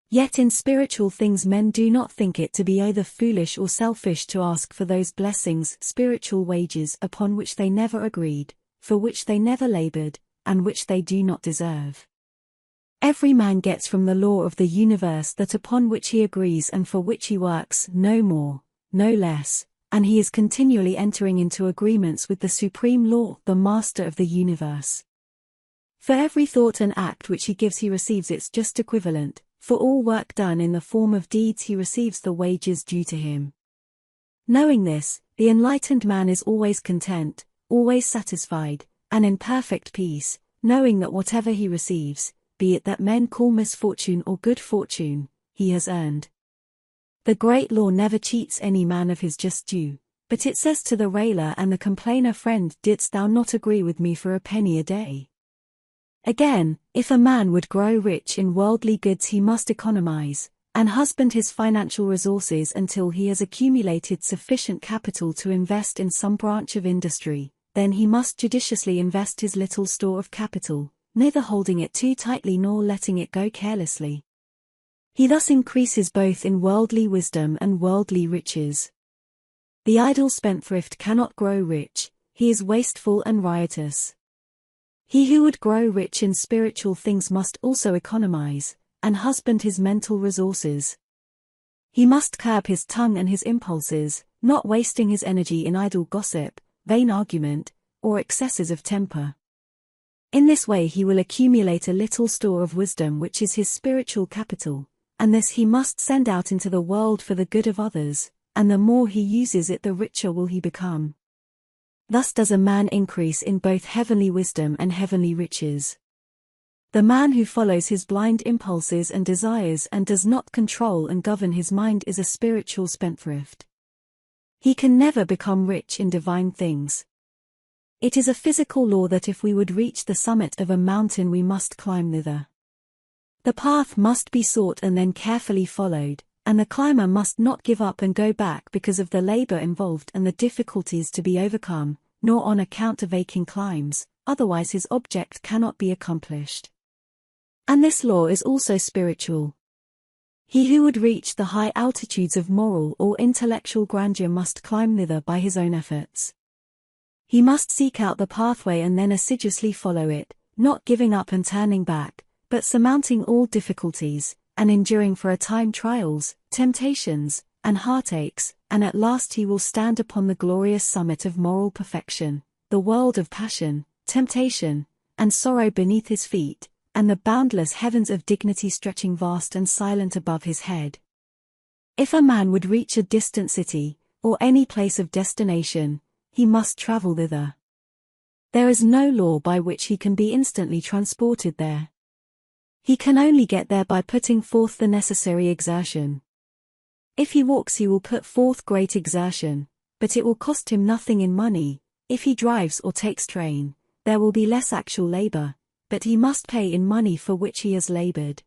Yet in spiritual things men do not think it to be either foolish or selfish to ask for those blessings, spiritual wages, upon which they never agreed, for which they never labored, and which they do not deserve. Every man gets from the law of the universe that upon which he agrees and for which he works, no more, no less, and he is continually entering into agreements with the supreme law, the master of the universe. For every thought and act which he gives he receives its just equivalent, for all work done in the form of deeds he receives the wages due to him. Knowing this, the enlightened man is always content, always satisfied, and in perfect peace, knowing that whatever he receives, be it that men call misfortune or good fortune, he has earned. The great law never cheats any man of his just due, but it says to the railer and the complainer, friend, didst thou not agree with me for a penny a day? Again, if a man would grow rich in worldly goods he must economize, and husband his financial resources until he has accumulated sufficient capital to invest in some branch of industry, then he must judiciously invest his little store of capital, neither holding it too tightly nor letting it go carelessly. He thus increases both in worldly wisdom and worldly riches. The idle spendthrift cannot grow rich, he is wasteful and riotous. He who would grow rich in spiritual things must also economize, and husband his mental resources. He must curb his tongue and his impulses, not wasting his energy in idle gossip, vain argument, or excesses of temper. In this way he will accumulate a little store of wisdom which is his spiritual capital, and this he must send out into the world for the good of others, and the more he uses it the richer will he become. Thus does a man increase in both heavenly wisdom and heavenly riches. The man who follows his blind impulses and desires and does not control and govern his mind is a spiritual spendthrift. He can never become rich in divine things. It is a physical law that if we would reach the summit of a mountain we must climb thither. The path must be sought and then carefully followed, and the climber must not give up and go back because of the labor involved and the difficulties to be overcome, nor on account of aching climbs, otherwise his object cannot be accomplished. And this law is also spiritual. He who would reach the high altitudes of moral or intellectual grandeur must climb thither by his own efforts. He must seek out the pathway and then assiduously follow it, not giving up and turning back, but surmounting all difficulties, and enduring for a time trials, temptations, and heartaches, and at last he will stand upon the glorious summit of moral perfection, the world of passion, temptation, and sorrow beneath his feet, and the boundless heavens of dignity stretching vast and silent above his head. If a man would reach a distant city, or any place of destination, he must travel thither. There is no law by which he can be instantly transported there. He can only get there by putting forth the necessary exertion. If he walks he will put forth great exertion, but it will cost him nothing in money. If he drives or takes train, there will be less actual labor, but he must pay in money for which he has labored.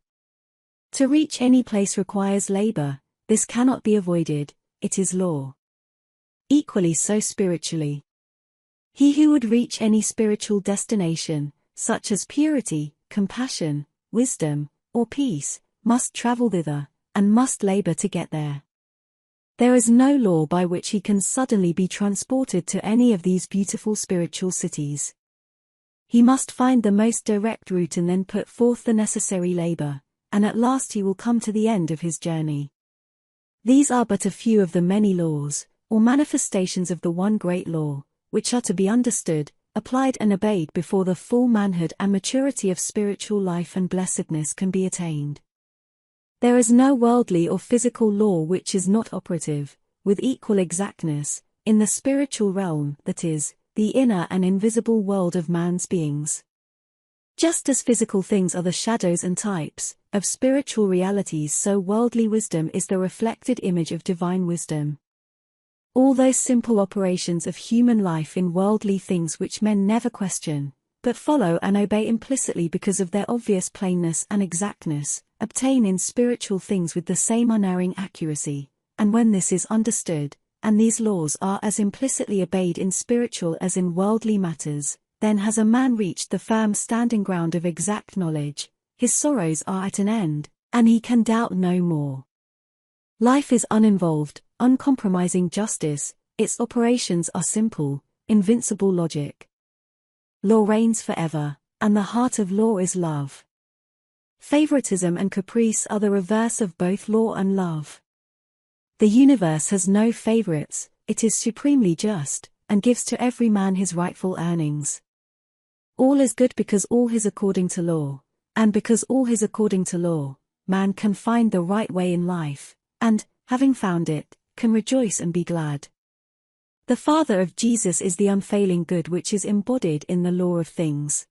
To reach any place requires labor, this cannot be avoided, it is law. Equally so spiritually. He who would reach any spiritual destination, such as purity, compassion, wisdom, or peace, must travel thither, and must labor to get there. There is no law by which he can suddenly be transported to any of these beautiful spiritual cities. He must find the most direct route and then put forth the necessary labor, and at last he will come to the end of his journey. These are but a few of the many laws, or manifestations of the one great law, which are to be understood, applied and obeyed before the full manhood and maturity of spiritual life and blessedness can be attained. There is no worldly or physical law which is not operative, with equal exactness, in the spiritual realm, that is, the inner and invisible world of man's beings. Just as physical things are the shadows and types of spiritual realities, so worldly wisdom is the reflected image of divine wisdom. All those simple operations of human life in worldly things which men never question, but follow and obey implicitly because of their obvious plainness and exactness, obtain in spiritual things with the same unerring accuracy, and when this is understood, and these laws are as implicitly obeyed in spiritual as in worldly matters, then has a man reached the firm standing ground of exact knowledge, his sorrows are at an end, and he can doubt no more. Life is uninvolved, uncompromising justice, its operations are simple, invincible logic. Law reigns forever, and the heart of law is love. Favoritism and caprice are the reverse of both law and love. The universe has no favorites, it is supremely just, and gives to every man his rightful earnings. All is good because all is according to law, and because all is according to law, man can find the right way in life, and, having found it, can rejoice and be glad. The Father of Jesus is the unfailing good which is embodied in the law of things.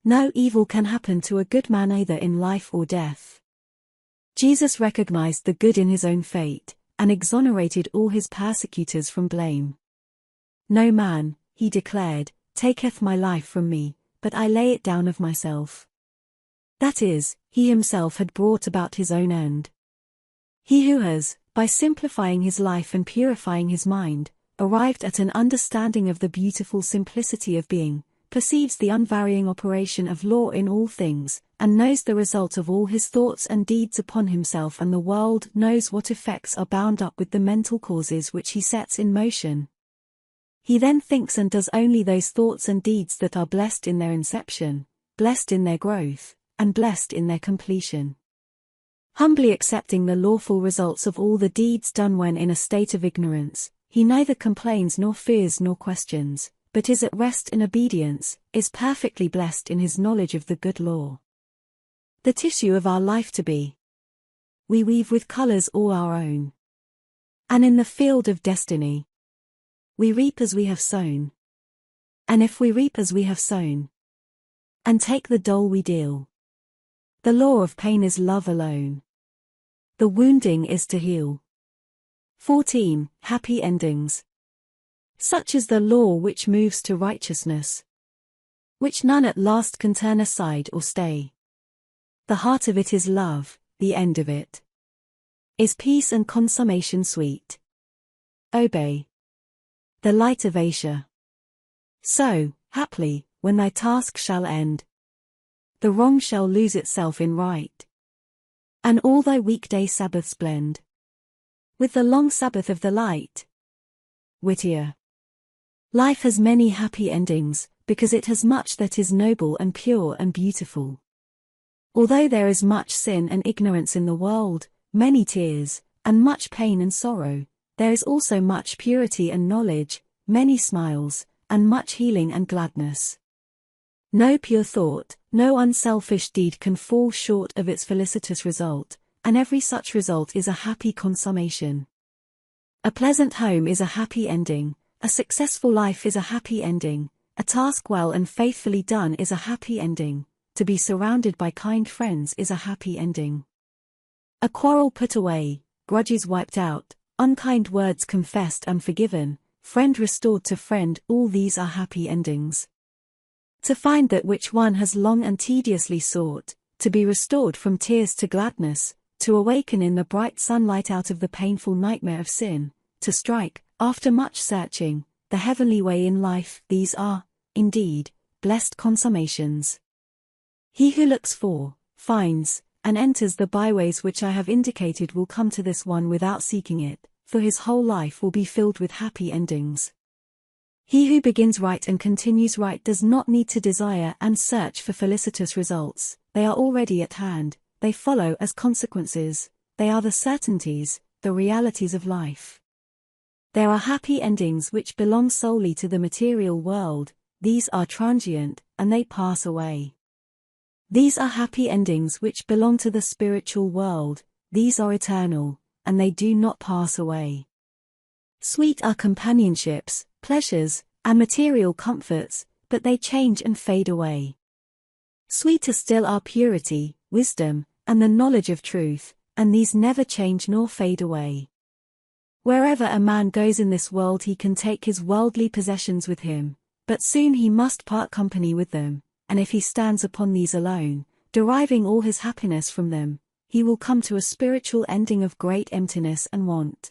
No evil can happen to a good man either in life or death. Jesus recognized the good in his own fate, and exonerated all his persecutors from blame. No man, he declared, taketh my life from me, but I lay it down of myself. That is, he himself had brought about his own end. He who has, by simplifying his life and purifying his mind, arrived at an understanding of the beautiful simplicity of being, perceives the unvarying operation of law in all things, and knows the result of all his thoughts and deeds upon himself and the world, knows what effects are bound up with the mental causes which he sets in motion. He then thinks and does only those thoughts and deeds that are blessed in their inception, blessed in their growth, and blessed in their completion. Humbly accepting the lawful results of all the deeds done when in a state of ignorance, he neither complains nor fears nor questions, but is at rest in obedience, is perfectly blessed in his knowledge of the good law. The tissue of our life to be. We weave with colors all our own. And in the field of destiny, we reap as we have sown. And if we reap as we have sown, and take the dole we deal, the law of pain is love alone. The wounding is to heal. 14. Happy endings. Such is the law which moves to righteousness, which none at last can turn aside or stay. The heart of it is love, the end of it is peace and consummation sweet. Obey the light of Asia. So, haply, when thy task shall end, the wrong shall lose itself in right, and all thy weekday Sabbaths blend with the long Sabbath of the light. Whittier. Life has many happy endings, because it has much that is noble and pure and beautiful. Although there is much sin and ignorance in the world, many tears, and much pain and sorrow, there is also much purity and knowledge, many smiles, and much healing and gladness. No pure thought, no unselfish deed can fall short of its felicitous result, and every such result is a happy consummation. A pleasant home is a happy ending, a successful life is a happy ending, a task well and faithfully done is a happy ending, to be surrounded by kind friends is a happy ending. A quarrel put away, grudges wiped out, unkind words confessed and forgiven, friend restored to friend, all these are happy endings. To find that which one has long and tediously sought, to be restored from tears to gladness, to awaken in the bright sunlight out of the painful nightmare of sin, to strike, after much searching, the heavenly way in life, these are, indeed, blessed consummations. He who looks for, finds, and enters the byways which I have indicated will come to this one without seeking it, for his whole life will be filled with happy endings. He who begins right and continues right does not need to desire and search for felicitous results, they are already at hand, they follow as consequences, they are the certainties, the realities of life. There are happy endings which belong solely to the material world, these are transient, and they pass away. These are happy endings which belong to the spiritual world, these are eternal, and they do not pass away. Sweet are companionships, pleasures, and material comforts, but they change and fade away. Sweeter still are purity, wisdom, and the knowledge of truth, and these never change nor fade away. Wherever a man goes in this world he can take his worldly possessions with him, but soon he must part company with them, and if he stands upon these alone, deriving all his happiness from them, he will come to a spiritual ending of great emptiness and want.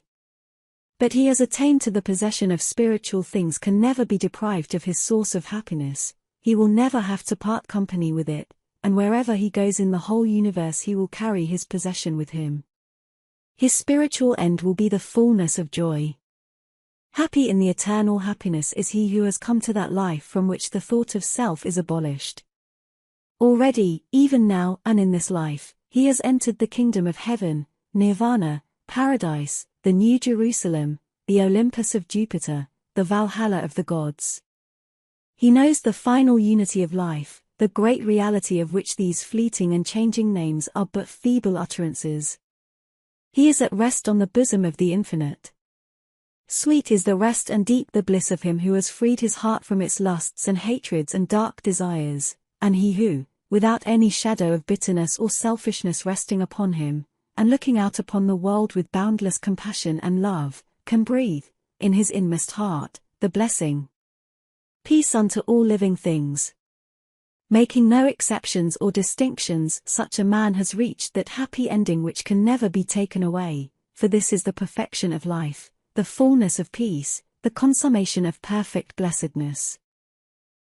But he has attained to the possession of spiritual things can never be deprived of his source of happiness, he will never have to part company with it, and wherever he goes in the whole universe he will carry his possession with him. His spiritual end will be the fullness of joy. Happy in the eternal happiness is he who has come to that life from which the thought of self is abolished. Already, even now and in this life, he has entered the kingdom of heaven, nirvana, paradise, the New Jerusalem, the Olympus of Jupiter, the Valhalla of the gods. He knows the final unity of life, the great reality of which these fleeting and changing names are but feeble utterances. He is at rest on the bosom of the infinite. Sweet is the rest and deep the bliss of him who has freed his heart from its lusts and hatreds and dark desires, and he who, without any shadow of bitterness or selfishness resting upon him, and looking out upon the world with boundless compassion and love, can breathe, in his inmost heart, the blessing. Peace unto all living things. Making no exceptions or distinctions, such a man has reached that happy ending which can never be taken away, for this is the perfection of life, the fullness of peace, the consummation of perfect blessedness.